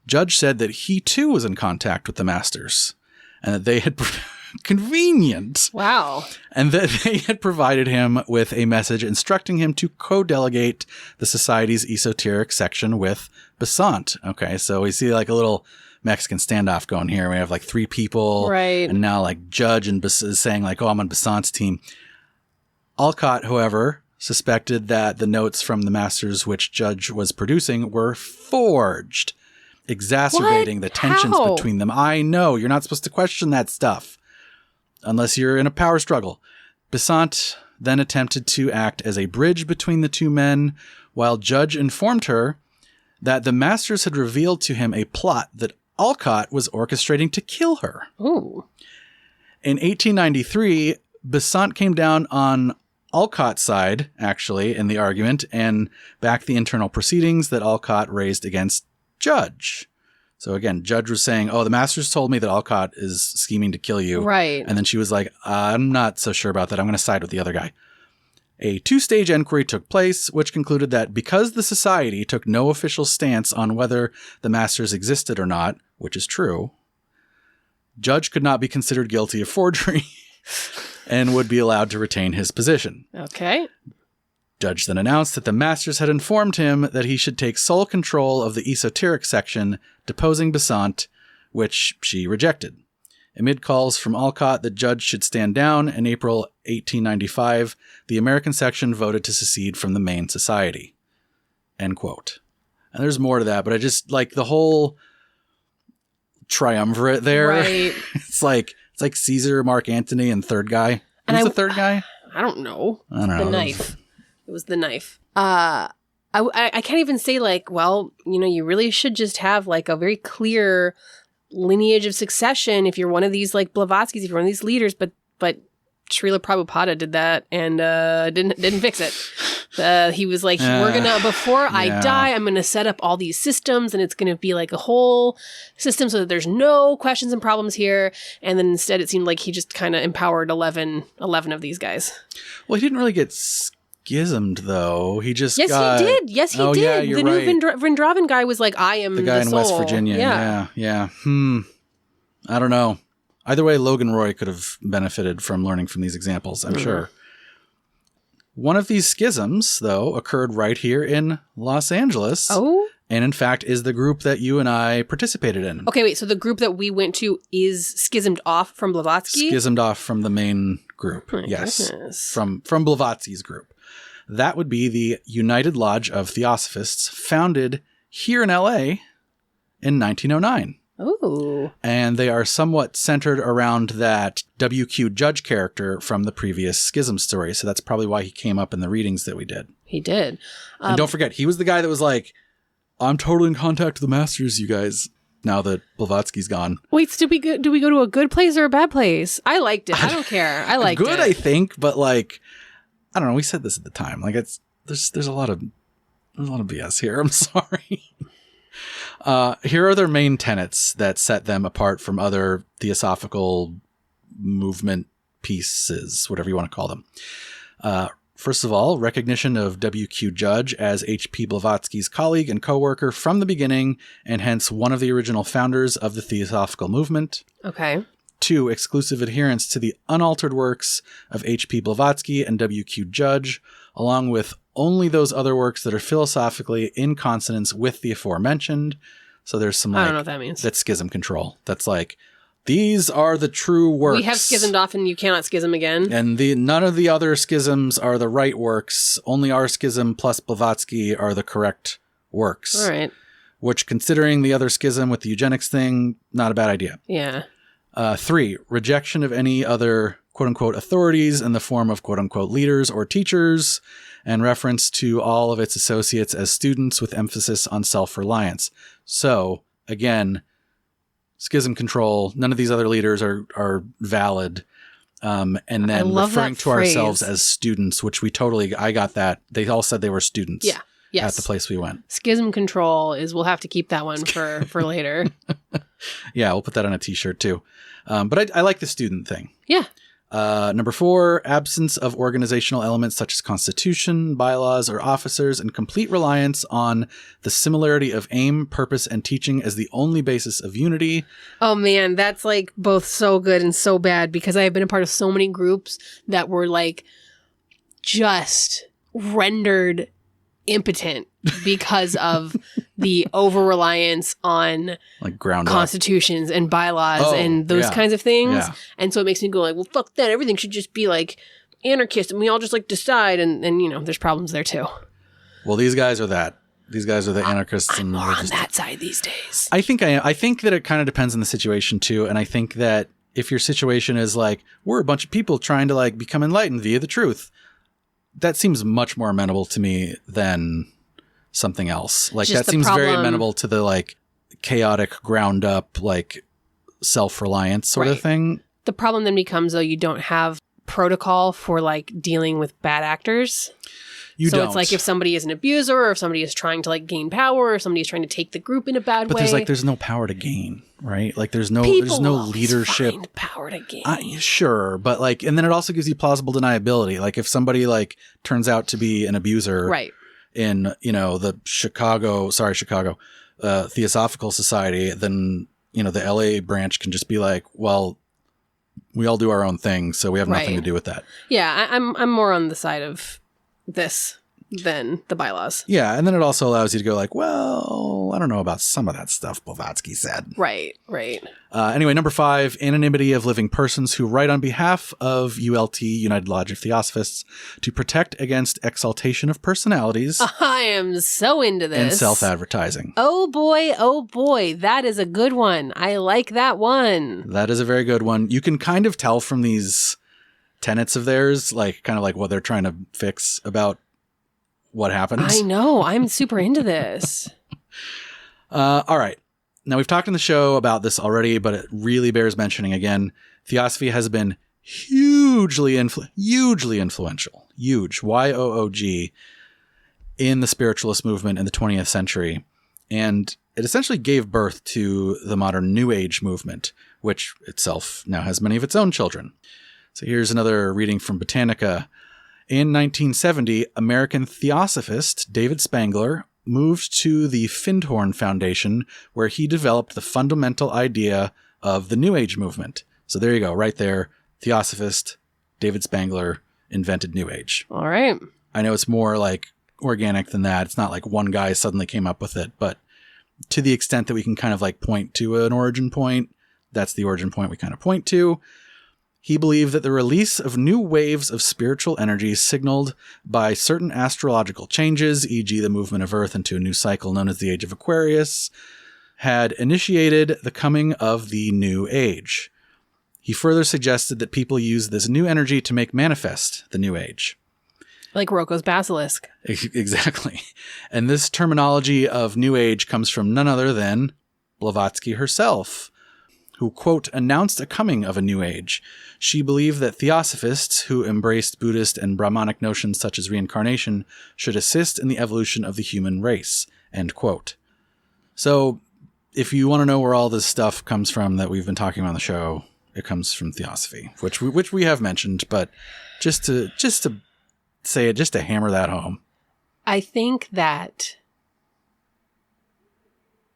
Judge said that he too was in contact with the masters, and that they had... Convenient. Wow. And that they had provided him with a message instructing him to co-delegate the society's esoteric section with Besant. Okay, so we see a little Mexican standoff going here. We have three people. Right. And now Judge and is saying oh, I'm on Besant's team. Alcott, however, suspected that the notes from the masters which Judge was producing were forged, exacerbating the tensions between them. I know, you're not supposed to question that stuff unless you're in a power struggle. Besant then attempted to act as a bridge between the two men, while Judge informed her that the masters had revealed to him a plot that Alcott was orchestrating to kill her. Ooh. In 1893, Besant came down on Alcott's side, actually, in the argument, and backed the internal proceedings that Alcott raised against Judge. So again, Judge was saying, oh, the masters told me that Alcott is scheming to kill you. Right. And then she was like, I'm not so sure about that. I'm going to side with the other guy. A two-stage inquiry took place, which concluded that because the society took no official stance on whether the masters existed or not, which is true, Judge could not be considered guilty of forgery and would be allowed to retain his position. Okay. Judge then announced that the masters had informed him that he should take sole control of the esoteric section, deposing Besant, which she rejected. Amid calls from Alcott that Judge should stand down, in April 1895, the American section voted to secede from the main society. End quote. And there's more to that, but I just the whole triumvirate there. Right. It's like Caesar, Mark Antony, and third guy. Who's the third guy? I don't know. I don't know. The knife. It was the knife. I can't even say you really should just have a very clear lineage of succession if you're one of these Blavatskys, if you're one of these leaders, but Srila Prabhupada did that and didn't fix it. He was we're gonna, before I die, I'm gonna set up all these systems and it's gonna be a whole system so that there's no questions and problems here. And then instead it seemed like he just kind of empowered 11 of these guys. Well, he didn't really get schismed, though. He just he did. Yes, he did. Yeah, you're the right. new Vrindavan guy was I am the guy in soul. West Virginia. Yeah. I don't know. Either way, Logan Roy could have benefited from learning from these examples, I'm sure. One of these schisms, though, occurred right here in Los Angeles. Oh? And in fact, is the group that you and I participated in. Okay, wait. So the group that we went to is schismed off from Blavatsky? Schismed off from the main group. Oh, yes. Goodness. From Blavatsky's group. That would be the United Lodge of Theosophists, founded here in LA in 1909. Ooh. And they are somewhat centered around that W.Q. Judge character from the previous schism story. So that's probably why he came up in the readings that we did. He did. And don't forget, he was the guy that was I'm totally in contact with the masters, you guys, now that Blavatsky's gone. Wait, so do we go to a good place or a bad place? I liked it. I don't care. I liked good, it. I think, but I don't know. We said this at the time. There's a lot of BS here. I'm sorry. Here are their main tenets that set them apart from other theosophical movement pieces, whatever you want to call them. First of all, recognition of W.Q. Judge as H.P. Blavatsky's colleague and co-worker from the beginning, and hence one of the original founders of the Theosophical movement. Okay. 2, exclusive adherence to the unaltered works of H.P. Blavatsky and W.Q. Judge, along with only those other works that are philosophically in consonance with the aforementioned. So there's some, like, I don't know what that means. That's schism control. That's like, these are the true works. We have schismed off and you cannot schism again. And none of the other schisms are the right works. Only our schism plus Blavatsky are the correct works. All right. Which, considering the other schism with the eugenics thing, not a bad idea. Yeah. 3, rejection of any other quote-unquote authorities in the form of quote-unquote leaders or teachers, and reference to all of its associates as students with emphasis on self-reliance. So, again, schism control, none of these other leaders are valid. And then referring to ourselves as students, which I got that. They all said they were students. Yeah. Yes. At the place we went. Schism control we'll have to keep that one for later. Yeah, we'll put that on a t-shirt too. But I like the student thing. Yeah. Number 4, absence of organizational elements such as constitution, bylaws, or officers, and complete reliance on the similarity of aim, purpose, and teaching as the only basis of unity. Oh man, that's like both so good and so bad, because I have been a part of so many groups that were like just rendered impotent because of the over-reliance on like ground constitutions and bylaws and those kinds of things. Yeah. And so it makes me go like, well, fuck that. Everything should just be like anarchist and we all just like decide. And you know, there's problems there too. Well, these guys are that. These guys are the anarchists. I'm more on that side these days. I think that it kind of depends on the situation too. And I think that if your situation is like, we're a bunch of people trying to like become enlightened via the truth, that seems much more amenable to me than something else. Like that seems very amenable to the like chaotic ground up, like self-reliance sort of thing. The problem then becomes though, you don't have protocol for like dealing with bad actors. So it's like if somebody is an abuser or if somebody is trying to like gain power or if somebody is trying to take the group in a bad way. But there's no power to gain, right? Like there's no leadership. Find power to gain. Sure. But like, and then it also gives you plausible deniability. Like if somebody like turns out to be an abuser in, you know, the Chicago Theosophical Society, then, you know, the LA branch can just be like, well, we all do our own thing. So we have nothing to do with that. Yeah. I'm more on the side of this than the bylaws. Yeah, and then it also allows you to go like, well, I don't know about some of that stuff Blavatsky said. Right. Anyway, number 5, anonymity of living persons who write on behalf of ULT, United Lodge of Theosophists, to protect against exaltation of personalities. I am so into this. And self-advertising. Oh boy, that is a good one. I like that one. That is a very good one. You can kind of tell from these tenets of theirs, like kind of like what they're trying to fix about what happens. I know. I'm super into this. All right. Now, we've talked in the show about this already, but it really bears mentioning again. Theosophy has been hugely influential, huge, Y-O-O-G, in the spiritualist movement in the 20th century. And it essentially gave birth to the modern New Age movement, which itself now has many of its own children. So here's another reading from Britannica. In 1970, American theosophist David Spangler moved to the Findhorn Foundation, where he developed the fundamental idea of the New Age movement. So there you go, right there. Theosophist David Spangler invented New Age. All right. I know it's more like organic than that. It's not like one guy suddenly came up with it, but to the extent that we can kind of like point to an origin point, that's the origin point we kind of point to. He believed that the release of new waves of spiritual energy signaled by certain astrological changes, e.g. the movement of Earth into a new cycle known as the Age of Aquarius, had initiated the coming of the New Age. He further suggested that people use this new energy to make manifest the New Age. Like Rocco's basilisk. Exactly. And this terminology of New Age comes from none other than Blavatsky herself, who, quote, announced a coming of a new age. She believed that theosophists who embraced Buddhist and Brahmanic notions such as reincarnation should assist in the evolution of the human race, end quote. So if you want to know where all this stuff comes from that we've been talking about on the show, it comes from Theosophy, which we have mentioned, but just to say it, just to hammer that home. I think that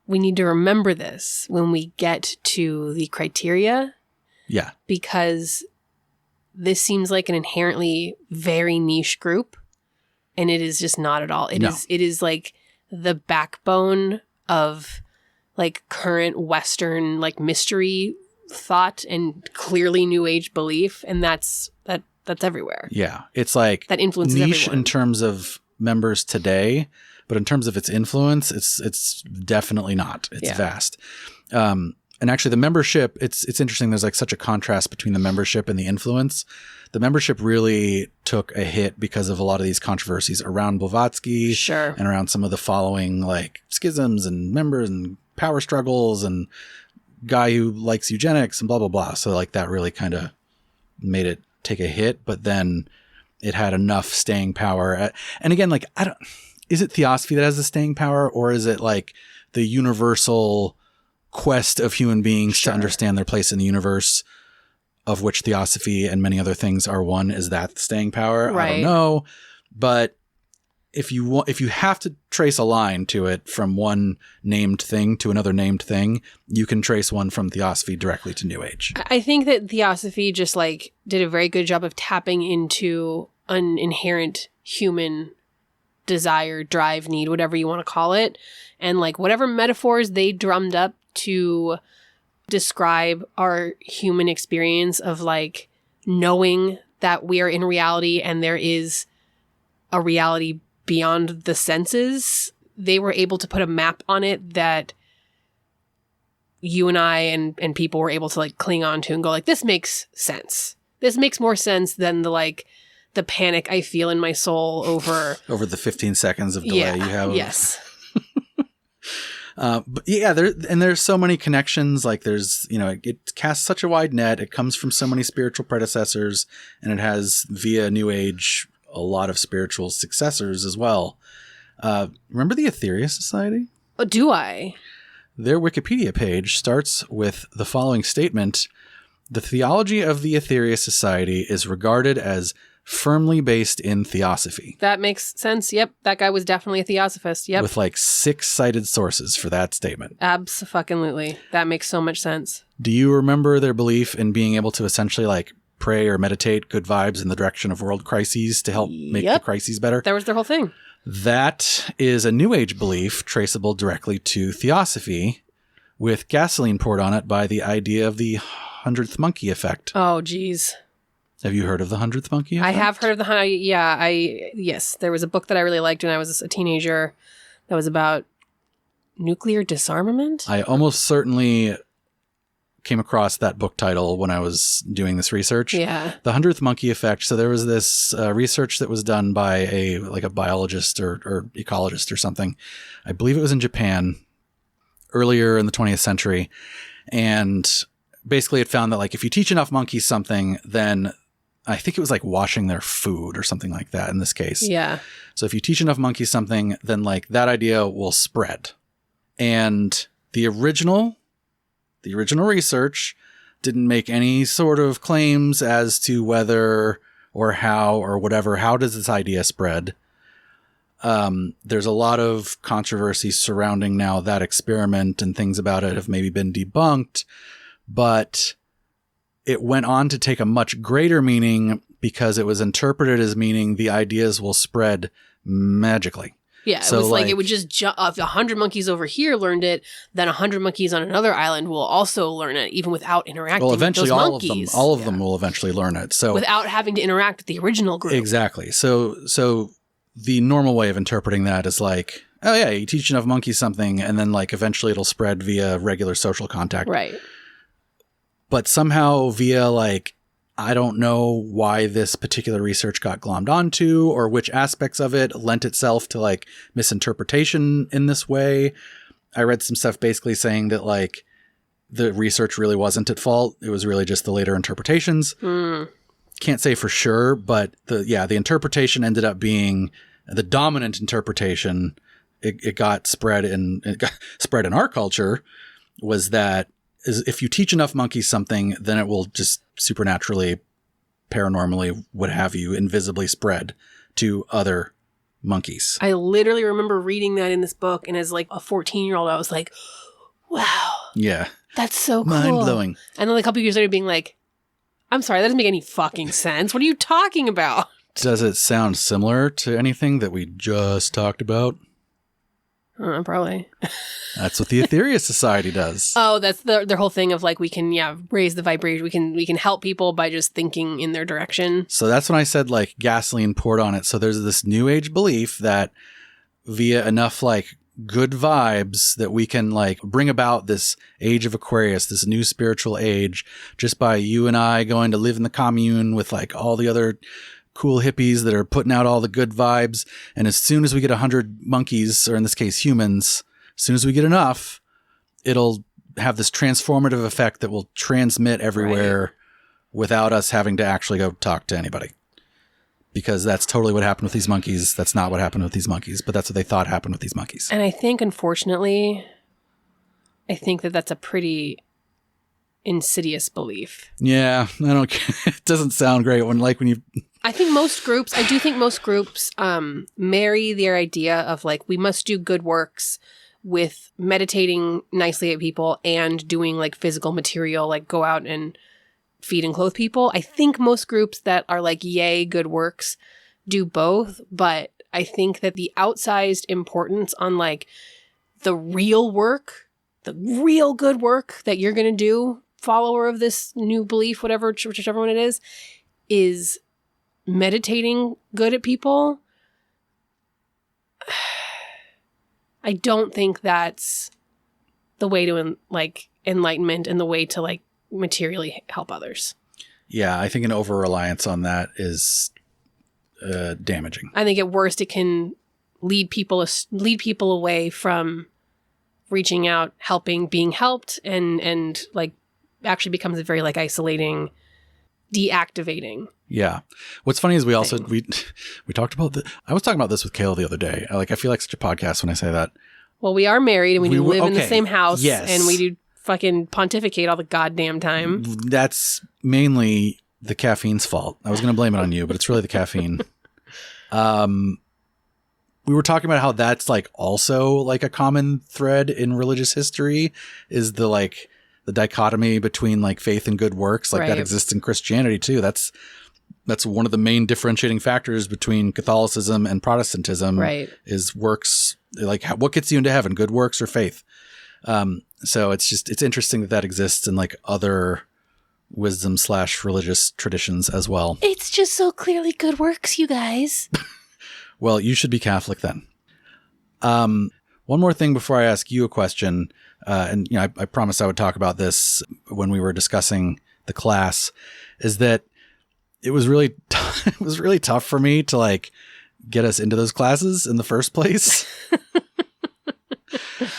we need to remember this when we get to the criteria Yeah. Because this seems like an inherently very niche group, and it is just not at all. It is like the backbone of like current Western like mystery thought and clearly New Age belief, and that's everywhere. Yeah. It's like that influences niche everyone. in terms of members today, but in terms of its influence, it's definitely not. It's vast. And actually the membership, it's interesting. There's like such a contrast between the membership and the influence. The membership really took a hit because of a lot of these controversies around Blavatsky. Sure. And around some of the following like schisms and members and power struggles and guy who likes eugenics and blah, blah, blah. So like that really kind of made it take a hit, but then it had enough staying power. And again, like, is it Theosophy that has the staying power, or is it like the universal quest of human beings to understand their place in the universe, of which Theosophy and many other things are one? Is that the staying power? Right. I don't know. But if you have to trace a line to it from one named thing to another named thing, you can trace one from Theosophy directly to New Age. I think that Theosophy just like did a very good job of tapping into an inherent human desire, drive, need, whatever you want to call it. And like whatever metaphors they drummed up to describe our human experience of like knowing that we are in reality and there is a reality beyond the senses, they were able to put a map on it that you and I and people were able to like cling on to and go like, this makes sense. This makes more sense than the panic I feel in my soul over the 15 seconds of delay you have. Yes. But yeah, there's so many connections. Like there's, it casts such a wide net. It comes from so many spiritual predecessors, and it has via New Age a lot of spiritual successors as well. Remember the Aetherius Society? Oh, do I? Their Wikipedia page starts with the following statement: the theology of the Aetherius Society is regarded as firmly based in Theosophy. That makes sense. Yep. That guy was definitely a Theosophist. Yep. With like 6 cited sources for that statement. Abso-fucking-lutely. That makes so much sense. Do you remember their belief in being able to essentially like pray or meditate good vibes in the direction of world crises to help make the crises better? That was their whole thing. That is a New Age belief traceable directly to Theosophy, with gasoline poured on it by the idea of the 100th monkey effect. Oh, geez. Have you heard of the 100th monkey effect? I have heard of yes. There was a book that I really liked when I was a teenager that was about nuclear disarmament. I almost certainly came across that book title when I was doing this research. Yeah. The 100th monkey effect. So there was this research that was done by a biologist or ecologist or something. I believe it was in Japan earlier in the 20th century. And basically it found that like if you teach enough monkeys something, then I think it was like washing their food or something like that in this case. Yeah. So if you teach enough monkeys something, then like that idea will spread. And the original research didn't make any sort of claims as to whether or how or whatever. How does this idea spread? There's a lot of controversy surrounding now that experiment, and things about it have maybe been debunked, but it went on to take a much greater meaning because it was interpreted as meaning the ideas will spread magically. Yeah, it was like it would just if 100 monkeys over here learned it, then 100 monkeys on another island will also learn it, even without interacting with those monkeys. All of them will eventually learn it. So without having to interact with the original group. Exactly. So the normal way of interpreting that is like, oh yeah, you teach enough monkeys something, and then like eventually it'll spread via regular social contact. Right. But somehow via like, I don't know why this particular research got glommed onto or which aspects of it lent itself to like misinterpretation in this way. I read some stuff basically saying that like the research really wasn't at fault. It was really just the later interpretations. Can't say for sure, but the interpretation ended up being the dominant interpretation. It got spread in our culture was that is if you teach enough monkeys something, then it will just supernaturally, paranormally, what have you, invisibly spread to other monkeys. I literally remember reading that in this book, and as like a 14-year-old, I was like, wow. Yeah. That's so cool. Mind-blowing. And then a couple years later being like, I'm sorry, that doesn't make any fucking sense. What are you talking about? Does it sound similar to anything that we just talked about? Probably. That's what the Etheria Society does. Oh, that's their whole thing of like, we can, raise the vibration. We can help people by just thinking in their direction. So that's when I said like gasoline poured on it. So there's this new age belief that via enough like good vibes that we can like bring about this age of Aquarius, this new spiritual age, just by you and I going to live in the commune with like all the other cool hippies that are putting out all the good vibes. And as soon as we get 100 monkeys, or in this case humans, as soon as we get enough, it'll have this transformative effect that will transmit everywhere without us having to actually go talk to anybody. Because that's totally what happened with these monkeys. That's not what happened with these monkeys, but that's what they thought happened with these monkeys. And I think, unfortunately, that that's a pretty insidious belief. Yeah, I don't. It doesn't sound great when you. I do think most groups marry their idea of like, we must do good works with meditating nicely at people and doing like physical material, like go out and feed and clothe people. I think most groups that are like, yay, good works do both. But I think that the outsized importance on like the real work, the real good work that you're going to do, follower of this new belief, whichever one it is meditating good at people. I don't think that's the way to like enlightenment and the way to like materially help others. Yeah, I think an over-reliance on that is damaging. I think at worst it can lead people away from reaching out, helping, being helped, and like actually becomes a very like isolating, deactivating. Yeah. What's funny is we also we talked about I was talking about this with Kayla the other day. I feel like such a podcast when I say that. Well, we are married and we do live in the same house. Yes. And we do fucking pontificate all the goddamn time. That's mainly the caffeine's fault. I was going to blame it on you, but it's really the caffeine. We were talking about how that's like also like a common thread in religious history is the like the dichotomy between like faith and good works. Like that exists in Christianity too. That's one of the main differentiating factors between Catholicism and Protestantism. Right. Is works, like what gets you into heaven, good works or faith? So it's interesting that exists in like other wisdom / religious traditions as well. It's just so clearly good works, you guys. Well, you should be Catholic then. One more thing before I ask you a question, and I promised I would talk about this when we were discussing the class, is that it was really tough for me to like get us into those classes in the first place.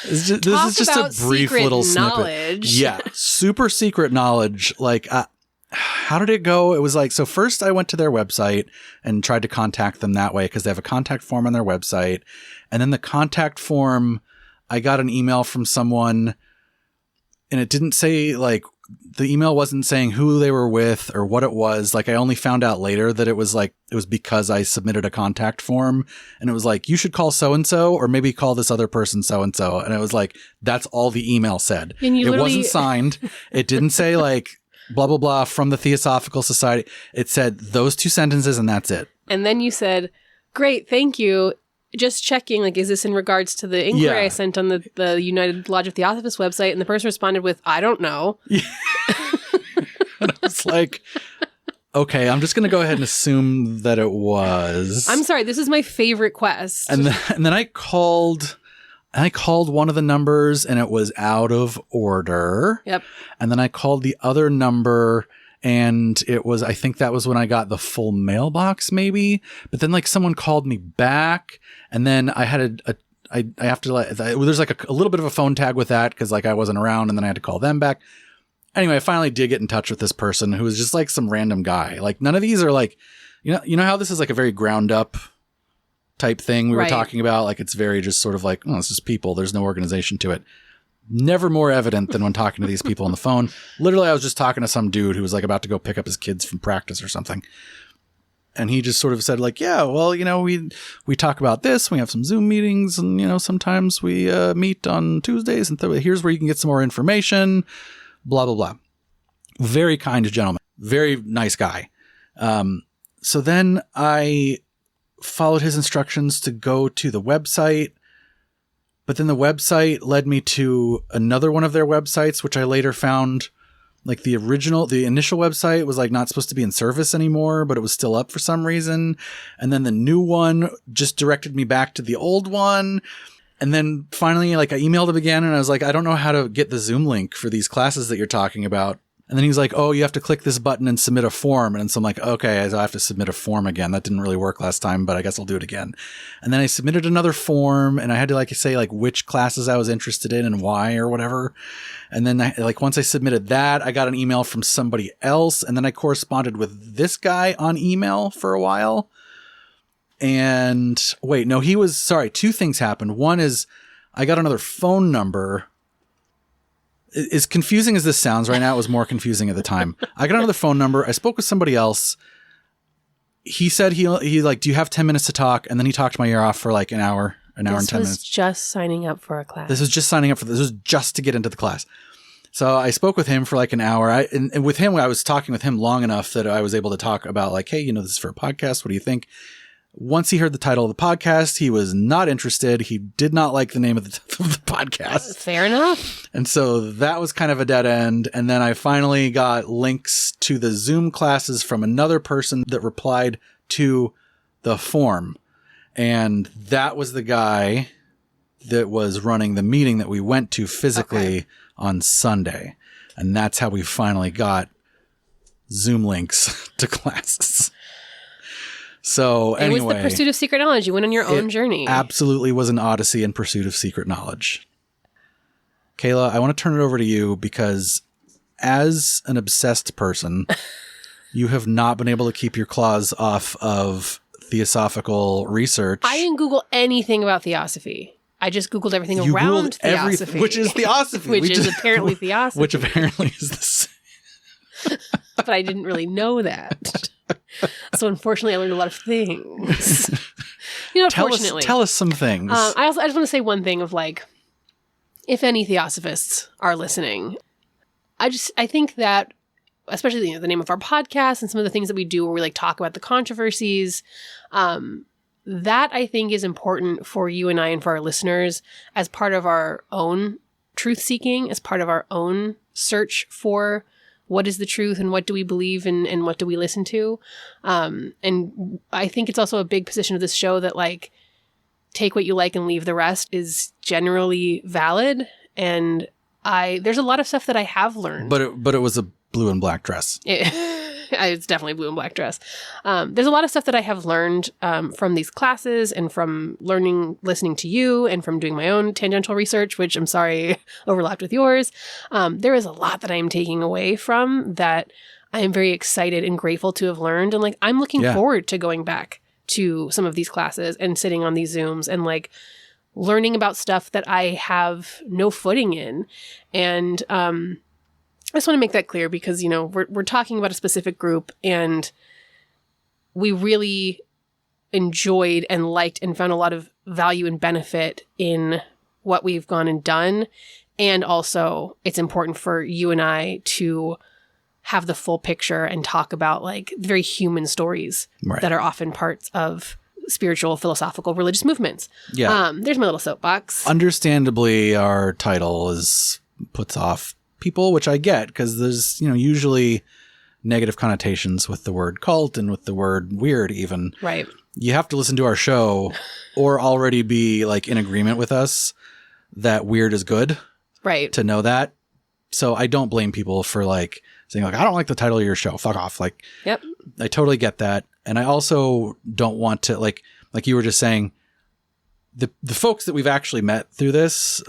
This is just a brief little snippet. Yeah, super secret knowledge. Like, how did it go? It was like, so first I went to their website and tried to contact them that way because they have a contact form on their website. And then the contact form, I got an email from someone and it didn't say like, the email wasn't saying who they were with or what it was. Like I only found out later that it was because I submitted a contact form and it was like, you should call so-and-so or maybe call this other person so-and-so. And it was like, that's all the email said. It wasn't signed. It didn't say like blah, blah, blah from the Theosophical Society. It said those two sentences and that's it. And then you said, great, thank you. Just checking, like, is this in regards to the inquiry I sent on the United Lodge of Theosophists website? And the person responded with, I don't know. Yeah. And I was like, okay, I'm just going to go ahead and assume that it was. I'm sorry, this is my favorite quest. And then I called one of the numbers and it was out of order. Yep. And then I called the other number and it was, I think that was when I got the full mailbox maybe. But then like someone called me back and then I had I have to like, there's like a little bit of a phone tag with that because like I wasn't around and then I had to call them back. Anyway, I finally did get in touch with this person who was just like some random guy. Like none of these are like, you know how this is like a very ground up type thing we were talking about? Like it's very just sort of like, oh, it's just people. There's no organization to it. Never more evident than when talking to these people on the phone. Literally, I was just talking to some dude who was like about to go pick up his kids from practice or something. And he just sort of said like, yeah, well, we talk about this. We have some Zoom meetings and, sometimes we meet on Tuesdays and here's where you can get some more information, blah, blah, blah. Very kind gentleman. Very nice guy. So then I followed his instructions to go to the website, but then the website led me to another one of their websites, which I later found like the initial website was like not supposed to be in service anymore, but it was still up for some reason. And then the new one just directed me back to the old one. And then finally, like I emailed him again and I was like, I don't know how to get the Zoom link for these classes that you're talking about. And then he was like, oh, you have to click this button and submit a form. And so I'm like, okay, I have to submit a form again. That didn't really work last time, but I guess I'll do it again. And then I submitted another form and I had to like say like which classes I was interested in and why or whatever. And then once I submitted that, I got an email from somebody else. And then I corresponded with this guy on email for a while. And wait, no, two things happened. One is I got another phone number. As confusing as this sounds right now, it was more confusing at the time. I got another phone number. I spoke with somebody else. He said he like, do you have 10 minutes to talk? And then he talked my ear off for like an hour and 10 minutes. This was just signing up for a class. This was just to get into the class. So I spoke with him for like an hour. And with him, I was talking with him long enough that I was able to talk about like, hey, this is for a podcast. What do you think? Once he heard the title of the podcast, he was not interested. He did not like the name of the podcast. Fair enough. And so that was kind of a dead end. And then I finally got links to the Zoom classes from another person that replied to the form. And that was the guy that was running the meeting that we went to physically on Sunday. And that's how we finally got Zoom links to classes. So anyway, it was the pursuit of secret knowledge. You went on your own journey. Absolutely was an odyssey in pursuit of secret knowledge. Kayla, I want to turn it over to you because as an obsessed person, you have not been able to keep your claws off of theosophical research. I didn't Google anything about Theosophy. I just Googled everything around Theosophy. Which is Theosophy. Which is apparently Theosophy. Which apparently is the same. But I didn't really know that. So unfortunately, I learned a lot of things. Tell us some things. I just want to say one thing of like, if any Theosophists are listening, I think that, especially the name of our podcast and some of the things that we do where we like talk about the controversies, that I think is important for you and I and for our listeners as part of our own truth seeking, as part of our own search for what is the truth and what do we believe and what do we listen to. And I think it's also a big position of this show that like take what you like and leave the rest is generally valid. And there's a lot of stuff that I have learned. But it was a blue and black dress. It's definitely a blue and black dress. There's a lot of stuff that I have learned from these classes and from listening to you and from doing my own tangential research, which I'm sorry overlapped with yours. There is a lot that I am taking away from that I am very excited and grateful to have learned. And like, I'm looking forward to going back to some of these classes and sitting on these Zooms and like learning about stuff that I have no footing in. And, I just want to make that clear because, we're talking about a specific group and we really enjoyed and liked and found a lot of value and benefit in what we've gone and done. And also it's important for you and I to have the full picture and talk about like very human stories that are often parts of spiritual, philosophical, religious movements. Yeah. There's my little soapbox. Understandably, our title puts off people, which I get because there's, usually negative connotations with the word cult and with the word weird even. Right. You have to listen to our show or already be like in agreement with us that weird is good. Right. To know that. So I don't blame people for like saying like, I don't like the title of your show. Fuck off. Like, yep. I totally get that. And I also don't want to like you were just saying, the folks that we've actually met through this,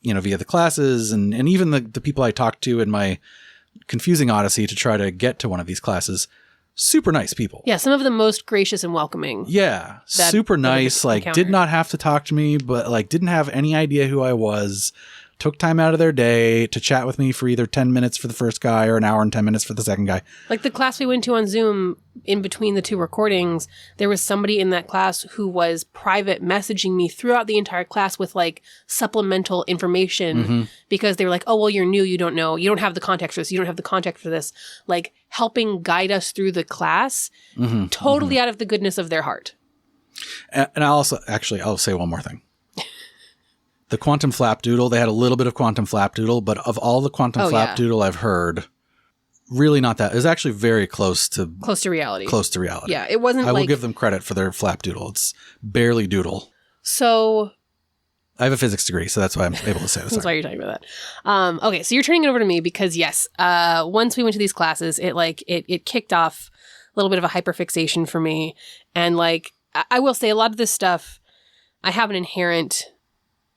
via the classes and even the people I talked to in my confusing odyssey to try to get to one of these classes, super nice people. Yeah, some of the most gracious and welcoming. Yeah, super nice. Like, did not have to talk to me, but like didn't have any idea who I was. took time out of their day to chat with me for either 10 minutes for the first guy or an hour and 10 minutes for the second guy. Like the class we went to on Zoom, in between the two recordings, there was somebody in that class who was private messaging me throughout the entire class with like supplemental information because they were like, oh, well, you're new. You don't know. You don't have the context for this. You don't have the context for this. Like helping guide us through the class totally out of the goodness of their heart. And I'll say one more thing. The quantum flapdoodle, they had a little bit of quantum flapdoodle, but of all the quantum flapdoodle I've heard, really not that. It's actually very close to reality. Yeah, it wasn't I will give them credit for their flapdoodle. It's barely doodle. So I have a physics degree, so that's why I'm able to say this. That's why you're talking about that. Okay, so you're turning it over to me because yes, once we went to these classes, it kicked off a little bit of a hyperfixation for me. And like I will say a lot of this stuff I have an inherent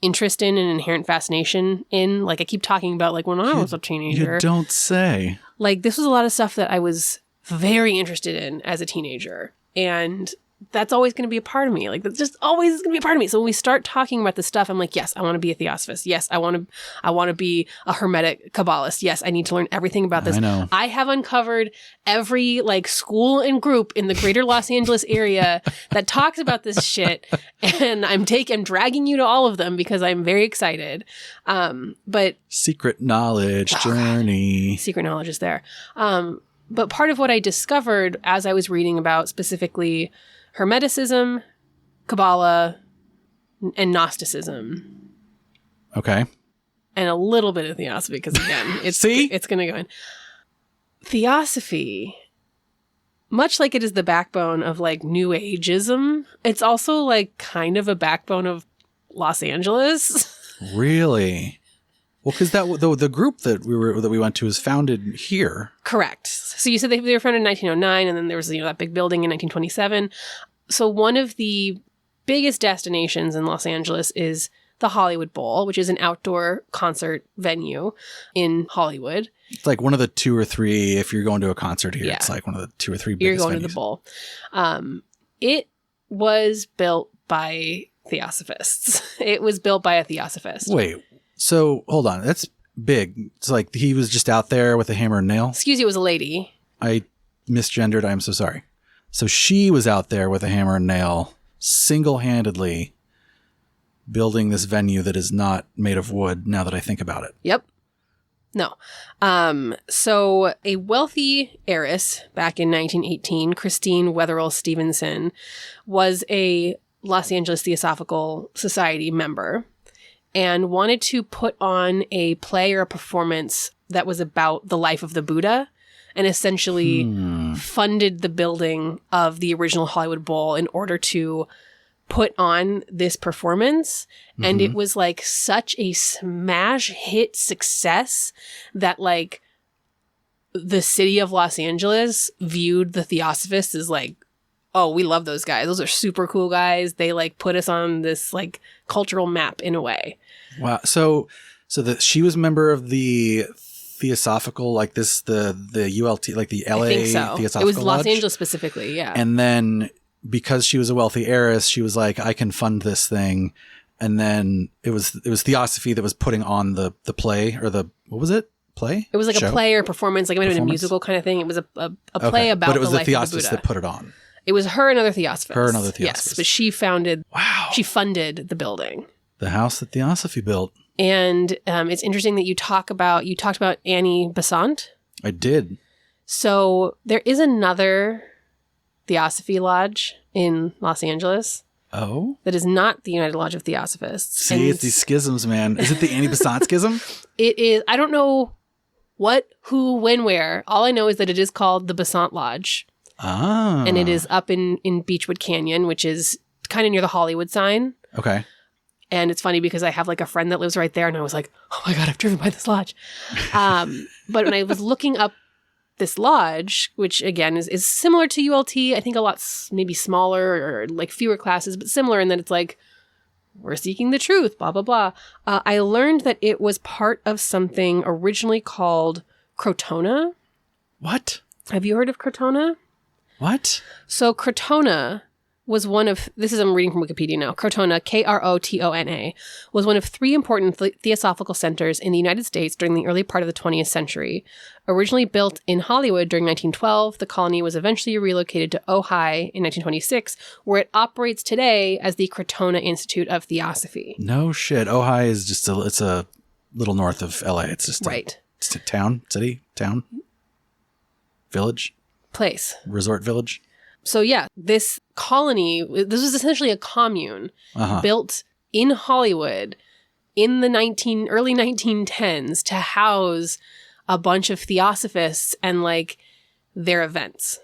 interest in, an inherent fascination in. Like I keep talking about like when I was a teenager. You don't say. Like this was a lot of stuff that I was very interested in as a teenager. And that's always going to be a part of me. Like that's just always going to be a part of me. So when we start talking about this stuff, I'm like, yes, I want to be a Theosophist. Yes, I want to be a Hermetic Kabbalist. Yes, I need to learn everything about this. I know. I have uncovered every like school and group in the greater Los Angeles area that talks about this shit. And I'm dragging you to all of them because I'm very excited. But secret knowledge journey. Secret knowledge is there. But part of what I discovered as I was reading about specifically Hermeticism, Kabbalah, and Gnosticism. Okay. And a little bit of Theosophy, because again, it's going to go in. Theosophy, much like it is the backbone of like New Ageism, it's also like kind of a backbone of Los Angeles. Really? Well, because the group that we went to was founded here. Correct. So you said they were founded in 1909, and then there was that big building in 1927. So one of the biggest destinations in Los Angeles is the Hollywood Bowl, which is an outdoor concert venue in Hollywood. It's like one of the two or three. If you're going to a concert here, it's like one of the two or three biggest You're going venues. to the Bowl. It was built by Theosophists. It was built by a Theosophist. Wait. So, hold on. That's big. It's like he was just out there with a hammer and nail? Excuse you, it was a lady. I misgendered. I'm so sorry. So she was out there with a hammer and nail, single-handedly building this venue that is not made of wood, now that I think about it. Yep. No. So a wealthy heiress back in 1918, Christine Wetherell Stevenson, was a Los Angeles Theosophical Society member and wanted to put on a play or a performance that was about the life of the Buddha, and essentially funded the building of the original Hollywood Bowl in order to put on this performance. And it was like such a smash hit success that like the city of Los Angeles viewed the Theosophists as like, oh, we love those guys. Those are super cool guys. They like put us on this like cultural map in a way. Wow. So that she was a member of the Theosophical, like this, the ULT, like the LA I think so. Theosophical It was Los Lodge? Angeles specifically, yeah. And then because she was a wealthy heiress, she was like, I can fund this thing. And then it was Theosophy that was putting on the play, or what was it? Play? It was like Show? a play or performance, like it might have been a musical kind of thing. It was a play about but it was the the life Theosophist of the Buddha. that put it on. It was her and other Theosophists. Yes, but she funded the building. The house that Theosophy built. And it's interesting that you talked about Annie Besant. I did. So there is another Theosophy Lodge in Los Angeles. Oh? That is not the United Lodge of Theosophists. See, it's these schisms, man. Is it the Annie Besant schism? It is. I don't know what, who, when, where. All I know is that it is called the Besant Lodge. Ah. And it is up in Beechwood Canyon, which is kind of near the Hollywood sign. Okay. And it's funny because I have like a friend that lives right there, and I was like, oh my God, I've driven by this lodge. But when I was looking up this lodge, which again is similar to ULT, I think a lot maybe smaller or like fewer classes, but similar in that it's like, we're seeking the truth, blah, blah, blah. I learned that it was part of something originally called Crotona. What? Have you heard of Crotona? What? So Crotona was one of, this is, I'm reading from Wikipedia now, Crotona, Krotona, was one of 3 important theosophical centers in the United States during the early part of the 20th century. Originally built in Hollywood during 1912, the colony was eventually relocated to Ojai in 1926, where it operates today as the Crotona Institute of Theosophy. No shit. Ojai is just it's a little north of LA. It's just it's a town, city, town, village, place, resort village. So yeah, this colony, this was essentially a commune built in Hollywood in the early 1910s to house a bunch of theosophists and like their events.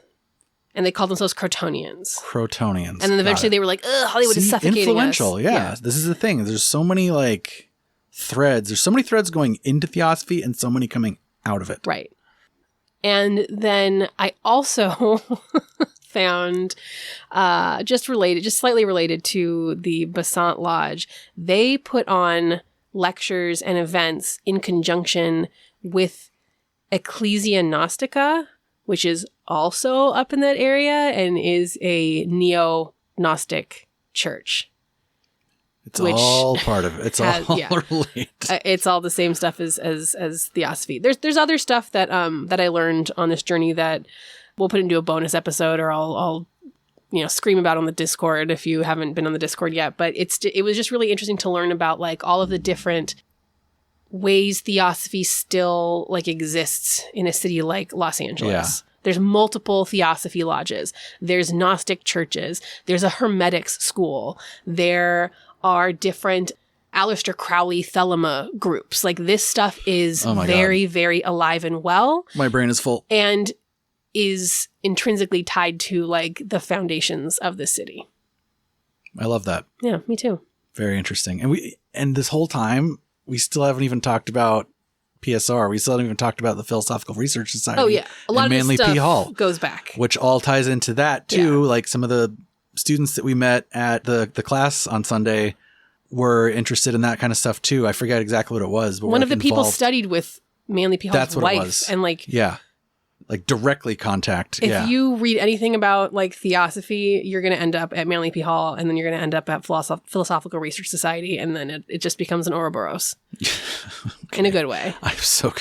And they called themselves Crotonians. Crotonians. And then eventually they were like, ugh, Hollywood is suffocating influential, us. Yeah. This is the thing. There's so many like threads. There's so many threads going into theosophy and so many coming out of it. Right. And then I also found, just slightly related to the Besant Lodge, they put on lectures and events in conjunction with Ecclesia Gnostica, which is also up in that area and is a neo-Gnostic church. It's all part of it. It's all related. It's all the same stuff as Theosophy. There's other stuff that I learned on this journey that we'll put into a bonus episode, or I'll scream about on the Discord if you haven't been on the Discord yet. But it was just really interesting to learn about like all of the different ways Theosophy still like exists in a city like Los Angeles. Yeah. There's multiple Theosophy lodges. There's Gnostic churches. There's a Hermetics school. There are different Aleister Crowley Thelema groups. Like this stuff is very, very alive and well. My brain is full. And is intrinsically tied to like the foundations of the city. I love that. Yeah, me too. Very interesting. And this whole time, we still haven't even talked about PSR. We still haven't even talked about the Philosophical Research Society. Oh yeah. A lot of Manly this stuff P. Hall, goes back. Which all ties into that too. Yeah. Like some of the students that we met at the class on Sunday were interested in that kind of stuff too. I forget exactly what it was. But one of the people studied with Manly P. Hall's That's what wife. It was. And like... Yeah. Like directly contact. If you read anything about like Theosophy, you're going to end up at Manly P. Hall, and then you're going to end up at Philosophical Research Society, and then it just becomes an Ouroboros. Okay. In a good way. I'm so...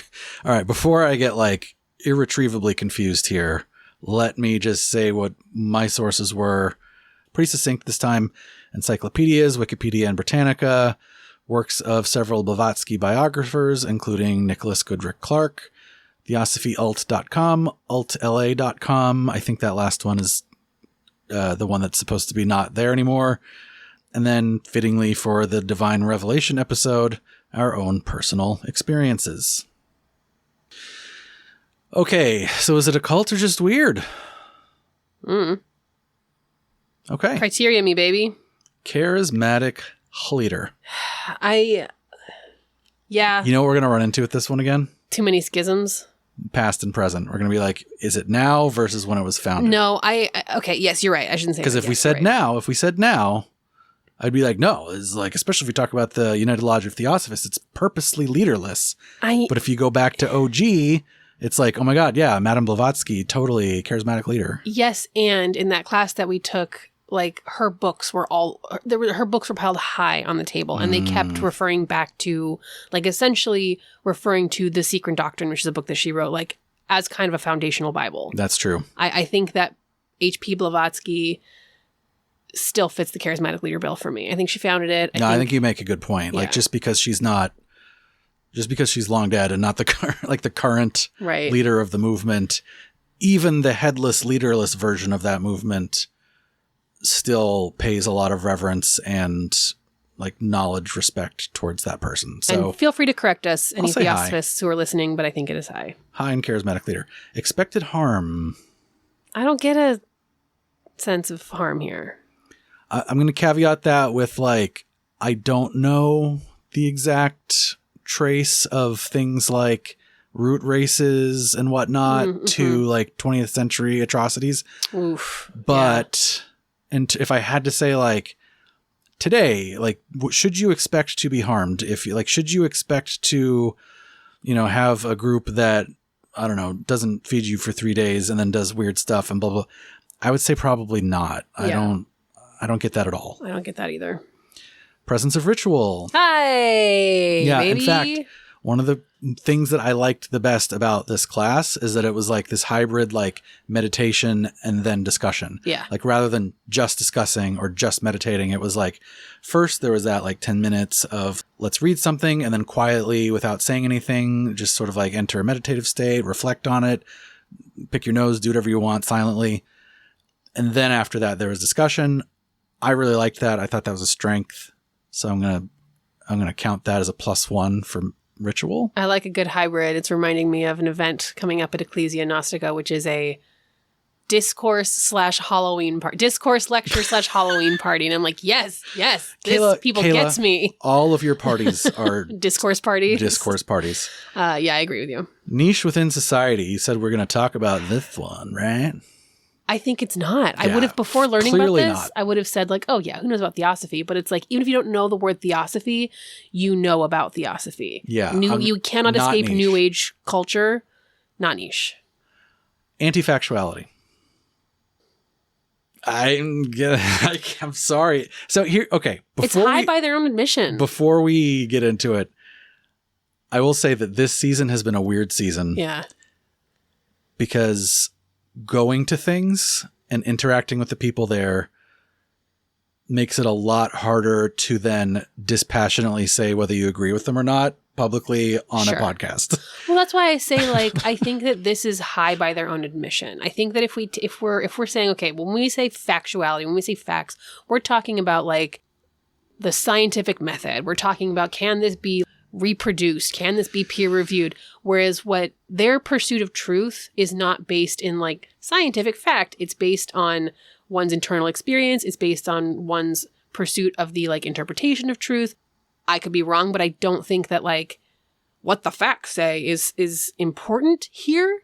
All right, before I get like irretrievably confused here, let me just say what my sources were. Pretty succinct this time. Encyclopedias, Wikipedia and Britannica, works of several Blavatsky biographers, including Nicholas Goodrick Clark, theosophyalt.com, altla.com. I think that last one is the one that's supposed to be not there anymore. And then, fittingly for the Divine Revelation episode, our own personal experiences. Okay, so is it a cult or just weird? Okay. Criteria me, baby. Charismatic leader. Yeah. You know what we're going to run into with this one again? Too many schisms. Past and present. We're going to be like, is it now versus when it was founded? No, okay, yes, you're right. I shouldn't say that. Because if we said now, I'd be like, no. It's like, especially if we talk about the United Lodge of Theosophists, it's purposely leaderless. But if you go back to OG, it's like, oh my God, yeah, Madame Blavatsky, totally charismatic leader. Yes, and in that class that we took, like her books were piled high on the table, and they kept referring back to, like, essentially referring to The Secret Doctrine, which is a book that she wrote, like, as kind of a foundational Bible. That's true. I think that H.P. Blavatsky still fits the charismatic leader bill for me. I think she founded it. I think you make a good point. Yeah. Like, just because she's long dead and not the current leader of the movement, even the headless, leaderless version of that movement still pays a lot of reverence and like knowledge, respect towards that person. So and feel free to correct us, any Theosophists who are listening, but I think it is high. High and charismatic leader. Expected harm. I don't get a sense of harm here. I'm going to caveat that with like, I don't know the exact trace of things like root races and whatnot to like 20th century atrocities. Oof. But... Yeah. And if I had to say, like, today, like, should you expect to be harmed? Should you expect to, have a group that, I don't know, doesn't feed you for 3 days and then does weird stuff and blah, blah. I would say probably not. Yeah. I don't get that at all. I don't get that either. Presence of ritual. Hi, yeah, baby. In fact, one of the things that I liked the best about this class is that it was like this hybrid, like meditation and then discussion. Yeah. Like rather than just discussing or just meditating, it was like first there was that like 10 minutes of let's read something and then quietly without saying anything, just sort of like enter a meditative state, reflect on it, pick your nose, do whatever you want silently. And then after that, there was discussion. I really liked that. I thought that was a strength. So I'm going to count that as a +1 for ritual. I like a good hybrid. It's reminding me of an event coming up at Ecclesia Gnostica, which is a discourse/Halloween party, discourse lecture/Halloween party. And I'm like, yes, this Kayla, gets me. All of your parties are discourse parties. Discourse parties. Yeah, I agree with you. Niche within society. You said we're going to talk about this one, right? I think it's not. Yeah, I would have, before learning about this, not. I would have said like, oh yeah, who knows about Theosophy? But it's like, even if you don't know the word Theosophy, you know about Theosophy. Yeah. You cannot escape niche. New Age culture. Not niche. Anti-factuality. I'm sorry. So here, okay. It's high by their own admission. Before we get into it, I will say that this season has been a weird season. Yeah. Because going to things and interacting with the people there makes it a lot harder to then dispassionately say whether you agree with them or not publicly on a podcast. Well, that's why I say, like, I think that this is high by their own admission. I think that if we're saying, okay, when we say factuality, when we say facts, we're talking about like the scientific method. We're talking about, can this be reproduced? Can this be peer reviewed? Whereas what their pursuit of truth is not based in like scientific fact. It's based on one's internal experience. It's based on one's pursuit of the like interpretation of truth. I could be wrong, but I don't think that like what the facts say is important here.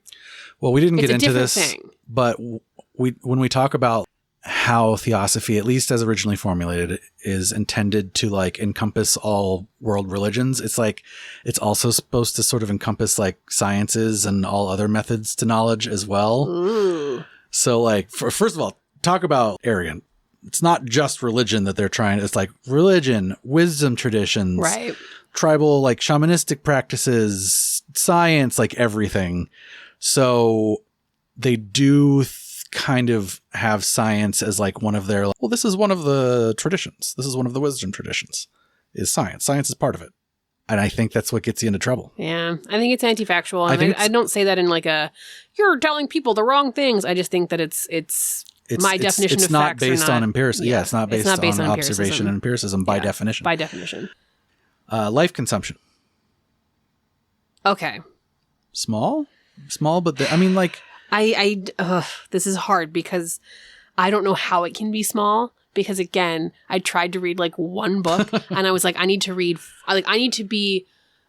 Well, we didn't get into this, thing. But when we talk about how Theosophy, at least as originally formulated, is intended to like encompass all world religions, it's like it's also supposed to sort of encompass like sciences and all other methods to knowledge as well. Ooh. So like, first of all, talk about arrogant. It's not just religion that they're trying. It's like religion, wisdom traditions, right? Tribal, like shamanistic practices, science, like everything. So they do kind of have science as like one of their, well, this is one of the traditions. This is one of the wisdom traditions is science. Science is part of it. And I think that's what gets you into trouble. Yeah. I think it's anti-factual. And I don't say that in like a, you're telling people the wrong things. I just think that it's my definition of facts not based on empiricism. Yeah, it's not based on observation and empiricism by definition. By definition. Life consumption. Okay. Small, but I mean, like, this is hard because I don't know how it can be small. Because again, I tried to read like one book, and I was like, I need to be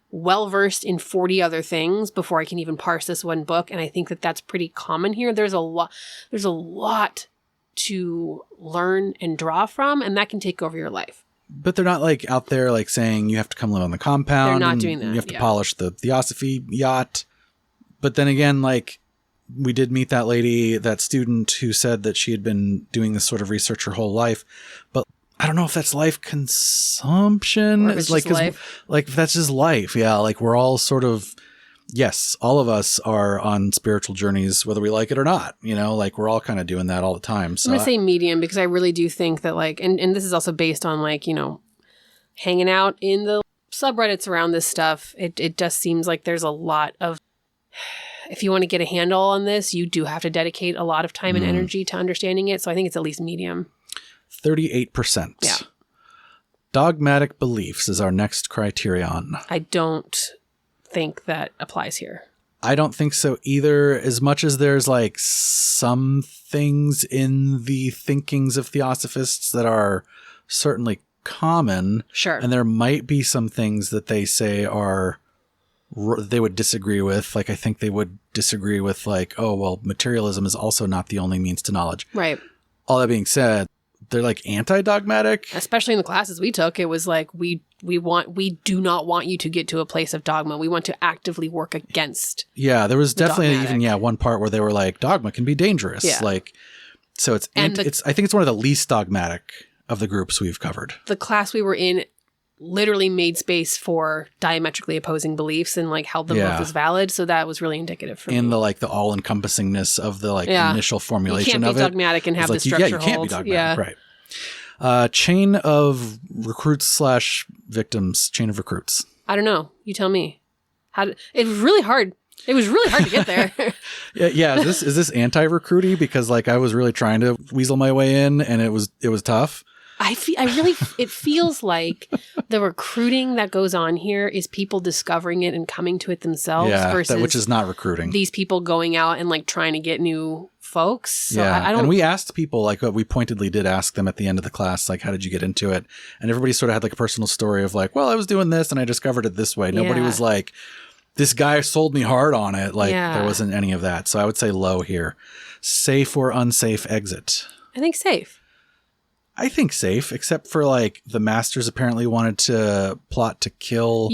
well versed in 40 other things before I can even parse this one book. And I think that that's pretty common here. There's a lot to learn and draw from, and that can take over your life. But they're not like out there like saying you have to come live on the compound. They're not doing that. You have to polish the Theosophy yacht. But then again, like we did meet that lady, that student who said that she had been doing this sort of research her whole life. But I don't know if that's life consumption. Or if it's like, just life. Like if that's just life. Yeah. Like we're all sort of, yes, all of us are on spiritual journeys, whether we like it or not, you know, like we're all kind of doing that all the time. So I'm going to say medium because I really do think that like, and this is also based on like, you know, hanging out in the subreddits around this stuff. It just seems like there's a lot of, if you want to get a handle on this, you do have to dedicate a lot of time and energy to understanding it. So I think it's at least medium. 38%. Yeah. Dogmatic beliefs is our next criterion. I don't think that applies here. I don't think so either, as much as there's like some things in the thinkings of theosophists that are certainly common. Sure. And there might be some things that they say are they would disagree with. Like I think they would disagree with like, oh, well, materialism is also not the only means to knowledge. Right. All that being said, they're like anti-dogmatic. Especially in the classes we took, it was like we do not want you to get to a place of dogma. We want to actively work against. Yeah, there was definitely dogmatic. even one part where they were like, dogma can be dangerous. Yeah. Like, So I think it's one of the least dogmatic of the groups we've covered. The class we were in literally made space for diametrically opposing beliefs and like held them both as valid. So that was really indicative for me. And the like the all-encompassingness of the initial formulation of it. You can't be dogmatic and have the structure hold. You can't be dogmatic, right. Chain of recruits / victims. Chain of recruits. I don't know. You tell me. It was really hard. It was really hard to get there. Yeah. Is this anti-recruity? Because like I was really trying to weasel my way in, and it was tough. It feels like the recruiting that goes on here is people discovering it and coming to it themselves versus which is not recruiting. These people going out and like trying to get new folks. So I don't. And we asked people, like we pointedly did ask them at the end of the class, like, how did you get into it? And everybody sort of had like a personal story of like, well, I was doing this and I discovered it this way. Nobody was like, this guy sold me hard on it. Like there wasn't any of that. So I would say low here. Safe or unsafe exit? I think safe. I think safe, except for like the masters apparently wanted to plot to kill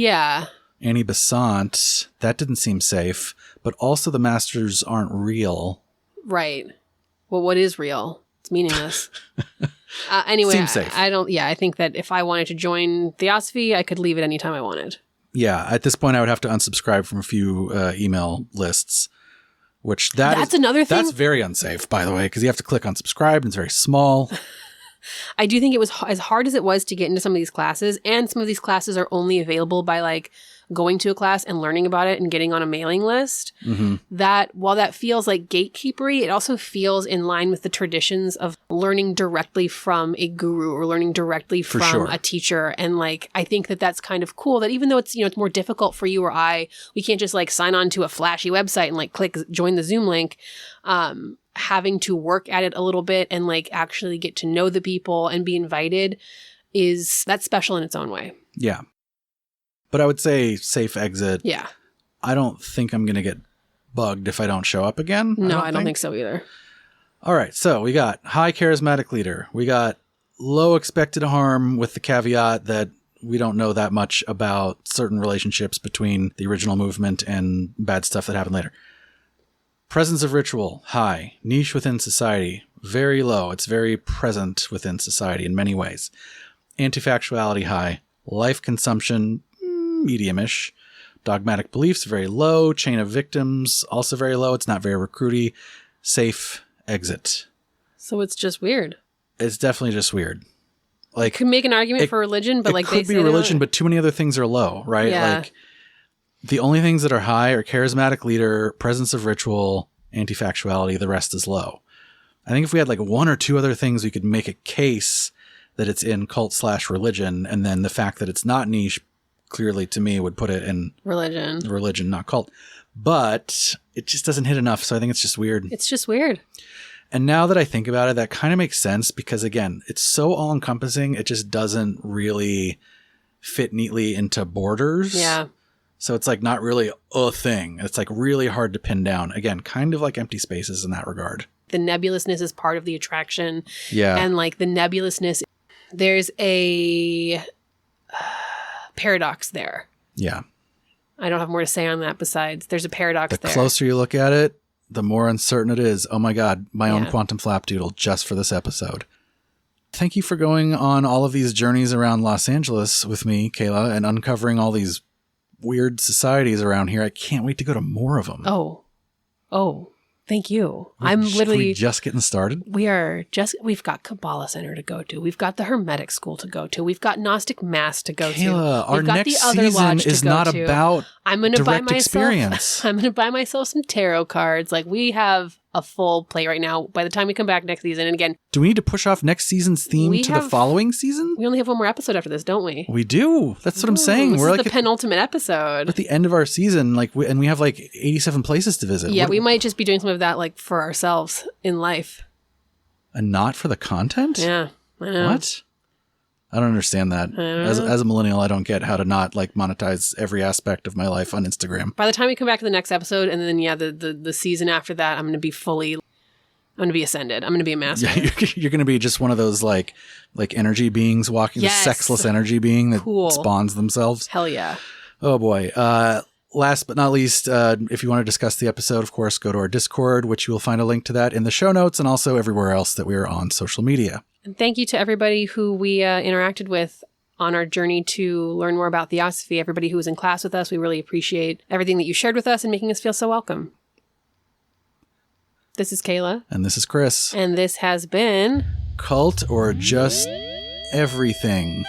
Annie Besant. That didn't seem safe. But also the masters aren't real. Right. Well, what is real? It's meaningless. Anyway, seems safe. I think that if I wanted to join Theosophy, I could leave it anytime I wanted. Yeah. At this point, I would have to unsubscribe from a few email lists. That's another thing. That's very unsafe, by the way, because you have to click unsubscribe and it's very small. I do think it was as hard as it was to get into some of these classes, and some of these classes are only available by like going to a class and learning about it and getting on a mailing list. Mm-hmm. That while that feels like gatekeepery, it also feels in line with the traditions of learning directly from a guru or learning directly from a teacher. And like, I think that that's kind of cool that even though it's, it's more difficult for you or we can't just like sign on to a flashy website and like click join the Zoom link. Having to work at it a little bit and like actually get to know the people and be invited that's special in its own way. Yeah. But I would say safe exit. Yeah. I don't think I'm going to get bugged if I don't show up again. No, I don't think so either. All right. So we got high charismatic leader. We got low expected harm with the caveat that we don't know that much about certain relationships between the original movement and bad stuff that happened later. Presence of ritual, high. Niche within society, very low. It's very present within society in many ways. Anti-factuality, high. Life consumption, medium-ish. Dogmatic beliefs, very low. Chain of victims, also very low. It's not very recruity. Safe exit. So it's just weird. It's definitely just weird. Like, you could make an argument for religion, but like it could be religion, but too many other things are low, right? Yeah. Like, the only things that are high are charismatic leader, presence of ritual, anti-factuality. The rest is low. I think if we had like one or two other things, we could make a case that it's in cult / religion. And then the fact that it's not niche, clearly to me, would put it in religion, not cult. But it just doesn't hit enough. So I think it's just weird. It's just weird. And now that I think about it, that kind of makes sense because, again, it's so all-encompassing. It just doesn't really fit neatly into borders. Yeah. So it's like not really a thing. It's like really hard to pin down. Again, kind of like empty spaces in that regard. The nebulousness is part of the attraction. Yeah. And like the nebulousness, there's a paradox there. Yeah. I don't have more to say on that besides there's a paradox there. The closer you look at it, the more uncertain it is. Oh my God, my own quantum flapdoodle just for this episode. Thank you for going on all of these journeys around Los Angeles with me, Kayla, and uncovering all these weird societies around here. I can't wait to go to more of them. Oh, thank you. We just getting started. We've got Kabbalah Center to go to. We've got the Hermetic School to go to. We've got Gnostic Mass to go to. Kayla, our next season is not about direct experience. I'm going to buy myself some tarot cards. Like we have a full plate right now by the time we come back next season. And again, do we need to push off next season's theme the following season? We only have one more episode after this, don't we? We do. That's what I'm saying. We're like the penultimate episode. At the end of our season, and we have like 87 places to visit. Yeah, we might just be doing some of that like for ourselves in life. And not for the content? Yeah, I know. What? I don't understand that. As a millennial, I don't get how to not like monetize every aspect of my life on Instagram. By the time we come back to the next episode, and then the season after that, I'm going to be ascended. I'm going to be a master. Yeah, you're going to be just one of those like energy beings walking, the sexless energy being that spawns themselves. Hell yeah. Oh boy. last but not least, if you want to discuss the episode, of course, go to our Discord, which you will find a link to that in the show notes and also everywhere else that we are on social media. And thank you to everybody who we interacted with on our journey to learn more about Theosophy. Everybody who was in class with us, we really appreciate everything that you shared with us and making us feel so welcome. This is Kayla. And this is Chris. And this has been... Cult or Just Everything.